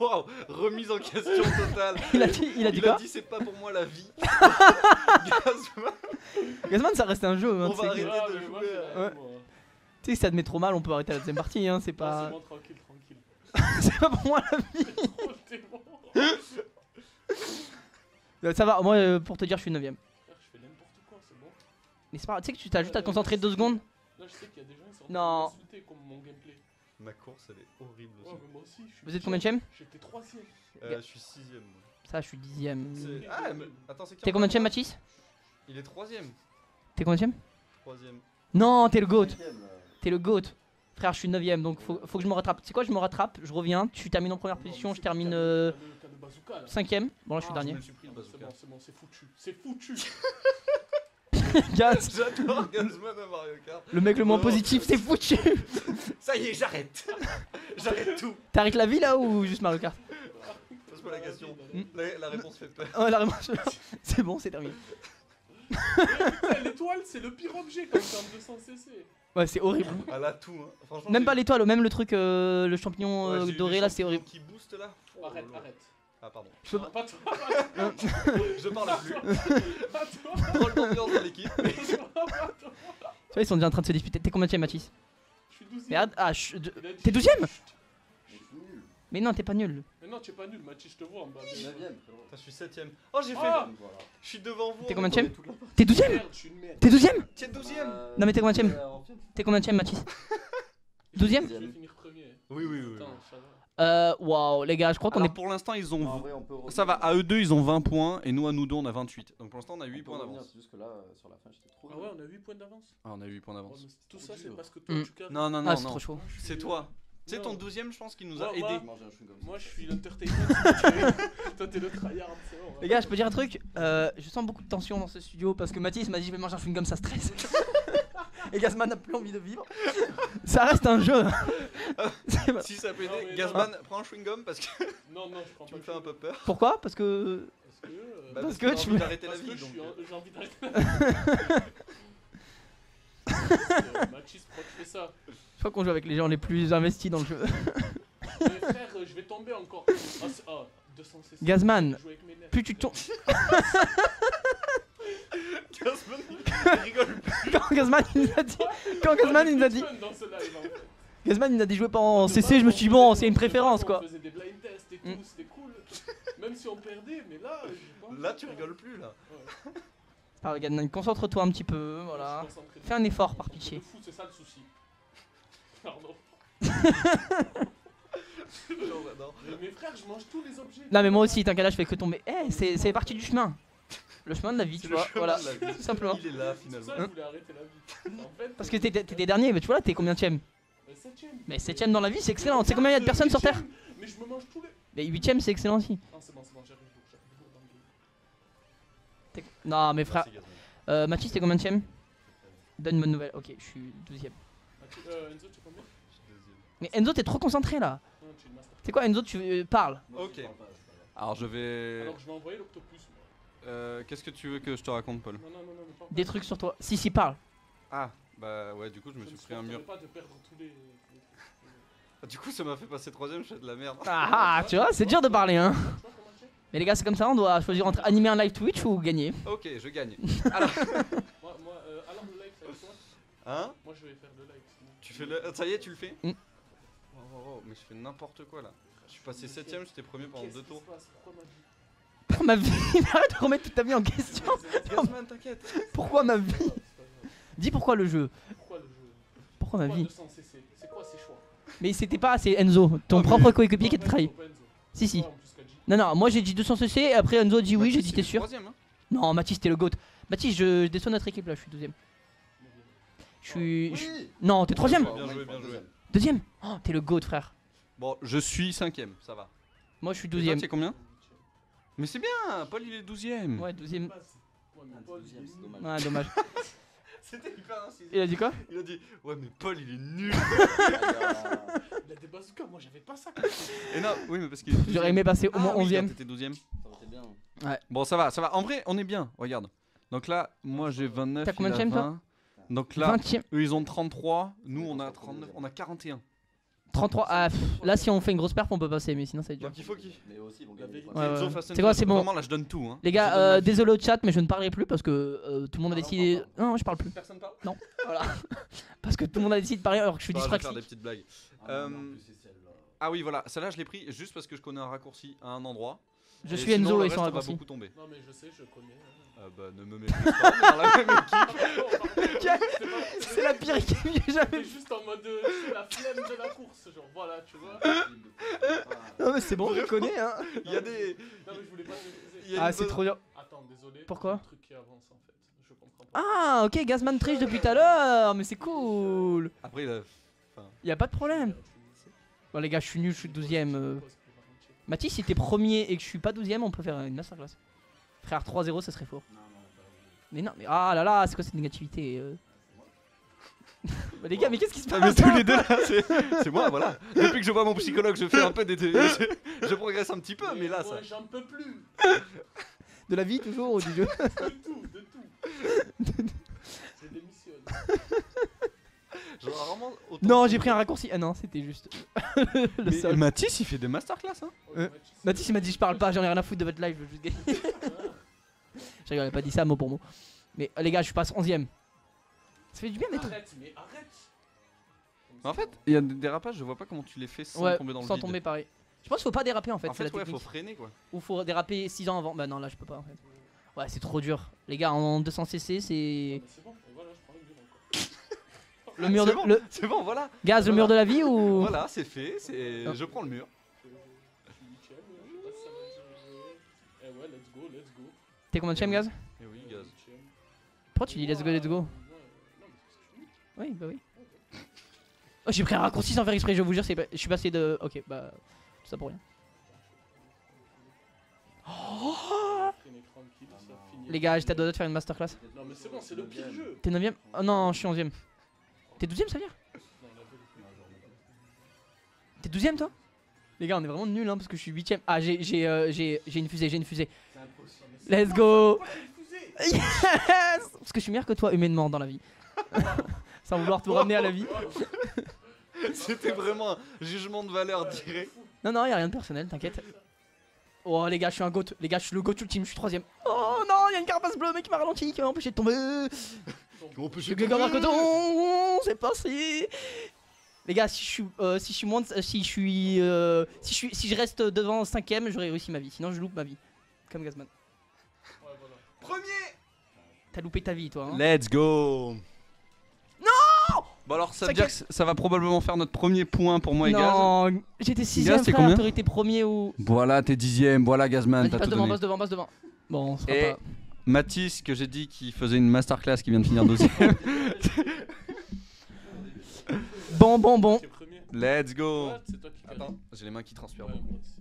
Waouh, remise en question totale. Il a dit quoi? C'est pas pour moi la vie. Gazman, Gazman, ça reste un jeu. Hein, on tu sais va que- arrêter Ah, de mais moi, jouer. j'ai la Ouais. haine, moi. Tu sais, si ça te met trop mal, on peut arrêter la deuxième partie, hein, c'est Ah, pas. c'est bon, tranquille, tranquille. C'est pas pour moi la vie. Oh, t'es bon. Ça va, moi pour te dire, je suis 9ème. Frère, je fais n'importe quoi, c'est bon. Mais c'est pas grave, tu sais que tu t'as juste à te concentrer 2 secondes. Là, je sais qu'il y a des gens qui sont en Non. train de m'insulter comme mon gameplay. Ma course, elle est horrible Ouais, aussi. mais moi aussi. Je suis Vous êtes combien de J'étais 3ème. Je suis 6ème. Ça, je suis 10ème. C'est- Ah, mais attends, c'est qui T'es en combien de bas? Mathis? Il est 3ème. T'es combien de 3ème. Non, t'es le GOAT. T'es le GOAT. Frère, je suis 9ème, donc faut que je me rattrape. C'est quoi, je me rattrape, je reviens, tu termines en première position, je termine T'as le bazooka là. 5ème. Bon, là, je suis Je dernier. me suis pris le C'est bazooka. bon, c'est bon, c'est foutu. C'est foutu. Gaz, J'adore Gazman à Mario Kart. le mec le moins Non. positif, c'est foutu. Ça y est, j'arrête. J'arrête tout. T'arrêtes la vie là ou juste Mario Kart? Pose-moi la question. Hmm. La réponse fait peur. Oh, la réponse. C'est bon, c'est terminé. Putain, l'étoile, c'est le pire objet quand t'es en 200cc. Ouais, c'est horrible. Elle a tout. Hein. Franchement, Même j'ai- pas l'étoile, même le truc, le champignon Ouais, j'ai eu doré les là, c'est champignons horrible. Qui booste là. Oh, Arrête, lolo. arrête. Ah, pardon. Je peux Non, pas. pas toi. Je parle plus. Pas toi. Drôle d'ambiance dans l'équipe. Pas toi. Tu vois, ils sont déjà en train de se disputer. T'es combien de Mathis? Je suis 12ème. Merde, ah, Il a dit- t'es 12ème? Je suis nul. Mais non, t'es pas nul. Mais non, tu es pas nul, Mathis, je te vois en bas. 9ème, frérot. Je suis 7ème. Oh, j'ai fait. Ah Voilà. Je suis devant vous. T'es on combien de connaît chème toute la- T'es 12ème? Merde, je suis une merde. T'es 12ème? Tiens, 12ème. Non, mais t'es combien de chème? T'es combien de Mathis? 12ème? Je vais finir premier. Oui, oui, oui. Attends, ça Waouh, les gars, je crois qu'on Alors est. pour l'instant, ils En ont. vrai, on peut Ça va, à eux deux, ils ont 20 points et nous, à nous deux, on a 28. Donc pour l'instant, on a 8 points d'avance. C'est juste que là, sur la fin, j'étais trop. Ah ouais, on a 8 points d'avance. Ah, on a 8 points Oh, d'avance. mais tout ça, c'est dur. parce que toi, tu carries. Non, non, Ah, non, c'est non. trop chaud. C'est toi. Tu sais, ton Non. 12ème, je pense qu'il nous a Moi, aidé. Moi, je suis l'entertainment. Toi, t'es le tryhard. c'est bon, Les gars, je peux dire un truc, je sens beaucoup de tension dans ce studio parce que Mathis m'a dit je vais manger un chewing-gum, ça stresse. Et Gazman n'a plus envie de vivre. Ça reste un jeu. C'est pas- Si ça peut Non, aider, mais Gazman, prends un chewing-gum parce que Non, non, je prends tu pas me fais un peu peur. Pourquoi? Parce que. Parce que. Parce que t'as tu envie veux- d'arrêter la Parce que vie. donc, j'ai envie d'arrêter la vie. Mathis, pourquoi tu fais ça? Je crois qu'on joue avec les gens les plus investis dans le jeu. Mais frère, je vais tomber encore. Ah, 200 cc. Gazman, Je joue avec mes nerfs. plus tu tombes. Gazman, il rigole. Quand Gazman il nous a dit. Quand Gazman il nous a dit. Dans ce live, en fait. Gazman il nous a dit jouer pas en CC, je me suis dit bon, c'est une préférence quoi. On faisait des blind tests et tout, c'était cool. Même si on perdait, mais là, j'ai pas. Là, tu rigoles plus là. Ouais. Ah, Gazman, concentre-toi un petit peu, voilà. Je suis concentré. Fais un effort par Le pitié. foot, c'est ça le souci. Pardon. J'adore. Mais frère, je mange tous les objets. Non mais moi aussi, t'inquiète là, je fais que tomber. Eh, c'est partie du chemin. Le chemin de la vie, C'est tu le vois. chemin Voilà, de la vie. tout simplement. Il est là C'est pour finalement. ça que je voulais arrêter la vie. En fait, Parce que t'es dernier, mais tu vois là, t'es combien de Mais 7ème dans la vie, c'est excellent. Tu sais combien il y a de personnes sur Terre? Mais je me mange tous les. Mais 8ème, c'est excellent aussi. Non, c'est bon, j'arrive dans le game. Non mais frère. Merci, Gazman. Mathis, t'es combien de Donne une bonne nouvelle. Ok, je suis 12ème. Enzo, tu es combien? Mais Enzo, t'es trop concentré là. Non, tu es le master. C'est quoi Enzo, tu parles? Ok. Alors je vais. Alors, je vais envoyer l'octopus, moi. Qu'est-ce que tu veux que je te raconte, Paul? Non, mais pas. Des trucs sur toi. Si, parle. Ah, bah ouais, du coup, je me suis pris un mur. pas de perdre tous les. Du coup, ça m'a fait passer 3ème, je fais de la merde. Ah, tu vois, c'est dur de parler hein. Tu vois comment tu es? Mais les gars, c'est comme ça, on doit choisir entre animer un live Twitch ou gagner. Ok, je gagne. Alors. Moi, alors le live, ça va être quoi? Hein? Moi, je vais faire le live. Sinon. Tu fais le. Ça y est, tu le fais? Mm. Oh, mais je fais n'importe quoi là. Je suis passé 7ème, j'étais premier pendant 2 tours. Pour ma vie, arrête de remettre toute ta vie en question. Gazman, t'inquiète. Pourquoi ma vie? Dis pourquoi le jeu. Pourquoi le jeu? Pourquoi ma vie? 200 cc. C'est quoi ces choix? Mais c'était pas, c'est Enzo, ton propre coéquipier qui te trahit. Si, si. En plus qu'a dit. Non, non, moi j'ai dit 200 cc, et après Enzo dit oui, j'ai dit t'es sûr. 3ème, hein? Non, Mathis, t'es le GOAT. Mathis, je déçois notre équipe là, je suis 12ème. Je suis. Non, t'es 3ème. Bien joué, bien joué. 2ème. Oh, t'es le GOAT, frère. Bon, je suis 5ème, ça va. Moi je suis Et toi, 12ème. tu es combien? Mais c'est bien, Paul il est 12ème. Ouais, 12ème. Ouais, mais Paul, il est nul. Ouais, dommage. C'était hyper incisif. Il a dit quoi? Il a dit, ouais, mais Paul il est nul. Il a des bazookas, moi j'avais pas ça. Et non, oui, mais parce qu'il est. J'aurais aimé passer au moins 11ème. T'étais 12ème. Ça aurait été bien. Ouais. Bon, ça va, ça va. En vrai, on est bien, regarde. Donc là, moi j'ai 29. T'as combien de il a chaînes, toi 20. Donc là, 20ème. eux ils ont 33. Nous on a 39. On a 41. 33. Ah, là, si on fait une grosse perf, on peut passer, mais sinon, ça va être dur. Donc il faut qu'il. Mais aussi, ils vont gagner. Ouais, ouais. Enzo fasse C'est quoi, c'est bon. Vraiment là, je donne tout. Hein. Les Je donne gars, ma vie. désolé au chat, mais je ne parlerai plus parce que tout le monde a décidé. Non, je parle plus. Personne parle. Non, voilà. Parce que tout le monde a décidé de parler alors que je suis Je vais faire des dyspraxique. petites blagues. Ah, non, en plus, c'est celle-là. Ah oui, voilà, celle-là je l'ai pris juste parce que je connais un raccourci à un endroit. Je Et suis sinon, Enzo le et sans reste, on va raccourci. beaucoup tomber. Non, mais je sais, je connais. Bah ne me méprise pas, on est dans la même équipe. C'est la pire équipe que j'ai jamais T'es vue. juste en mode c'est la flemme de la course, genre voilà, tu vois. Non, mais c'est bon, je connais, hein. Il y a des. Non, mais je voulais pas te maîtriser. Il y a Ah, une c'est bonne- trop dur. Attends, désolé. Pourquoi il y a un truc qui avance en fait. Je comprends pas. Ah, ok, Gazman triche depuis tout à l'heure, mais c'est cool. Après, il a. Y a pas de problème. Bon, les gars, je suis nul, je suis 12ème. Mathis, si t'es premier et que je suis pas 12ème, on peut faire une masterclass. Frère, 3-0, ça serait faux. Mais non, mais ah là là, c'est quoi cette négativité Bah, les gars, mais qu'est-ce qui se Ah, passe mais tous les deux là, c'est moi, voilà. Depuis que je vois mon psychologue, je fais un peu des. Je progresse un petit peu, mais là ça. Moi, j'en peux plus. De la vie toujours ou du jeu De tout, de tout. Je démissionne. Genre, vraiment, autant- Non, j'ai pris un raccourci. Ah non, c'était juste le Mais seul. Mathis il fait des masterclass hein. Mathis il m'a dit je parle pas, j'en ai rien à foutre de votre live, je veux juste gagner. Je rigole, il a pas dit ça mot pour mot. Mais les gars, je passe 11ème. Ça fait du bien d'être. Arrête, mais arrête. En fait, il y a des dérapages, je vois pas comment tu les fais sans Ouais, tomber dans le sans vide. tomber pareil. Je pense qu'il faut pas déraper en fait, En c'est fait, la ouais, technique. faut freiner quoi. Ou faut déraper 6 ans avant. Bah non, là je peux pas en fait. Ouais, c'est trop dur. Les gars, en 200 cc, c'est Mais c'est bon, et voilà, je prends le mur encore. le mur de C'est bon, le c'est bon, voilà. gaz, le mur de la vie ou Voilà, c'est fait, c'est. Oh. Je prends le mur. T'es combien de cham, Gaz? Eh oui, Gaz. Pourquoi tu dis let's go, let's go? Oui, bah oui. Oh, j'ai pris un raccourci sans faire exprès, je vous jure, je suis passé de. Ok, bah. Tout ça pour rien. Oh les gars, j'étais à deux doigts de faire une masterclass. Non, mais c'est bon, c'est le pire jeu. T'es 9ème? Oh non, je suis 11ème. T'es 12ème, ça veut dire? T'es 12ème, toi? Les gars, on est vraiment nuls, hein, parce que je suis 8ème. Ah, j'ai une fusée, j'ai une fusée. Let's go! Yes! Parce que je suis meilleur que toi humainement dans la vie. Sans vouloir te ramener à la vie. C'était vraiment un jugement de valeur direct. Non, non, y'a rien de personnel, t'inquiète. Oh les gars, je suis un goat. Les gars, je suis le goat ultime, je suis 3ème. Oh non, y'a une carapace bleue, mec, qui m'a ralenti, qui m'a empêché de tomber. Je suis comme un coton, c'est passé. Les gars, si je reste devant 5ème, j'aurais réussi ma vie. Sinon, je loupe ma vie. Comme Gazman. Premier! T'as loupé ta vie, toi. Hein. Let's go! Non! Bon, alors, ça veut dire que ça va probablement faire notre premier point pour moi et Gaz. Non, j'étais 6ème, Gaz, t'es frère, combien? t'aurais été premier ou. Voilà, t'es 10ème, voilà, Gazman. Vas-y, passe devant, passe devant. Bon, on sera et pas. Mathis, que j'ai dit qu'il faisait une masterclass, qui vient de finir 2ème. Bon. Let's go! Ouais, c'est toi qui Attends, j'ai les mains qui transpirent Ouais, beaucoup. moi aussi.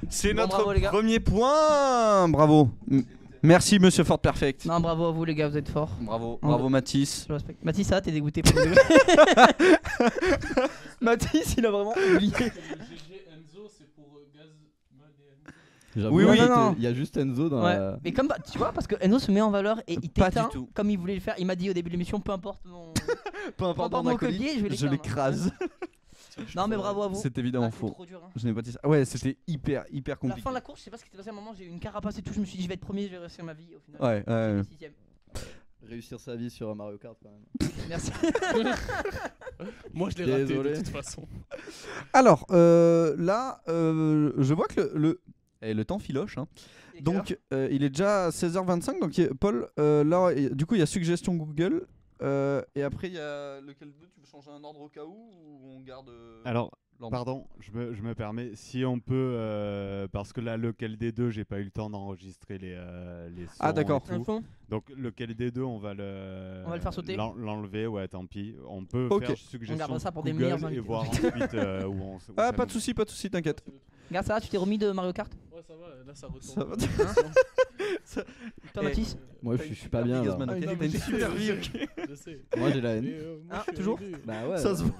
C'est Bon, notre bravo, les gars. premier point! Bravo! Merci, monsieur Fort Perfect. Non, bravo à vous, les gars, vous êtes forts. Bravo, bravo Mathis. Je respecte. Mathis, ça, t'es dégoûté pour le Mathis, il a vraiment oublié. Le GG Enzo, c'est pour Gazman et Enzo. Oui, oui. Non. Il y a juste Enzo dans Ouais. la... Mais comme tu vois, parce que Enzo se met en valeur et il Pas t'éteint du tout. comme il voulait le faire. Il m'a dit au début de l'émission, peu importe mon. Peu importe mon mon acolyte, collier, je vais l'écrase. Non, mais bravo à vous. C'est évidemment Ah, c'était faux. trop dur, hein. Je n'ai pas dit ça. Ouais, c'était hyper La compliqué. fin de la course, je sais pas ce qui s'est passé à un moment, j'ai eu une carapace et tout. Je me suis dit, je vais être premier, je vais réussir ma vie. Au final, Ouais. j'étais 6ème. Réussir sa vie sur Mario Kart quand même. Merci. Moi, je l'ai raté Désolé. de toute façon. Alors, là, je vois que le temps filoche. Hein. Et Donc, il est déjà 16h25. Donc, Paul, là, du coup, il y a suggestion Google. Et après, il y a lequel d'eux? Tu veux changer un ordre au cas où ou on garde Alors, l'ordre? pardon, je me permets, si on peut, parce que là, lequel des deux, j'ai pas eu le temps d'enregistrer les sons. Ah, d'accord. et tout. Donc, lequel des deux, on va le faire sauter. l'enlever, ouais, tant pis. On peut Ok. faire suggestion On gardera ça pour des Google meilleurs et invités. voir ensuite où on où Ah, ça pas nous- de soucis, t'inquiète. Regarde ça, tu t'es remis de Mario Kart? Ouais, ça va, là, ça retourne. Ça va. Toi, Eh. Mathis? Moi je suis pas bien là. Gazman, ok. Ah, non, T'as mais une je super sais, vie, je ok. sais, je sais. Moi j'ai la haine. Mais, moi, Ah, je suis toujours aidé. Bah ouais. Ça se voit.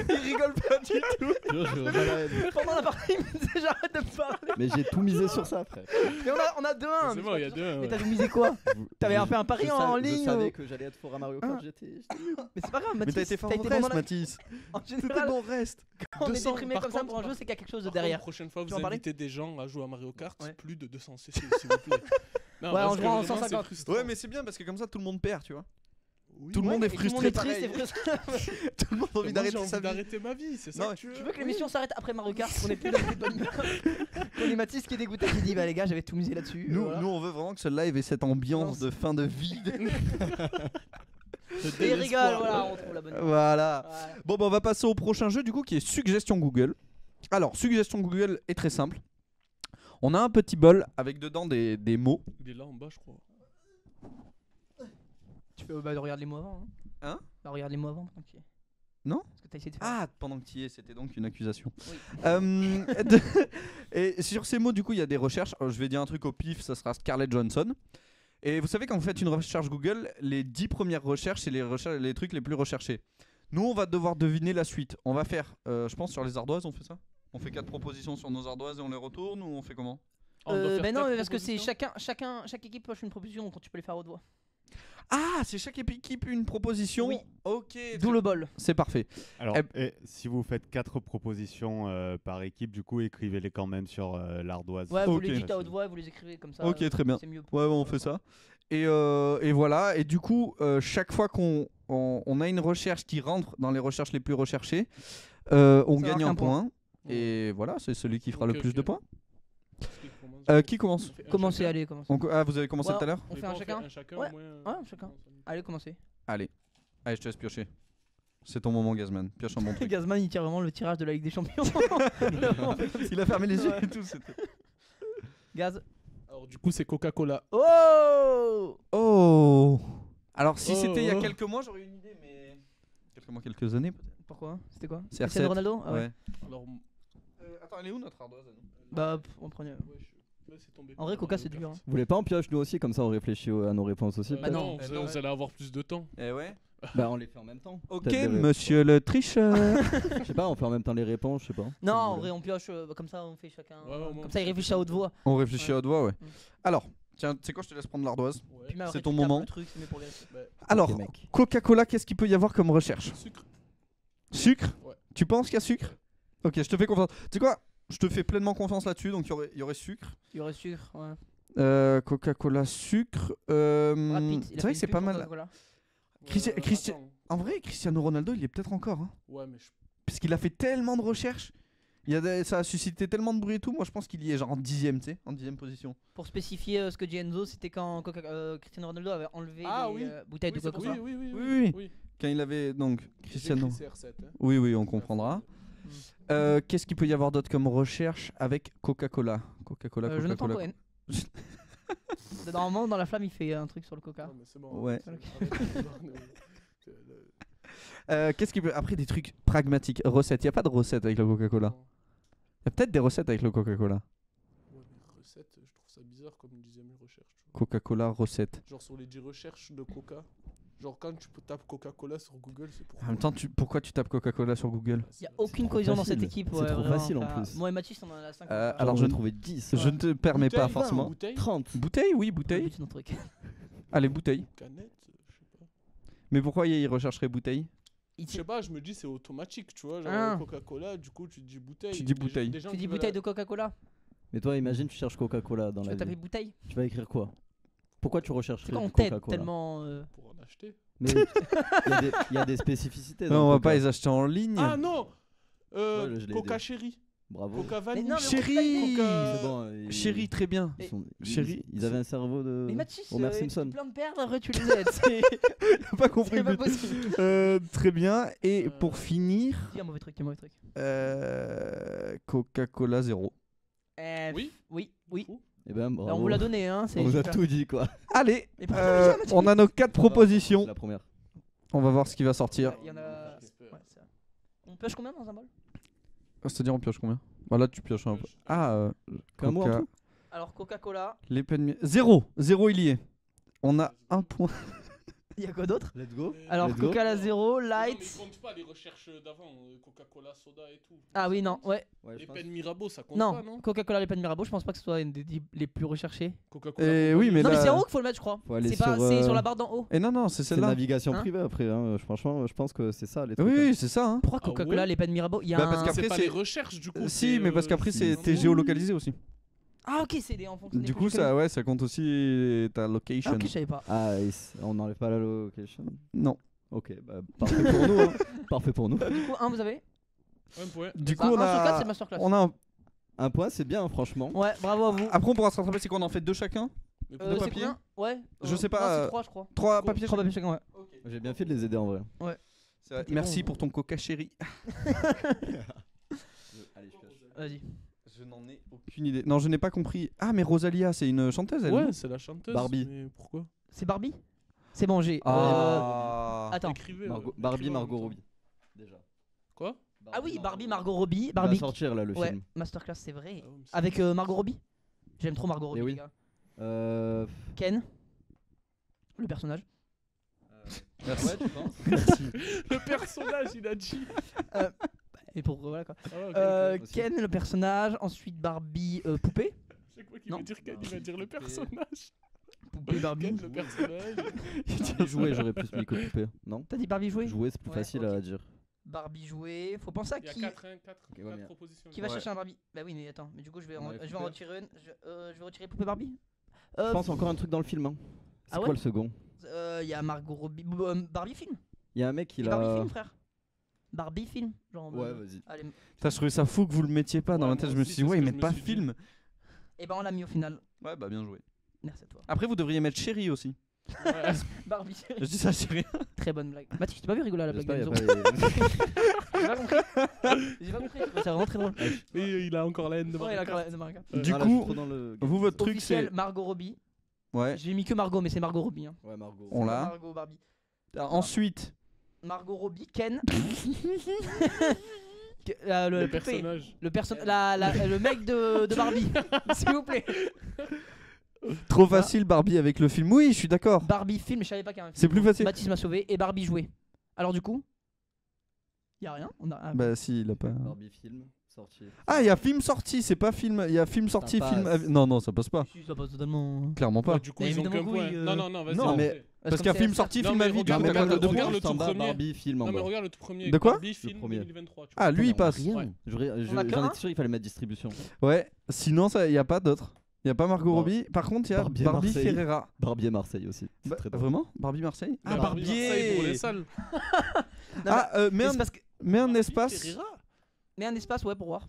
Il rigole pas du tout. Jure, j'ai vraiment la haine. Pendant la partie, il me disait j'arrête de me parler. Mais j'ai tout misé sur ça après. Mais on a 2-1. C'est bon, il y a 2-1. Mais t'as misé quoi? T'avais fait un pari en ligne Je savais ou- que j'allais être fort à Mario Kart, Ah. j'étais nul. Mais c'est pas grave, Mais Mathis. t'as été fort t'as au été reste, bon dans la- Mathis. En T'étais général, bon au reste. quand on est 200, déprimé par comme ça contre, pour un jeu, c'est qu'il y a quelque chose de Par derrière. contre, prochaine fois, Tu vous veux en parler invitez des gens à jouer à Mario Kart, Ouais. plus de 200 cc, s'il vous plaît. Non, Ouais, parce en que jouant en vraiment, 150. c'est frustrant. Ouais, mais c'est bien parce que comme ça tout le monde perd, tu vois. Oui. Tout le monde est Et tout le frustré est triste et pareil. frustré. Tout le monde a envie Moi, j'ai d'arrêter envie sa vie. d'arrêter ma vie, c'est ça Non, que tu veux. Tu veux que l'émission s'arrête après Mario Kart? On est plus dans de bonne humeur. On est Mathis qui est dégoûté, qui dit bah les gars, j'avais tout misé là-dessus. Nous, voilà. nous, on veut vraiment que ce live ait cette ambiance de fin de vie. Et il rigole, voilà, on trouve la bonne humeur. Voilà. Voilà. Bon, bah, on va passer au prochain jeu du coup qui est suggestion Google. Alors, suggestion Google est très simple. On a un petit bol avec dedans des mots. Il est là en bas, je crois. Tu peux bah, regarde les mots avant. Hein? Bah, regarde les mots avant. Ok. Non? Parce que t'as essayé de faire. Ah, pendant que tu y es, c'était donc une accusation. Oui. Et sur ces mots, du coup, il y a des recherches. Je vais dire un truc au pif, ça sera Scarlett Johansson. Et vous savez, quand vous faites une recherche Google, les 10 premières recherches, c'est les trucs les plus recherchés. Nous, on va devoir deviner la suite. On va faire, je pense, sur les ardoises, on fait ça? On fait 4 propositions sur nos ardoises et on les retourne ou on fait comment? Ah, on doit faire Ben non, 4 mais parce que c'est propositions. chaque équipe poche une proposition, donc tu peux les faire à haute voix. Ah, c'est chaque équipe une proposition. Oui. Ok. D'où le bol. C'est parfait. Alors, Eh- et si vous faites 4 propositions par équipe, du coup, écrivez-les quand même sur l'ardoise. Ouais, vous Ok. les dites à haute voix et vous les écrivez comme ça. Ok, très bien. C'est mieux. Ouais, on fait ça. Et voilà. Et du coup, chaque fois qu'on a une recherche qui rentre dans les recherches les plus recherchées, on Ça gagne marque un un point. point. Et voilà, c'est celui qui fera Ok, le plus ok. de points. Qui commence Qui commence? On fait un Commencez, chacun. allez, commencez. Ah, vous avez commencé Ouais, tout à l'heure? On Mais fait quoi, un chacun? Un chacun Ouais. au moins. Ouais, chacun. Allez, commencez. Allez, je te laisse piocher. C'est ton moment, Gazman. Pioche un bon truc. Gazman, il tire vraiment le tirage de la Ligue des Champions. Il a fermé les yeux et tout. Gaz. Alors du coup c'est Coca-Cola. Oh. Oh. Alors si Oh. c'était il y a quelques mois, j'aurais une idée, mais quelques mois, quelques années. Pourquoi? C'était quoi? CR7. Cristiano Ronaldo? Ah ouais. Ouais. Alors Attends, elle est où notre ardoise? Bah, on prenait. là, c'est tombé En vrai, dans Coca, le c'est dur. carte. hein. Vous voulez pas en pioche nous aussi, comme ça on réfléchit à nos réponses aussi. Bah non. vous allez avoir plus de temps. Eh ouais. Bah on les fait en même temps. Ok, Peut-être des monsieur le tricheur. Je sais pas, on fait en même temps les réponses, je sais pas. Non, Comme en vous vrai, voulez. on pioche comme ça, on fait chacun. Ouais, au moins, Comme ça, il réfléchit à haute voix. On réfléchit à haute voix, ouais. Mm. Alors, tiens, tu sais quoi, je te laisse prendre l'ardoise. Ouais. Puis même C'est après, ton tu tapes moment. le truc, c'est mieux pour les restes. Alors, Ok, mec. Coca-Cola, qu'est-ce qu'il peut y avoir comme recherche? Sucre. Sucre? Ouais. Tu penses qu'il y a sucre? Ok, je te fais confiance. Tu sais quoi? Je te fais pleinement confiance là-dessus, donc il y aurait sucre. Il y aurait sucre, ouais. Coca-Cola, sucre. Brad Pitt, il a C'est fait vrai une que c'est pub pas pour mal. Coca-Cola. Attends. En vrai, Cristiano Ronaldo, il est peut-être encore. Hein, Ouais mais parce qu'il a fait tellement de recherches. Ça a suscité tellement de bruit et tout. Moi, je pense qu'il y est genre en 10ème, tu sais, en 10ème position. Pour spécifier ce que dit Enzo, c'était quand Cristiano Ronaldo avait enlevé Ah, les oui. bouteilles de oui, c'est Coca-Cola. oui, oui, oui, Oui, oui. Quand il avait donc J'ai Cristiano. écrit CR7, hein. Oui, oui, on comprendra. Qu'est-ce qu'il peut y avoir d'autre comme recherche avec Coca-Cola? Coca-Cola, Jonathan Coca-Cola. Cohen. Normalement, dans la flamme, il fait un truc sur le Coca. Non, mais c'est bon, Ouais. c'est- Qu'est-ce qu'il peut... Après, des trucs pragmatiques. Recettes. Il n'y a pas de recettes avec le Coca-Cola. Il y a peut-être des recettes avec le Coca-Cola. Ouais, mais recette, je trouve ça bizarre comme dixième recherche. Tu vois. Coca-Cola recette. Genre sur les 10 recherches de Coca. Genre quand tu tapes Coca-Cola sur Google, c'est pour. En même temps, pourquoi tu tapes Coca-Cola sur Google? Il n'y a aucune trop cohésion dans facile. cette équipe. C'est ouais, trop vraiment, facile, en frère. plus. Moi et Mathis, on en a 5. Alors, je je vais ne- trouver 10. Je ne te permets pas Bouteille, forcément. Bouteille, 30. Bouteille, oui, bouteille. C'est notre truc. Allez, bouteille. canette, je sais pas. Mais pourquoi il rechercherait bouteille? Je sais pas, je me dis c'est automatique, tu vois. Genre Ah. Coca-Cola, du coup tu dis bouteille. Tu dis Les gens- bouteille. des gens Tu qui dis veulent bouteille de Coca-Cola. Mais toi, imagine, tu cherches Coca-Cola dans Tu la vas taper vie. bouteille. Tu vas écrire quoi? Pourquoi tu C'est rechercherais quand on du t'aide Coca-Cola? tellement. pour en acheter. Mais il y a des spécificités. Non, dans on va Coca. pas les acheter en ligne. Ah non Ouais, je l'ai Coca aidé. Chéri. Bravo. Coca Mais Vanille. non, mais Chéri. Coca- C'est bon. Chéri, très bien. Ils, sont- ils- Chéri. ils avaient un cerveau de. Mais Mathis, Homer tu Simpson. plein de perdre, après tu les aides. C'est Pas compris. c'est pas mais- possible. Très bien. Et pour finir, Dis un mauvais truc, dis un mauvais truc. Coca-Cola 0. Oui. Oui, oui. Eh ben, Bah, bravo. on vous l'a donné, hein. On vous a super. tout dit, quoi. Allez, Mais pourquoi tu dis ça, on a nos 4 propositions. C'est la première. On va voir ce qui va sortir. Il y en a. Ouais, c'est vrai. On pioche combien dans un bol? C'est-à-dire, on pioche combien? Bah là, tu pioches un peu. Ah, Qu'un mot en Coca. tout Alors, Coca-Cola, Les peines. 0. 0, il y est. On a un point. il y a quoi d'autre? Let's go. Alors, Let's go. Coca-Cola 0, Mais Light. non, mais compte pas les recherches d'avant, Coca-Cola, soda et tout. Ah oui, non, ouais. Ouais, je Les pense. peines Mirabeau, ça compte Non, pas, non Coca-Cola, les peines Mirabeau, je pense pas que ce soit une des 10 les plus recherchées. Coca-Cola. Oui, mais Non, là. mais c'est en haut qu'il faut le mettre, je crois. Faut aller C'est pas, sur, c'est sur la barre d'en haut. Et non, non, c'est C'est celle-là. navigation Hein privée après. Hein. Franchement, je pense que c'est ça. Les Oui, trucs, hein. oui, c'est ça. Hein. Pourquoi Ah Coca-Cola, ouais les peines Mirabeau? Il y a Bah, parce un. qu'après, C'est pas c'est- les recherches du coup. Si, mais parce qu'après, si. t'es géolocalisé aussi. Ah, ok, c'est des en fonction des Du coup, plus ça, ouais, ça compte aussi ta location. Ah, ok, je savais pas. Ah, on n'enlève pas la location. Non. Ok, bah, parfait pour nous. Hein. Parfait pour nous. Du coup, un, vous avez? Un point. Du Bah, coup, on un sur 4, a. c'est masterclass. On a un- Un point, c'est bien, franchement. Ouais, bravo à vous. Après, on pourra se rattraper, c'est qu'on en fait 2 chacun? Mais de C'est papier combien? Ouais. Je sais pas, Non, euh, c'est 3, je crois. 3 papiers 3 chacun. papiers chacun, ouais. J'ai bien fait de les aider en vrai. C'est vrai. T'es Merci bon. pour ton coca chéri. Allez, je pioche. Vas-y. Je n'en ai aucune idée. Non, je n'ai pas compris. Ah, mais Rosalia, c'est une chanteuse, elle? Ouais, non c'est la chanteuse. Barbie. Mais pourquoi C'est Barbie? C'est bon, j'ai. Ah. Attends. Écrivez, Barbie, écrivez en Margot même temps. Robbie. Déjà. Quoi Ah oui, Barbie, Margot Robbie. Il va Barbie. sortir là le Ouais, film. masterclass, c'est vrai. Ah ouais, mais c'est- Avec Margot Robbie. J'aime trop Margot Robbie, oui. les gars. Euh. Ken. Le personnage. Ouais, tu penses? Le personnage, il a dit. Et pour voilà quoi. Ah ouais, ok, ok. aussi. Ken, le personnage. Ensuite Barbie, poupée. C'est quoi qui Non. veut dire Ken? Il va dire le personnage. Poupée Barbie. Ken, le personnage. Barbie jouet, j'aurais plus mis que poupée. Non? T'as dit Barbie jouée? Jouet, c'est plus Ouais, facile ok. à dire. Barbie jouée. Faut penser à Il y a qui 4 Ok, ouais, mais- propositions. qui va Ouais. chercher un Barbie. Bah oui, mais attends. Mais du coup, je vais en Ouais, je vais en poupée. retirer une. Je vais retirer poupée Barbie. Je pense encore un truc dans le film. Hein. C'est Ah ouais quoi le second? Il y a Margot Robbie. Barbie film. Il y a un mec qui Et Barbie l'a. film, frère. Barbie film. Genre. en Ouais, mode- vas-y. Allez. Putain, je trouvais ça fou que vous le mettiez pas dans Ouais, la tête. moi Je me aussi, suis dit, c'est ouais, ce ils que je mettent me pas suis dit. film. Et ben on l'a mis au final. Ouais, bah bien joué. Merci à toi. Après, vous devriez mettre chéri aussi. Barbie. Je dis ça, c'est rien. Très bonne blague. Mathis, t'as pas vu rigoler à la blague de J'espère, la y a maison? pas J'ai pas compris. J'ai pas compris. C'est vraiment très drôle. Et il a encore la haine de Ouais, il a Marika. encore la- de Marika. Du Ah, là, je suis coup, trop dans le- vous, votre truc, Officiel, c'est. Margot Robbie. Ouais, J'ai mis que Margot, mais c'est Margot Robbie. Hein. Ouais, Margot. on l'a. Margot Barbie. Ensuite, Margot Robbie, Ken. Le poupée. personnage. Le mec de Barbie. S'il vous plaît. trop facile Barbie avec le film. Oui, je suis d'accord. Barbie film, je savais pas qu'il y avait un film. C'est plus facile. Mathis m'a sauvé et Barbie joué. Alors du coup, y a rien. On a... Bah, si, il a pas. Barbie film sorti. Ah, il y a film sorti, c'est pas film. Il y a film sorti, Ça film. passe. Non, non, ça passe pas. Si, ça passe totalement. Clairement pas. Ouais, du coup, Mais ils ont qu'un évidemment que point. oui, Non, vas-y. Non, on mais- fait. Parce qu'il y a film sorti, Non, film mais à vie. regarde, du coup, t'as regarde, quoi de regarde points le tout en bas, premier. Barbie film en Non, mais bas. regarde le tout premier. De quoi Barbie film premier. 2023. tu Ah, lui, il Putain, passe. Rien. Ouais. On a que J'en un étais sûr, il fallait mettre distribution. Ouais, sinon, il y a pas d'autres. Il y a pas Margot Bon. Robbie. Par contre, il y a Barbie Barbie à Marseille. Ferreira. Barbie à Marseille aussi. C'est Bah, très drôle. vraiment Barbie Marseille vois. Barbie Marseille pour les salles. Ah, mets un, C'est parce que... mets un Barbie espace. Ferreira. Mais un espace, ouais, pour voir.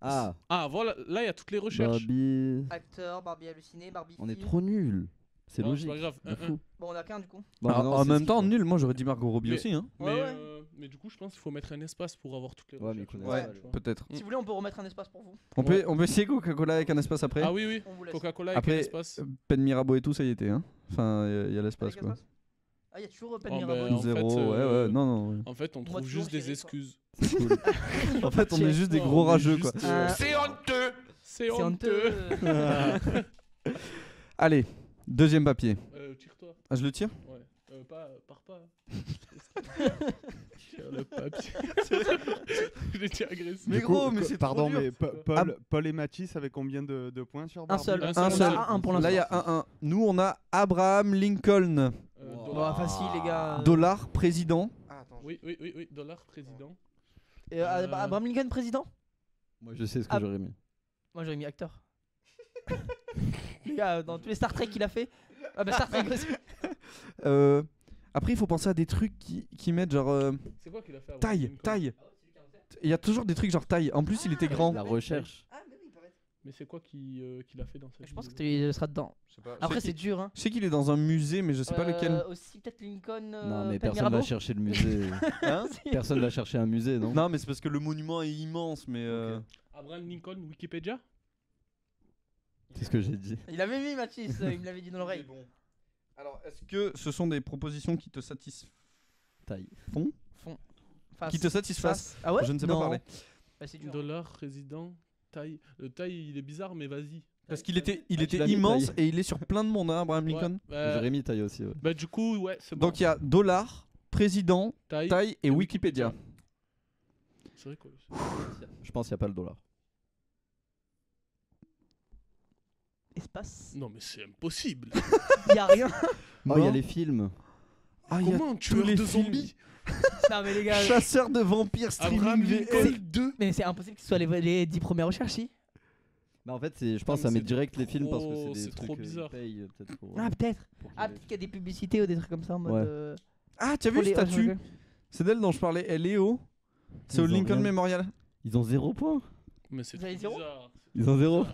Ah, Ah, voilà, là, il y a toutes les recherches. Barbie. Acteur, Barbie halluciné, Barbie On est film. trop nuls. C'est Non, logique. c'est pas grave. De fou. Bon, on a qu'un du coup. Bon, Ah, non, en c'est même ce temps, qu'il nul. Moi, j'aurais dit Margot Robbie Mais- aussi. Hein. Mais, Ouais, ouais. mais du coup, je pense qu'il faut mettre un espace pour avoir toutes les Ouais, mais recherches. il connaît Ouais, ça, tu vois. peut-être. Si vous voulez, on peut remettre un espace pour vous. On peut essayer Coca-Cola avec un espace après. Ah oui, oui. On vous laisse. Coca-Cola avec Après, un espace. Pen Mirabeau et tout, ça y était. Hein. Enfin, il y a l'espace Avec quoi. espace Ah, il y a toujours Pen Oh, Mirabeau. ben, en Zéro, fait, ouais, non, non. ouais. En fait, on Moi, trouve toujours juste des chéri, excuses. En fait, on est juste des Ouais, gros on est rageux juste, quoi. C'est honteux. C'est C'est honteux. honteux. Allez, deuxième papier. Tire-toi. Ah, je le tire. Ouais. Pars pas. Tire le papier. Je l'ai dit agressif. Mais Du coup, gros, mais c'est trop pardon, dur. mais Paul et Mathis avaient combien de points sur Un Barbie seul. Un On seul. a un pour Là, l'instant. il y a 1-1. Nous, on a Abraham Lincoln, Bah, facile, les gars. dollar président. Oui, dollar président. Abraham Lincoln, président? Moi, je sais ce que Ah. j'aurais mis. Moi, j'aurais mis acteur. Les gars, dans tous les Star Trek qu'il a fait. Ah, bah, Star Trek aussi. Après, il faut penser à des trucs qui mettent genre C'est quoi qu'il a fait avant taille, Lincoln taille. Il y a toujours des trucs genre taille. En plus, il était grand. La recherche. Mais c'est quoi qu'il a fait dans sa vie Je pense que tu seras dedans. Après, c'est dur, hein. Je sais qu'il est dans un musée, mais je sais pas lequel. Aussi, peut-être Lincoln. Non, mais Pen personne Mirabeau. va chercher le musée. Hein Personne va chercher un musée, non? Non, mais c'est parce que le monument est immense, mais. Abraham Lincoln, Wikipédia. C'est ce que j'ai dit. Il avait mis Mathis, il me l'avait dit dans l'oreille. Alors, est-ce que ce sont des propositions qui te satisfont Taille. Face. Qui te satisfassent? Ah ouais? Je ne sais Non. pas parler. Bah, c'est dur. Dollar président. Taille. Le taille, il est bizarre, mais vas-y. Parce qu'il était, tu l'as mis, immense taille. et il est sur plein de monde, hein, Abraham Lincoln. Ouais, J'aurais mis taille aussi, ouais. bah, du coup, ouais, c'est bon. Donc il y a dollar, président, taille. taille et Wikipédia. C'est vrai quoi. Je pense qu'il n'y a pas le dollar. Espace. Non, mais c'est impossible. Y a rien. Oh, il y a les films. Ah, il y a Comment tous tueur les de films. zombies? Non, mais les gars. Chasseur de vampires Abraham streaming Lincoln VL. 2. Mais c'est impossible que ce soit les 10 premières recherches, si. Bah, en fait, je pense que mais ça met c'est direct les films parce que trop- c'est des c'est trucs trop qu'ils bizarre. payent, peut-être pour, Ah, peut-être. pour qu'ils Ah, les- peut-être qu'il y a des publicités ou des trucs comme ça en mode. Ouais. Ah, tu as vu pour le les- statut? C'est d'elle dont je parlais. Elle est au. C'est au Ils ont Lincoln rien. Memorial. Ils ont 0 points. Mais c'est Vous avez trop zéro bizarre. Ils ont 0.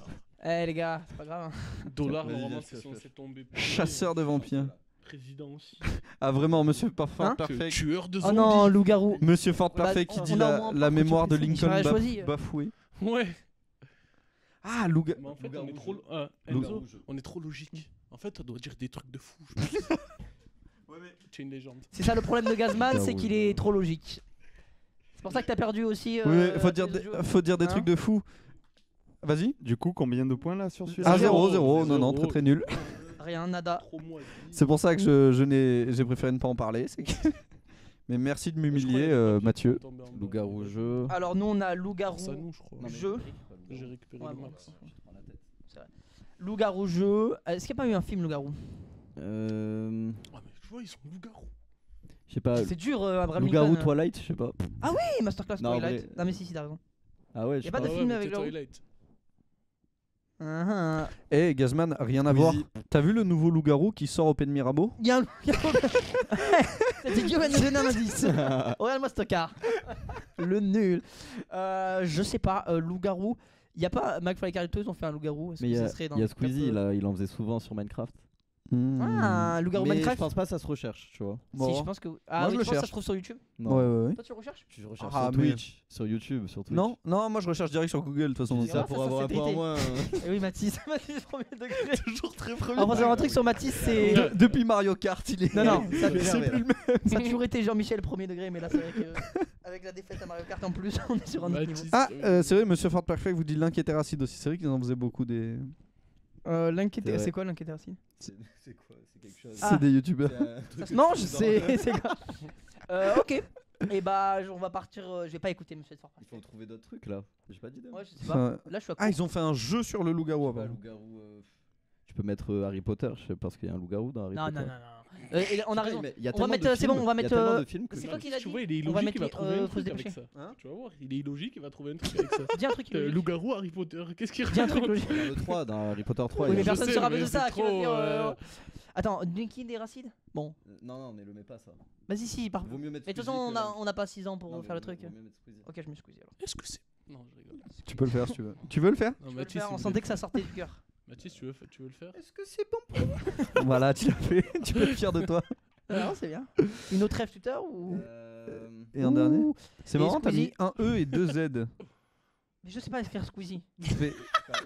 Eh, les gars, c'est pas grave. hein. Dollar, Vas-y, normalement, laisse, c'est laisse, censé laisse. tomber. Chasseur de vampires. Président aussi. Ah, vraiment, Monsieur Fort Hein Parfait. Tueur de Oh zombies. non, loup-garou. Monsieur Fort Bah, Parfait qui on dit a au la moins la pour que mémoire de tu puisses- Lincoln j'aurais choisi. bafouée. Ouais. Ah, Louga. Mais en fait, Loup-garou on est trop. rouge. Enzo, on est trop logique. En fait, on doit dire des trucs de fou. Je pense. Tu es une légende. C'est ça le problème de Gazman, c'est Loup-garou. qu'il est trop logique. C'est pour ça que t'as perdu aussi. Oui, faut dire tes des, jeux. faut dire des Hein trucs de fou. Vas-y. Du coup, combien de points là sur celui-là? Ah, Zéro. 0-0. Non, non, Zéro. très très nul. Rien, nada. Trop moisi. C'est pour ça que j'ai préféré ne pas en parler. c'est que- Mais merci de Je crois m'humilier, qu'il y a des papiers Mathieu. qui sont tombés en bas. Loup-garou jeu. Alors, nous, on a loup-garou. Ça, nous, je crois. Jeu. J'ai récupéré Ouais, le bon. max. Loup-garou jeu. Est-ce qu'il n'y a pas eu un film loup-garou? Ah, mais tu vois, ils sont loups-garous. Je sais pas. C'est dur, Abraham Loup-garou Lincoln. Twilight, je sais pas. Oui, Masterclass Non, en Twilight. vrai- Non, mais si, t'as raison. Ah ouais, je Y a sais pas pas. de Ah film mais avec peut-être le- Twilight. Eh, Gazman, rien à voir. T'as vu le nouveau loup-garou qui sort au Pen Mirabeau? Il y a un loup-garou. C'est Dieu va nous donner un indice. Regarde-moi ce tocard. Le nul. Je sais pas, loup-garou. Il y a pas McFly et Carlito, ils ont fait un loup-garou. Est-ce Mais que il y ça a, serait dans y a le Squeezie, top, il en faisait souvent sur Minecraft. Ah, loup-garou Mais Minecraft. je pense pas que ça se recherche, tu vois. Si, je pense que. Ah, Moi, oui, je tu le penses que ça cherche. se trouve sur YouTube. Non. Ouais. Toi, tu le recherches? Tu recherches Ah, sur mais- Twitch, sur YouTube, sur Twitch. Non, moi je recherche direct sur Google de toute façon. Je dis ça Ah, pour ça, avoir un c'est point en TT. moins. Eh oui, Mathis, Mathis, premier degré. Toujours très premier. Alors, un truc sur Mathis, c'est. Depuis Mario Kart, il est. Non, non, ça, c'est plus le même. ça a toujours été Jean-Michel premier degré, mais là, c'est vrai que. Avec la défaite à Mario Kart en plus, on est sur un autre niveau. Mathis, Ah, c'est vrai, Monsieur Fort Perfect vous dit l'inquiétéracide aussi. C'est vrai qu'ils en faisaient beaucoup des. C'est C'est quoi l'inquiétéracide? C'est quoi? C'est quelque chose. Ah. C'est des youtubeurs. Non, je sais, c'est quoi. Ok. Et bah, on va partir. Je vais pas écouter Monsieur Fort Il faut trouver d'autres trucs là. J'ai pas d'idée. Ouais, je sais pas. Là, je suis à Ah, ils ont fait un jeu sur le loup-garou Pas avant. loup-garou. Tu peux mettre Harry Potter, je sais parce qu'il y a un loup-garou dans Harry Non, Potter. non, non. On a raison. Il y a On va tellement mettre. de C'est bon, films, on va il y a mettre. tellement de films que C'est quoi qu'il a Tu dit? vois, il est On va illogique, il va mettre trouver un Faut se truc avec dépêcher. ça. Tu vas voir, il est illogique, il va trouver un truc avec ça. Dis un truc. illogique. Loup-garou, Harry Potter, qu'est-ce qu'il Dis un truc logique. Il y en a le 3 dans Harry Potter 3. Oui, il y mais a- personne sais, sera mais de ça. c'est Qui va trop, dire. Attends, Nicky des Racides? Bon, Non, ne le mets pas ça. vas-y, si. Vaut mieux mettre Mais de toute Squeezie façon, que- on n'a pas 6 ans pour Non, mais faire le vaut truc. mieux mettre Squeezie. Ok, je me excuse alors. Est-ce que c'est. Non, je rigole. Tu peux le faire si tu veux. Tu veux le faire? Non, Je veux le Mathis, faire, on il sentait voulait- que ça sortait du cœur. Mathis, tu veux le faire? Est-ce que c'est bon? Voilà, tu l'as fait. Tu peux être fier de toi. Non, c'est bien. Une autre rêve tuteur ou. Et un dernier. Ouh. C'est Et marrant, t'as Squeezie. mis un E et deux Z. Mais je sais pas écrire Squeezie.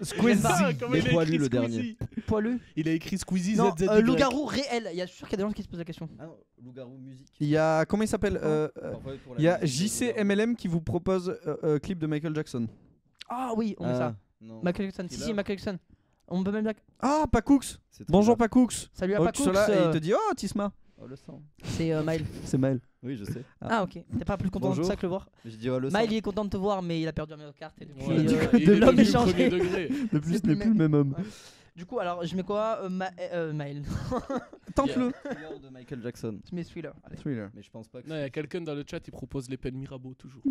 Squeezie. Ah, comment Mais il a poilu, écrit le Squeezie. dernier. Poilu. Il a écrit Squeezie Non, ZZY. loup-garou réel. Il y a sûr qu'il y a des gens qui se posent la question. Ah non, loup-garou musique. Il y a. Comment il s'appelle Parfois, pour la Il y a musique, JCMLM qui vous propose clip de Michael Jackson. Ah oui, on met ça. Non. Michael Jackson. Si, Thriller. Michael Jackson. On peut même dire. Ah, Pacoux. C'est Bonjour Thriller. Pacoux. Salut à Oh, Pacoux. tu seras là et il te dit oh Tisma. Oh, le sang. C'est Maël. C'est Maël. Oui, je sais. Ah ok. T'es pas plus content de Bonjour. ça que le voir. J'ai dit oh, le sang. Maël il est content de te voir mais il a perdu un Mario Kart et depuis Ouais, du coup, il de est l'homme devenu est changé. premier degré. Depuis, C'est ce n'est plus plus le même homme. Ouais. Du coup alors je mets quoi Maël. Tente-le. Thriller de Michael Jackson. Je mets Thriller. Allez. Thriller. Mais je pense pas que. Non, il y a quelqu'un dans le chat, il propose les peines Mirabeau toujours.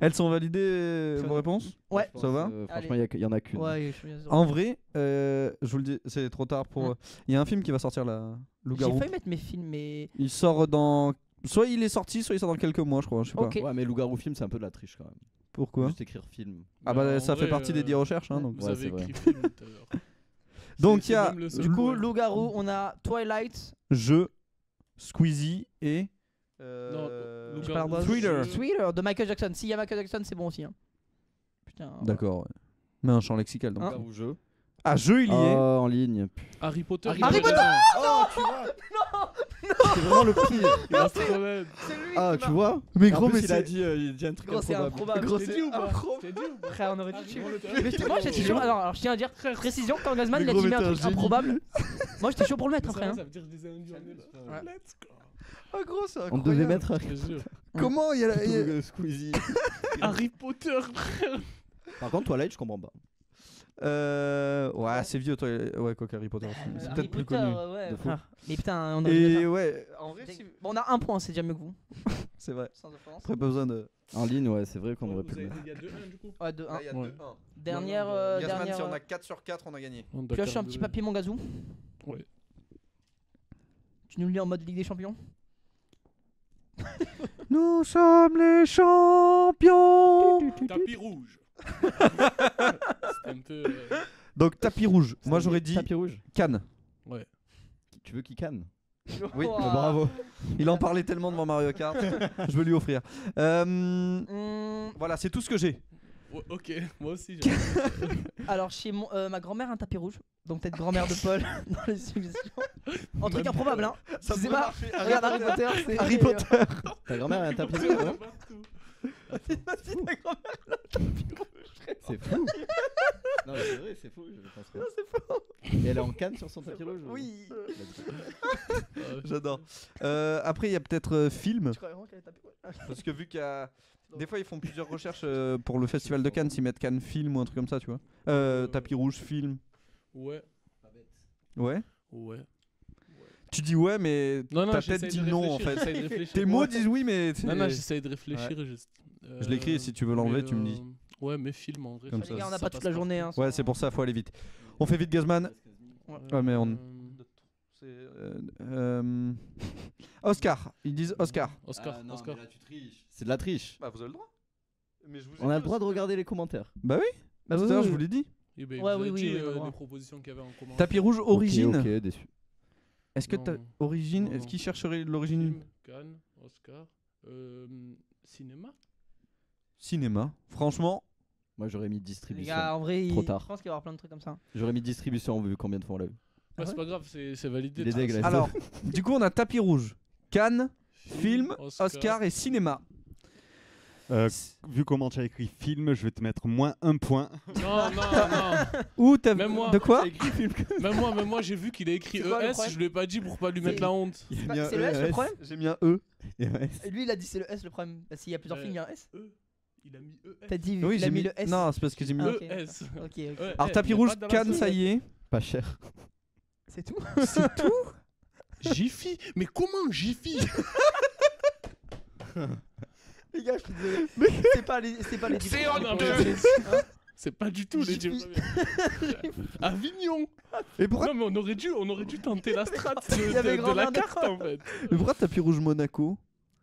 Elles sont validées vos réponses? Ouais. Je pense, Ça va franchement, il y en a qu'une. Ouais, je suis bien sûr. En vrai, je vous le dis, c'est trop tard pour. Il y a un film qui va sortir là, J'ai Loup-garou. failli mettre mes films mais. Il sort dans. Soit il est sorti, soit il sort dans quelques mois, je crois. Je sais Ok. pas. Ouais, mais loup-garou film, c'est un peu de la triche quand même. Pourquoi? Juste écrire film. Ah Mais bah en ça fait vrai, partie des 10 recherches, hein, donc. Vous Ouais, avez c'est vrai. écrit film tout à l'heure. Donc C'est il y a même le seul Du coup point. Loup-garou on a Twilight. Jeu, Squeezie et. Loup-garou, Je parle de Thriller. Thriller de Michael Jackson. S'il y a Michael Jackson c'est bon aussi. Hein. Putain. D'accord. Ouais. Mais un champ lexical donc. Hein Loup-garou jeu. Ah, jeu il y est. Oh, en ligne. Harry Potter. Harry Potter. Oh, tu vois. C'est vraiment le pire. Il a trop l'aide. Ah, tu vois. Mais Et en gros, plus, mais il a c'est. dit un truc Gros, c'est improbable. improbable. Gros, T'es c'est dit ou pas impro. T'es dit ou pas Frère, on aurait Harry dû tuer. Potter. Mais moi j'étais chaud. Alors je tiens à dire précision quand Gazman Mais il a gros, dit mais un t'es un truc génie. improbable. Moi j'étais chaud pour le mettre Ça après. va, Hein. ça veut dire des indices. Ouais. Let's go. Ah, gros, c'est On incroyable. devait mettre Je te jure. Comment il y a. Squeezie. Harry Potter, frère. Par contre, Twilight, je comprends pas. Ouais, c'est vieux, toi. Ouais, quoi qu'Harry Potter aussi. C'est Harry peut-être plus Potter, connu. ouais, De fou. frère. Mais putain, on a Et ouais, en vrai, Bon, on a un point, c'est déjà mieux que vous. c'est vrai. Sans offense. Après, pas besoin de. En ligne, ouais, c'est vrai qu'on aurait Vous pu le avez mettre. dit, il y a 2-1 du coup. Ouais, 2-1. Là, il y a Ouais. 2-1. Dernière. Gazman, dernière si on a 4 sur 4, on a gagné. Pioche un petit papier, mon gazou. Ouais. Tu nous le lis en mode Ligue des Champions. Nous sommes les champions. Tapis rouge. C'était un peu. Donc, tapis rouge. Moi, j'aurais dit Tapis rouge. Cannes. Ouais. Tu veux qu'il canne? Oui, Ouah. bravo. Il en parlait tellement devant Mario Kart. Je veux lui offrir. Voilà, c'est tout ce que j'ai. Ouais, ok, moi aussi. Alors, chez ma grand-mère, un tapis rouge. Donc, peut-être grand-mère de Paul dans les suggestions. En truc improbable, hein. Ça Excusez-moi. pourrait marcher. Regarde Harry Potter. c'est- Harry Potter. Ta grand-mère a un tapis rouge, hein? Vas-y, ta grand-mère. C'est fou. Non, mais c'est vrai, c'est fou. Je pense pas. C'est faux. Et elle est en canne sur son tapis rouge? Oui. J'adore. Après, il y a peut-être film. Tu crois vraiment qu'elle est tapis rouge? Parce que vu qu'il y a. Des fois, ils font plusieurs recherches pour le festival de Cannes, s'ils mettent Cannes film ou un truc comme ça, tu vois. Tapis rouge, film. Ouais. Ouais. Ouais. Tu dis ouais, mais Non, ta j'essaye tête de dit non en réfléchir, fait. j'essaye de réfléchir. Tes mots Ouais. disent oui, mais. Non, non, j'essaye de réfléchir. Je l'écris et si tu veux l'enlever, tu me dis. Ouais, mes films en vrai. Comme Les ça. gars, on n'a ça pas toute passe la journée. Hein, Ouais, c'est pour ça, faut aller vite. On fait vite, Gazman. Ouais, mais on. Oscar, ils disent Oscar. Oscar, non, Oscar. mais là, tu triches. C'est de la triche. Bah, vous avez le droit. Mais je vous On a le droit de regarder les commentaires. Bah oui, Bah tout à oui, l'heure, oui. je vous l'ai dit. Eh ben, Ouais, vous avez oui, dit, oui, oui, les oui. propositions qu'il y avait en commentaire. Tapis rouge, origine. Ok, déçu. Est-ce que Non. t'as origine Non, Est-ce non. qu'il chercherait l'origine Film, Cannes, Oscar, cinéma. cinéma? Franchement, Moi j'aurais mis Les distribution. gars, en vrai, Trop je tard. pense qu'il va y avoir plein de trucs comme ça. J'aurais mis distribution vu combien de fois on l'a vu. Bah, c'est pas grave, c'est validé. Il est de toute dégueulasse. façon. alors, du coup, on a tapis rouge, Cannes, film, Oscar et cinéma. Vu comment tu as écrit film, je vais te mettre moins 1 point. Non, non. Ou t'as Même moi. de quoi? Même moi, j'ai vu qu'il a écrit C'est quoi le ES, problème je lui ai pas dit pour pas lui mettre C'est- la honte. C'est le S le problème? J'ai mis un E. Et lui, il a dit c'est le S le problème. Bah, s'il y a plusieurs films, il y a un S. Il a mis ES. T'as dit, Oui, il a j'ai mis le S. Non, c'est parce que j'ai mis. Ah, ok. ES. Ok, ok. Alors tapis rouge, Cannes, ça y est. Pas cher. C'est tout. C'est tout. Jiffy. Mais comment Jiffy? Les gars, je suis désolé. C'est pas les. C'est pas les. C'est en diplômes. deux. Hein C'est pas du tout les Jiffy. diplômes. Avignon. Et pourquoi, Non mais on aurait dû tenter la strat Il y avait de la grand-mère de carte quoi. en fait. mais pourquoi tapis rouge Monaco?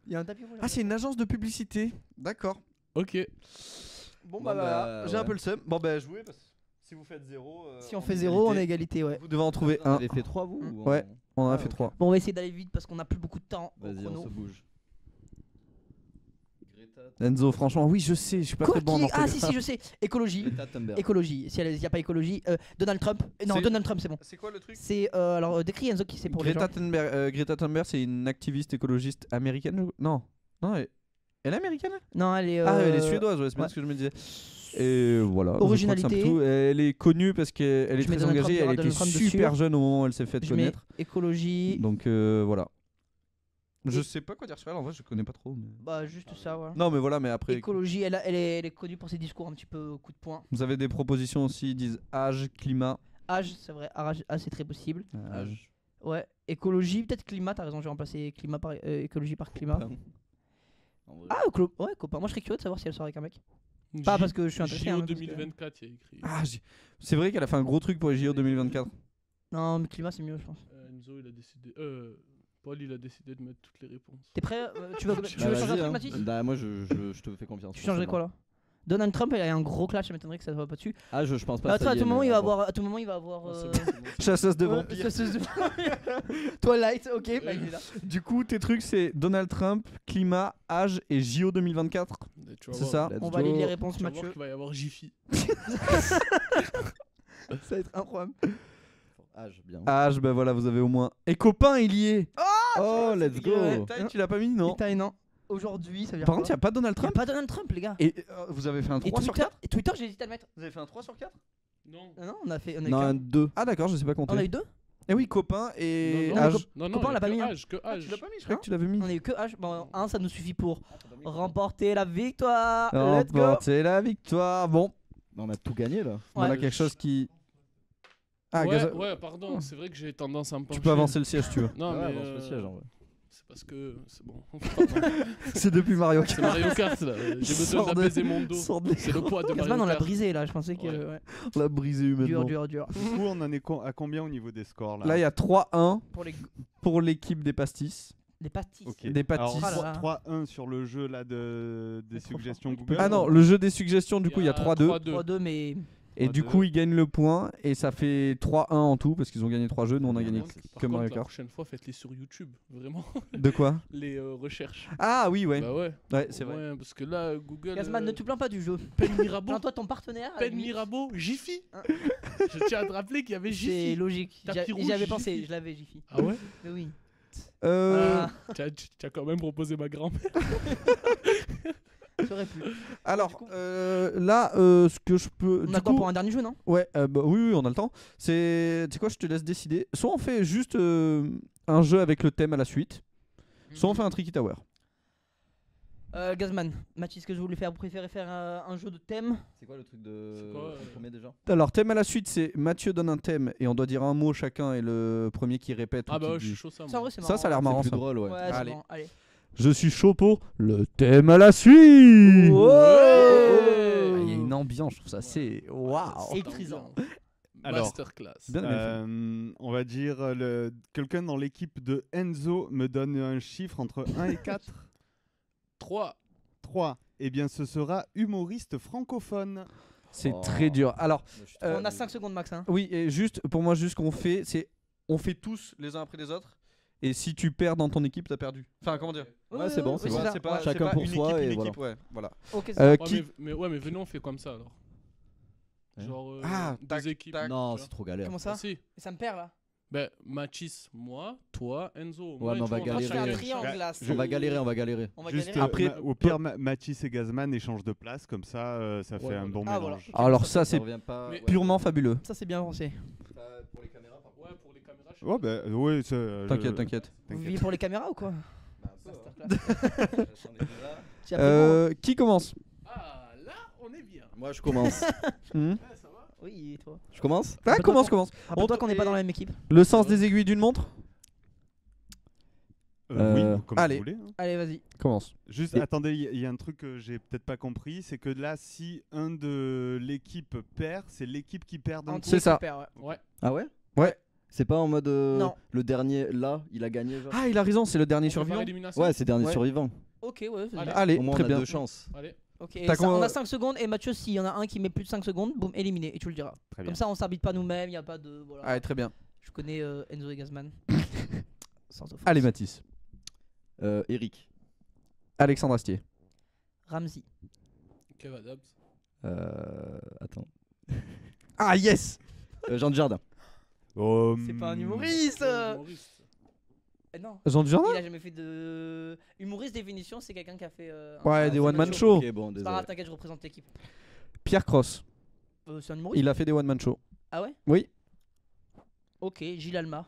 Il y a un tapis rouge. Ah, c'est une agence de publicité. D'accord. Ok. Bon, bah voilà. J'ai un peu le seum. Bon, bah jouez. Si vous faites 0. Si on fait 0, on est égalité, ouais. Vous devez en trouver Vous un. avez fait 3 vous ou Ouais. On en a Ah, fait ok. 3. Bon, on va essayer d'aller vite parce qu'on a plus beaucoup de temps au Vas-y, on chrono. se bouge. Enzo, franchement, oui, je sais. Je suis pas Quoi très bon en qui... Ah, orthographe. si, je sais. Écologie. Greta Thunberg. Écologie. Si il n'y a pas écologie, Donald Trump. Non, C'est- Donald Trump, c'est bon. C'est quoi le truc? C'est. Alors, décris Enzo qui c'est pour les Greta gens. Thunberg, Greta Thunberg, c'est une activiste écologiste américaine. Non, elle est américaine. Non, elle est. Ah, elle est suédoise, ouais, c'est bien ouais. ce que je me disais. Et voilà. je crois que Originalité. c'est un peu tout. Elle est connue parce qu'elle est Je mets très Donald engagée. Trump, il y Elle aura était Donald Trump dessus. super jeune au moment où elle s'est fait Je mets connaître. écologie. Donc voilà. Je sais pas quoi dire sur elle, en vrai, je connais pas trop. mais- Bah, juste ça, voilà. Non, mais voilà, mais après. Écologie, elle est connue pour ses discours un petit peu coup de poing. Vous avez des propositions aussi, ils disent âge, climat. Âge, c'est vrai. Âge, c'est très possible. Âge. Ouais. Écologie, peut-être climat, t'as raison, j'ai remplacé climat par écologie par climat. En vrai. Ah, ouais, copain. Moi, je serais curieux de savoir si elle sort avec un mec. Pas parce que je suis intéressé. JO hein, parce que- 2024, il y a écrit. Ah, c'est vrai qu'elle a fait un gros truc pour les JO 2024. Non, mais climat, c'est mieux, je pense. Enzo, il a décidé. Paul, il a décidé de mettre toutes les réponses. T'es prêt Tu veux Bah, changer un vas-y, truc, hein. Mathis Bah, moi je te fais confiance. Tu changerais quoi là Donald Trump, il a un gros clash, ça m'étonnerait que ça ne va pas dessus. Ah, je pense pas. Attends, ça à y est, tout moment, mais il va à voir. avoir. À tout moment, il va avoir. Ah, c'est bon, c'est bon. Chasseuse de ouais, vampires. chasseuse de vampires. Twilight, ok, bah, il est là. Du coup, tes trucs, c'est Donald Trump, climat, âge et JO 2024. Tu vas C'est voir, ça. Let's On va lire go. les réponses, Tu vas voir Mathieu. qu'il va y avoir Jiffy. Ça va être incroyable. Âge, bien. Âge, ben voilà, vous avez au moins. Et copain, il y est. Oh, let's go. Ouais. Taille, tu l'as pas mis, non? Putain, non. Aujourd'hui, ça veut dire. Par contre, il n'y a pas Donald il y a Trump. pas Donald Trump, les gars. Et vous avez fait un Et 3 sur Twitter, 4? et Twitter, j'ai hésité à le mettre. Vous avez fait un 3 sur 4? Non. Non, on a fait. On a eu Non, qu'un. un 2. Ah, d'accord, je sais pas compter. On a eu deux. Eh oui, copain et non, âge. non, Copain, on il y l'a a pas que mis, hein. âge, que Ah, âge. tu l'as pas mis, je croyais que tu l'avais mis. On a eu que H. Bon, un, ça nous suffit pour remporter la victoire. Oh, Let's go. c'est la victoire. Bon, On a tout gagné là. on a Ouais. quelque chose qui. Ah, ouais, Gaza- ouais, pardon, c'est vrai que j'ai tendance à me pencher. tu peux avancer le siège, tu veux. Non, Ouais, mais avance le siège, en vrai. c'est parce que c'est bon. Pardon. C'est depuis Mario C'est Kart. Mario Kart là. J'ai besoin Sors de- d'apaiser mon dos. sors de C'est le poids de Gasman, Mario on l'a Kart. brisé là. Je pensais que. Ouais. Ouais. On l'a brisé humainement. Dur. Du coup, on en est à combien au niveau des scores là? Là, il y a 3-1 Pour les pour l'équipe des pastis. pastilles. Ok. des pastis. Alors, Ah là là. 3-1 sur le jeu là des trop suggestions fort. Google. Ah non, le jeu des suggestions, du coup, il y a 3-2. 3-2, mais. Et du 3-2. coup, ils gagnent le point. Et ça fait 3-1 en tout parce qu'ils ont gagné 3 jeux. Nous, on a gagné Par que contre, Mario la Kart. prochaine fois, faites-les sur YouTube, vraiment. De quoi? Les recherches. Ah oui, ouais. Bah ouais. Ouais, c'est vrai. Ouais, parce que là, Google. Gasman, ne te plains pas du jeu. Pen Mirabeau. Plains-toi ton partenaire. à la Pen limite. Mirabeau, Jiffy. Hein. Je tiens à te rappeler qu'il y avait C'est Jiffy. logique. Tapis rouge, J'y avais pensé, Jiffy. je l'avais, Jiffy. Ah ouais. Mais oui. Euh, Ah, Tu as quand même proposé ma grand-mère. j'aurais pu. alors, là, ce que je peux. On du a le temps coup- pour un dernier jeu, non? Ouais, bah, oui, oui, on a le temps. C'est, tu sais quoi, je te laisse décider. Soit on fait juste un jeu avec le thème à la suite, soit on fait un Tricky Tower. Gasman, Mathis, ce que je voulais faire, vous préférez faire un jeu de thème? C'est quoi le truc de. C'est quoi, le premier déjà? Alors, thème à la suite, c'est Mathieu donne un thème et on doit dire un mot chacun et le premier qui répète. ou Ah qui bah ouais, je dit- suis chaud ça. Ça, en moi. vrai, c'est Ça, marrant. ça a l'air marrant. C'est Ça. plus drôle, ouais. Ouais, c'est Allez. bon, allez. Je suis chaud pour le thème à la suite. Ouais. Il y a une ambiance, je trouve ça assez waouh. Électrisant. Alors, Masterclass. Bien aimé. On va dire quelqu'un dans l'équipe de Enzo me donne un chiffre entre 1 et 4. 3. 3. Eh bien, ce sera humoriste francophone. C'est très dur. Alors, On a 5 secondes max. Hein. oui, et juste, pour moi, juste ce qu'on fait, c'est on fait tous les uns après les autres. Et si tu perds dans ton équipe, t'as perdu. Enfin, comment dire? Ouais, c'est bon, c'est bon. ça. C'est pas, Ouais. Chacun c'est pas pour une soi équipe, et une voilà. équipe, ouais, voilà. Ok, c'est ça. Ouais, Qui... mais venez, on fait comme ça alors. Ouais. Genre Ah, tac, deux équipes. tac. Non, tu vois. c'est trop galère. Comment ça? Ah, si. Ça me perd là. Ben, Mathis, moi, toi, Enzo. Ouais, mais on va Moi, je fais un galérer. triangle là. On va galérer, on va galérer. On va Juste galérer. Après, au pire, Mathis et Gazman échangent de place, comme ça, ça fait Ouais, un bon Ah, voilà. mélange. Alors ça, c'est revient pas. Mais- purement fabuleux. Ça, c'est bien avancé. Ouais, pour les caméras. je sais Ouais, pas. bah, ouais, T'inquiète, t'inquiète. Vous vivez pour les caméras ou quoi? Tu as pris Qui commence? Ah, là, on est bien. Moi, je commence. Hmm Ouais, ça va. bon Oui, toi. Je commence Ah, Rappelle-toi commence, qu'on- commence. Rappelle-toi qu'on n'est pas Et- dans la même équipe. Le sens des aiguilles d'une montre? Euh, Oui, comme allez. vous voulez. hein. Allez, vas-y. Commence. Juste, Et- attendez, il y a un truc que j'ai peut-être pas compris, c'est que là, si un de l'équipe perd, c'est l'équipe qui perd d'un coup. C'est ça. Super, ouais. Ouais. Ah ouais Ouais. C'est pas en mode Non. le dernier là, il a gagné genre. Ah, il a raison, c'est le dernier On fait par survivant. élimination. Ouais, c'est dernier Ouais. survivant. Ok, ouais. vas-y. Allez. Allez, Au moins très on a bien. 2 chances. Allez. Ok, et T'as ça, on combien- a 5 secondes et Mathieu, s'il y en a un qui met plus de 5 secondes, boum, éliminé et tu le diras. Très bien. Comme ça, on s'arbitre pas nous-mêmes, il y a pas de. Voilà. Allez, très bien. Je connais Enzo et Gazman. Sans offense. Allez, Mathis. Eric. Alexandre Astier. Ramsey. Kev Adams. Attends. Ah, yes! Jean Dujardin. C'est pas un humoriste Humoriste. Non. Jean Dujardin? Il a jamais fait de. Humoriste définition, c'est quelqu'un qui a fait. Ouais, des one-man show. show. Ok, bon, C'est pas désolé. grave, t'inquiète, je représente l'équipe. Pierre Cross. C'est un humoriste Il a fait des one-man show. Ah ouais Oui. Ok, Gilles Alma.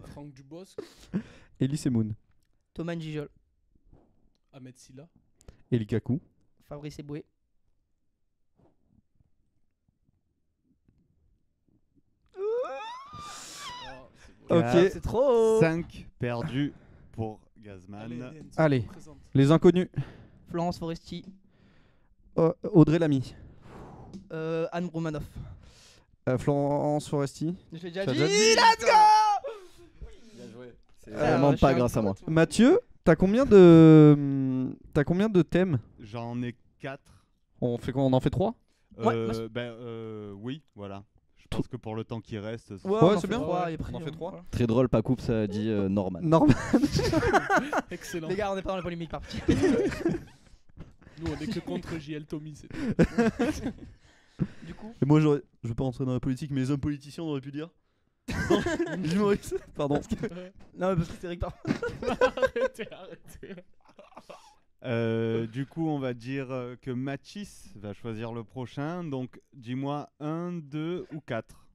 Franck Dubosc. Elie Moon. Thomas Njijol. Ahmed Silla. Eli Kaku. Fabrice Eboué. Ah, c'est beau. Ok. C'est trop. 5 perdus pour Gazman. Enzo, Allez. présente. Les inconnus. Florence Foresti. Audrey Lamy. Anne Romanoff. Florence Foresti. Je l'ai déjà T'as dit. déjà dit, Let's go. Bien joué. C'est Ah, vraiment je suis pas un grâce à moi. con. Mathieu, t'as combien de thèmes? J'en ai 4. On fait quoi? On en fait 3? Ouais, Oui, voilà. Je pense que pour le temps qui reste, Ouais, Ouais, on en c'est fait bien. trois, Ouais, et après, on en fait trois. voilà. Très drôle, pas coupe, ça dit Norman. Normal. Excellent. Les gars, on n'est pas dans les polémiques par petit. Nous, on est que contre JL Tommy. C'est tout. Du coup, Et moi, je veux pas rentrer dans la politique, mais les hommes politiciens, on aurait pu dire. Non, l'humoriste. Pardon. non, mais parce que c'est Eric par Arrêtez. Du coup, on va dire que Mathis va choisir le prochain. Donc, dis-moi 1, 2 ou 4.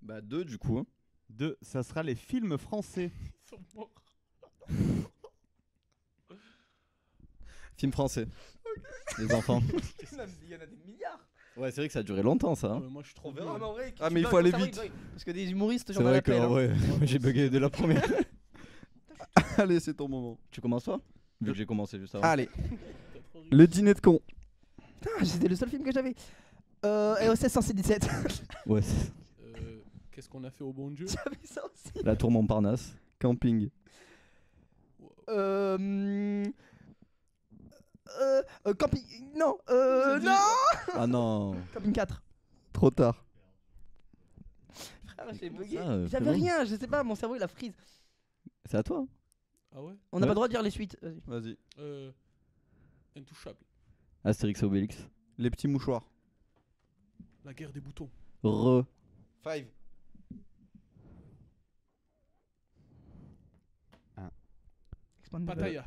Bah 2 du coup. 2, ça sera les films français. Ils sont morts. Film français. Les enfants. Il y en a des milliards. Ouais, c'est vrai que ça a duré longtemps ça. hein. Ouais, moi, je suis trop Ah, vieux. mais en vrai, Ah, tu mais il bugs, faut aller ton cerveau, vite. il bug. Parce que des humoristes, C'est j'en ai vrai la que peine. ouais, j'ai bugué dès la première. Allez, c'est ton moment. Tu commences toi Vu que j'ai commencé juste avant. Allez, T'as trop ri. le dîner de con. Putain, c'était le seul film que j'avais. EOS 117. Ouais, c'est Qu'est-ce qu'on a fait au bon Dieu? J'avais ça aussi. la tour Montparnasse. Camping. Camping. Non. J'ai dit- Non. Ah non. Camping 4. Trop tard. Frère, j'ai bugué. ça, J'avais frérot rien, je sais pas, mon cerveau il a freeze. C'est à toi. hein. Ah ouais? On n'a Ouais. pas le droit de dire les suites. Vas-y. Vas-y. Intouchable. Astérix et Obélix. Les petits mouchoirs. La guerre des boutons. Re. 5. Pattaya.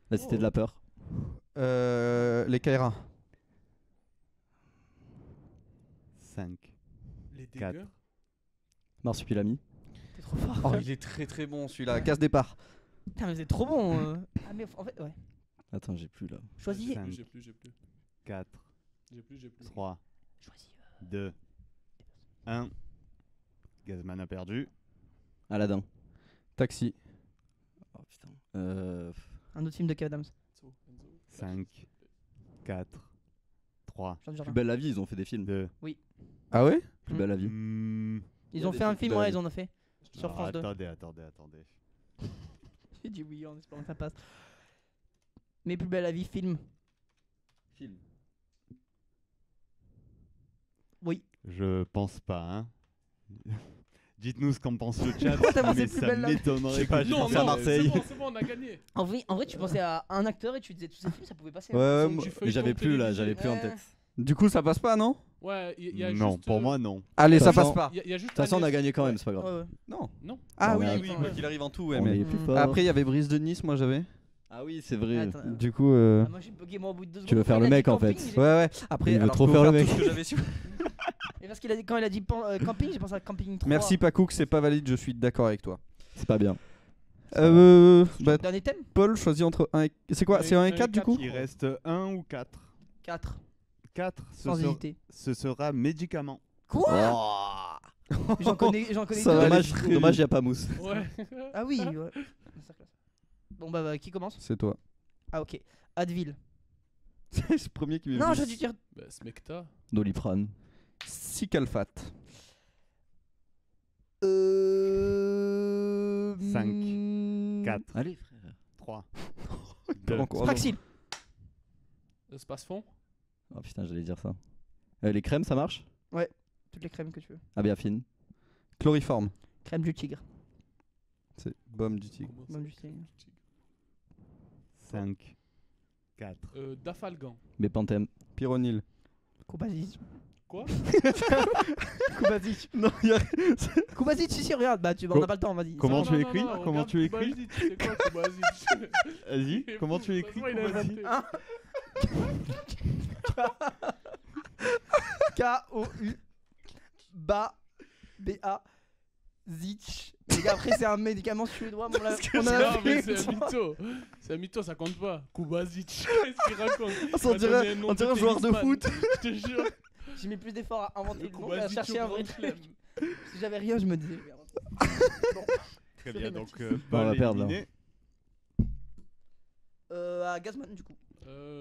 La cité de la peur. Les Kaira. 5. Les Quatre. dégâts. Marsupilami. T'es trop fort. Oh, il est très très bon celui-là. Casse départ. Putain, mais c'est trop bon. Ah, mais en fait, ouais. Attends, j'ai plus là. Choisis. Cinq. J'ai plus. 4, J'ai plus. 3, Choisis. 2, 1. Gazman a perdu. Aladdin. Taxi. Oh putain. Un autre film de Kev Adams. 5, 4, 3, Jean Plus Dujardin. belle la vie, ils ont fait des films. 2. Ah ouais? Plus belle la vie. Ils y a ont des fait un trucs film, belles. ouais, ils en ont fait. Sur France 2. Attendez. J'ai dit oui en espérant que ça passe. Mais plus belle la vie, film. Film. Oui. Je pense pas, hein. Dites-nous ce qu'en pense le chat, Pourquoi t'as pensé mais plus ça belle, là m'étonnerait pas, que j'ai tu pensé penses à Marseille. C'est bon, on a gagné. En vrai, tu pensais à un acteur et tu disais tous ces films, ça pouvait passer. Ouais, hein. ouais, Donc, moi- du Mais j'avais feuilleton plus là, télévisé. j'avais plus en Ouais. tête. Du coup, ça passe pas, non? Ouais, il y a Non, juste, pour moi, non. Allez, ça De toute passe façon- pas. Il y a juste De toute façon, on a Agnès. gagné quand même, c'est pas grave. Ouais, ouais. Non. Non. Ah On oui, a- oui, Attends, quoi ouais. qu'il arrive en tout, ouais, On mais. est plus fort. Après, il y avait Brise de Nice, moi j'avais. Ah oui, c'est vrai. Attends, Du coup. ah, moi j'ai bugué moi au bout de 2 secondes. Tu veux faire Quand le il a mec, dit en fait. camping, Ouais, ouais. Après, Il veut alors, trop je peux faire vous le tout mec. ce que j'avais su. Et parce qu'il a dit, quand il a dit camping, j'ai pensé à camping 3. Merci Pacouk, c'est pas valide, je suis d'accord avec toi. C'est pas bien. Bah, Dernier thème Paul choisit entre 1 et. C'est quoi? C'est 1 et 4 du coup? Il reste 1 ou 4. 4. 4, Sans hésiter. ce sera médicament. Quoi J'en connais Ça deux. va aller Dommage, très dommage, vite. il y a pas mousse. Ouais. Ah oui, ouais. Bon bah qui commence? C'est toi. Ah ok. Advil. C'est le premier qui m'est Non, venu. j'ai dû dire. Bah, Smecta. Doliprane. Sicalfate. 5, hmm, 4, Allez, frère. 3, Encore un Spraxil. Espace fond. Oh putain, j'allais dire ça. Les crèmes, ça marche? Toutes les crèmes que tu veux. Abiafine. Chloriforme. Crème du tigre. C'est Baume du tigre. Baume du tigre. 5, 4. Dafalgan. Bepanthen. Pyronil. Koubasic. Quoi? Koubasic. Non, il y a. Koubasic, si, regarde. Bah, on a pas le temps, vas-y. Comment Non, tu non, écris non, Comment regarde tu écris Koubasic, c'est quoi Koubasic? Vas-y, Il est comment fou, tu de écris toute façon, il a Koubasic inventé. K-O-U. Zich. Les gars, après, c'est un médicament suédois. On en a Non, mais fait. c'est un mytho. C'est un mytho, ça compte pas. Koubasic. Qu'est-ce qu'il raconte? On dirait un joueur de foot. Je te jure. J'ai mis plus d'efforts à inventer le nom qu'à Koubasic chercher au un vrai grand truc. chelem. Si j'avais rien, je me disais. Très bien, donc On Paul va perdre, là. éliminé. À Gazman, du coup.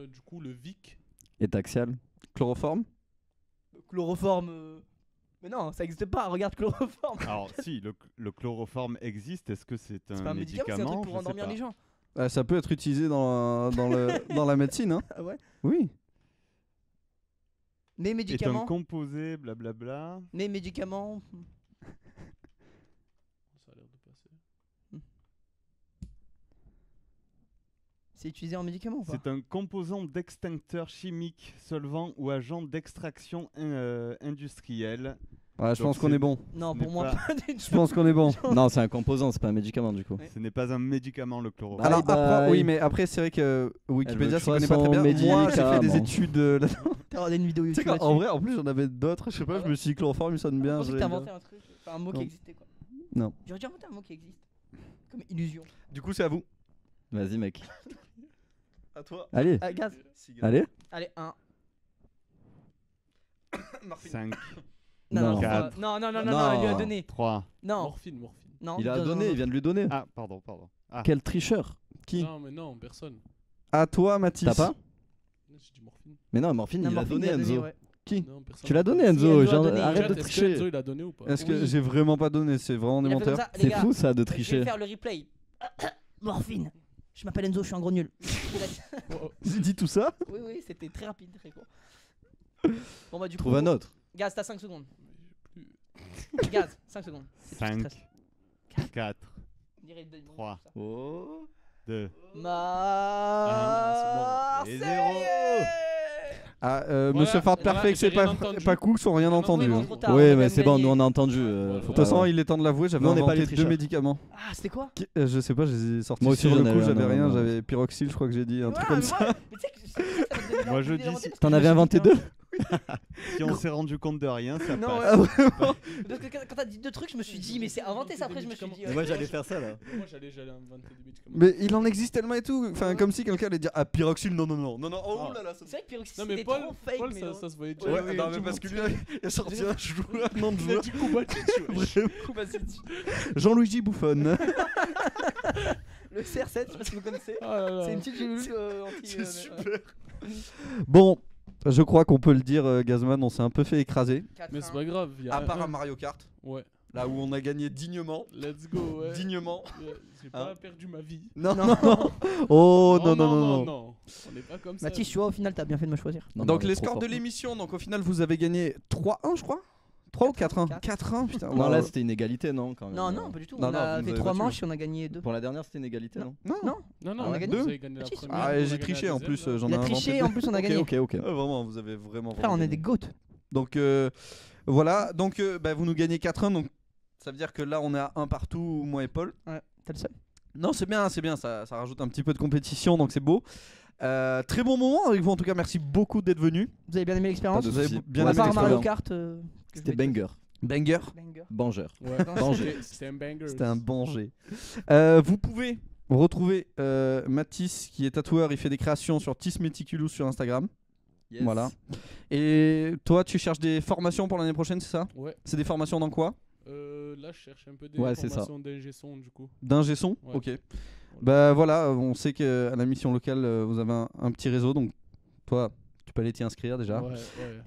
Du coup, le Vic. Et Taxial. Chloroforme. Chloroforme. Mais non, ça existe pas. Regarde chloroforme. Alors, si, le chloroforme existe, est-ce que c'est C'est un pas un médicament, c'est un truc médicament? pour Je sais endormir pas. les gens. Ça peut être utilisé dans la médecine, hein. Ah ouais. Oui. Mais Est un médicaments. composé, blablabla. Mais médicaments. Ça a l'air de passer. C'est utilisé en médicament ou pas? C'est un composant d'extincteur chimique, solvant ou agent d'extraction industrielle. Ouais, je Donc pense qu'on c'est- est bon. Non, ce pour n'est moi, pas- pas du Je tout. pense qu'on est bon. Non, c'est un composant, c'est pas un médicament du coup. Ouais. Ce n'est pas un médicament, le chloroforme. Bye Alors, bye. après, oui, mais après, c'est vrai que Wikipédia Elle s'y veut connaît pas très son bien. Moi, j'ai fait des médicament. études là-dedans. T'as regardé une vidéo Tu sais YouTube quoi, en vrai, en plus, j'en avais d'autres. Je sais pas, Ah je ouais me suis dit chloroforme, il sonne Je bien. pensais que j'allais t'as dire. inventé un truc. Enfin, un mot Non. qui existait quoi. Non. J'aurais dû inventer un mot qui existe. Comme illusion. Du coup, c'est à vous. Vas-y, mec. À toi. Allez, Gaz. allez. Allez, 1. 5, Non, Non. non, Quatre. non, non, non, non, Non. non, il lui a donné. 3. Non, Morphine. non. Il a non, donné, non, il vient de lui donner. Ah, pardon. Ah. Quel tricheur. Qui? Non, mais non, personne. À toi, Mathis. T'as pas? Non, j'ai dit morphine. Mais non, Morphine, non, il l'a Morphine, donné, Enzo. ouais. Qui? Non, personne. Tu l'as donné, Si, Enzo. Enzo a genre, donné. arrête de Est-ce que tricher. Enzo, il a donné ou pas? Est-ce que Oui. j'ai vraiment pas donné? C'est vraiment Il des a fait comme menteurs. ça, les C'est gars. fou ça de Je vais tricher. faire le replay. Morphine. Je m'appelle Enzo, je suis un gros nul. J'ai dit tout ça? Oui, oui, c'était très rapide, très court. Bon bah du Trouve coup, un autre. Gaz, t'as 5 secondes. Gaz, 5 secondes. C'est tout 5, stress. 4, On dirait des- 3, ça. Oh. 2. Marseille. Et 0. Ah, Voilà, Monsieur Fort voilà, Perfect, j'ai c'est rien pas entendu. Cook, sont rien J'ai entendu. entendu. hein. Trop tard, on a Oui, quand mais même c'est bon, gagné. nous on a entendu. De toute façon, il est temps de l'avouer, j'avais Nous, on n'est pas les inventé 2 tricheurs. médicaments. Ah, c'était quoi? Je sais pas, je les ai sortis Moi aussi, sur j'en le avais coup, un, j'avais non, rien, non. j'avais pyroxyle, je crois que j'ai dit un truc Ouais, comme mais ça. ouais, mais tu sais que ça me donnait Moi, l'envie je de dis l'inventer si- parce que T'en je me avais suis inventé dit, 2? Si on s'est rendu compte de rien, ça Non, passe. ouais. Parce que quand t'as dit 2 trucs, je me suis dit, mais c'est inventé ça après, je me suis dit. Moi j'allais faire ça là. Moi, j'allais inventer des médicaments. Mais il en existe tellement et tout. Enfin, comme si quelqu'un allait dire ah, pyroxyle, non, non, non. Non, non, oh Ah. là là. Ça... C'est vrai que Pyroxy Non, mais c'était Paul, trop fake. Paul mais ça, non. ça se voyait Ouais, déjà. non, mais parce que lui, il a sorti un joueur, nom de Il a joueur. dit Koubasic, ouais. Vraiment. Koubasic. Jean-Luigi Buffon. Le CR7, je sais pas si vous connaissez. Ah là là. C'est une petite gélule anti. C'est super. Bon, je crois qu'on peut le dire, Gazman, on s'est un peu fait écraser. Mais c'est pas grave. y a À part un- un Mario Kart. Ouais. là où on a gagné dignement. Let's go, ouais. Dignement. J'ai pas perdu ma vie. Non. Oh non. Non. On n'est pas comme ça. Mathis, tu vois, au final, t'as bien fait de me choisir. Donc les scores de l'émission, donc au final vous avez gagné 3-1 je crois. 3 ou 4-1 4-1 putain. Non, là c'était une égalité, non quand même. Non, pas du tout. Non, On a vous fait avez 3 battu. manches et on a gagné 2. Pour la dernière c'était une égalité, non? Non, on a gagné deux. deux. Vous avez gagné la Mathis. première. Ah, on a j'ai gagné triché la en plus, deuxième, j'en ai Il a inventé triché, deux. en plus on a gagné. Ok. Vraiment, vous avez vraiment. Frère, on est des goats. Donc voilà, donc vous nous gagnez 4-1, donc ça veut dire que là on est à 1 partout, moi et Paul. Ouais, t'es le seul. Non, c'est bien, ça rajoute un petit peu de compétition, donc c'est beau. Très bon moment avec vous en tout cas, merci beaucoup d'être venu. Vous avez bien aimé l'expérience? Pas de Vous avez soucis. bien À aimé part Mario l'expérience. Kart. C'était banger. Banger. Banger. Ouais. Banger. C'était un banger. C'était un banger. Vous pouvez retrouver Mathis qui est tatoueur, il fait des créations sur Tis Meticulous sur Instagram. Yes. Voilà. Et toi, tu cherches des formations pour l'année prochaine, c'est ça? Ouais. C'est des formations dans quoi? Là, je cherche un peu des Ouais, c'est ça. formations d'ingé son du coup. D'ingé son? Ouais. Ok. Bah voilà, on sait qu'à la mission locale, vous avez un petit réseau, donc toi, tu peux aller t'y inscrire déjà. Ouais.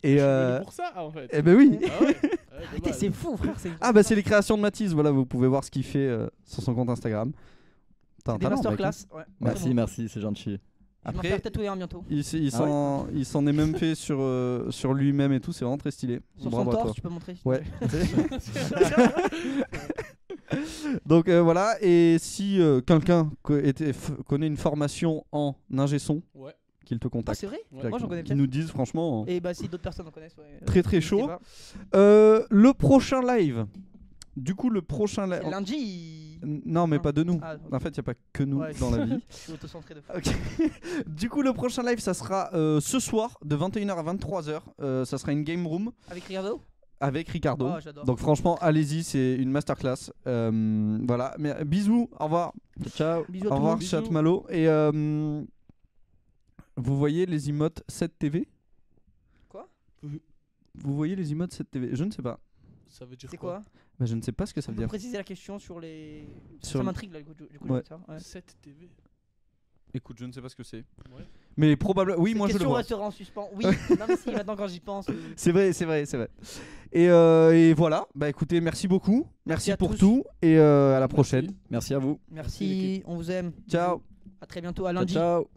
Et Je suis venu pour ça en fait. Eh ben oui. Ah ouais. Putain, c'est fou, frère. Ah bah c'est les créations de Mathis, voilà, vous pouvez voir ce qu'il fait sur son compte Instagram. T'as un Des talent, mec, hein. masterclass. Ouais. Merci, c'est gentil. Je vais m'en Après, faire tatouer un bientôt. il s'en est même fait sur lui-même et tout, c'est vraiment très stylé. Sur Bravo son à torse, toi. tu peux montrer. si Ouais. tu veux. Donc voilà, et si quelqu'un connaît une formation en ingé son, Ouais. qu'il te Ah, contacte. c'est vrai? Ouais. Moi j'en connais Qu'ils peut-être. nous disent franchement. Et bah, si d'autres personnes en connaissent, ouais. Très très n'hésitez chaud. pas. Le prochain live. Du coup, le prochain live. Et lundi. Non, mais pas de nous. Ah, ok. En fait, il n'y a pas que nous Ouais. dans la vie. Je suis autocentré de fou. Ok. Du coup, le prochain live, ça sera ce soir de 21h à 23h. Ça sera une game room Avec Ricardo? avec Ricardo. Oh, j'adore. Donc, franchement, allez-y, c'est une masterclass. Voilà. Mais, bisous, au revoir. Ciao. Bisous à Au tout le revoir, monde. chat Malo. Et vous voyez les emotes 7TV? Quoi? Vous voyez les emotes 7TV? Je ne sais pas. Ça veut dire C'est quoi? Bah, je ne sais pas ce que ça On veut peut dire. préciser la question sur les. Sur Ça m'intrigue là, du coup. Ouais. Je veux savoir, ouais. 7 TV. Écoute, je ne sais pas ce que c'est. Ouais. Mais probablement. Oui, Cette moi je le question vois. restera en suspens. Oui, non, mais si, maintenant quand j'y pense. C'est vrai. Et voilà. Bah écoutez, merci beaucoup. Merci à pour tous. tout. Et à la prochaine. Merci à vous. Merci, on vous aime. Ciao. À très bientôt, à lundi. Ciao.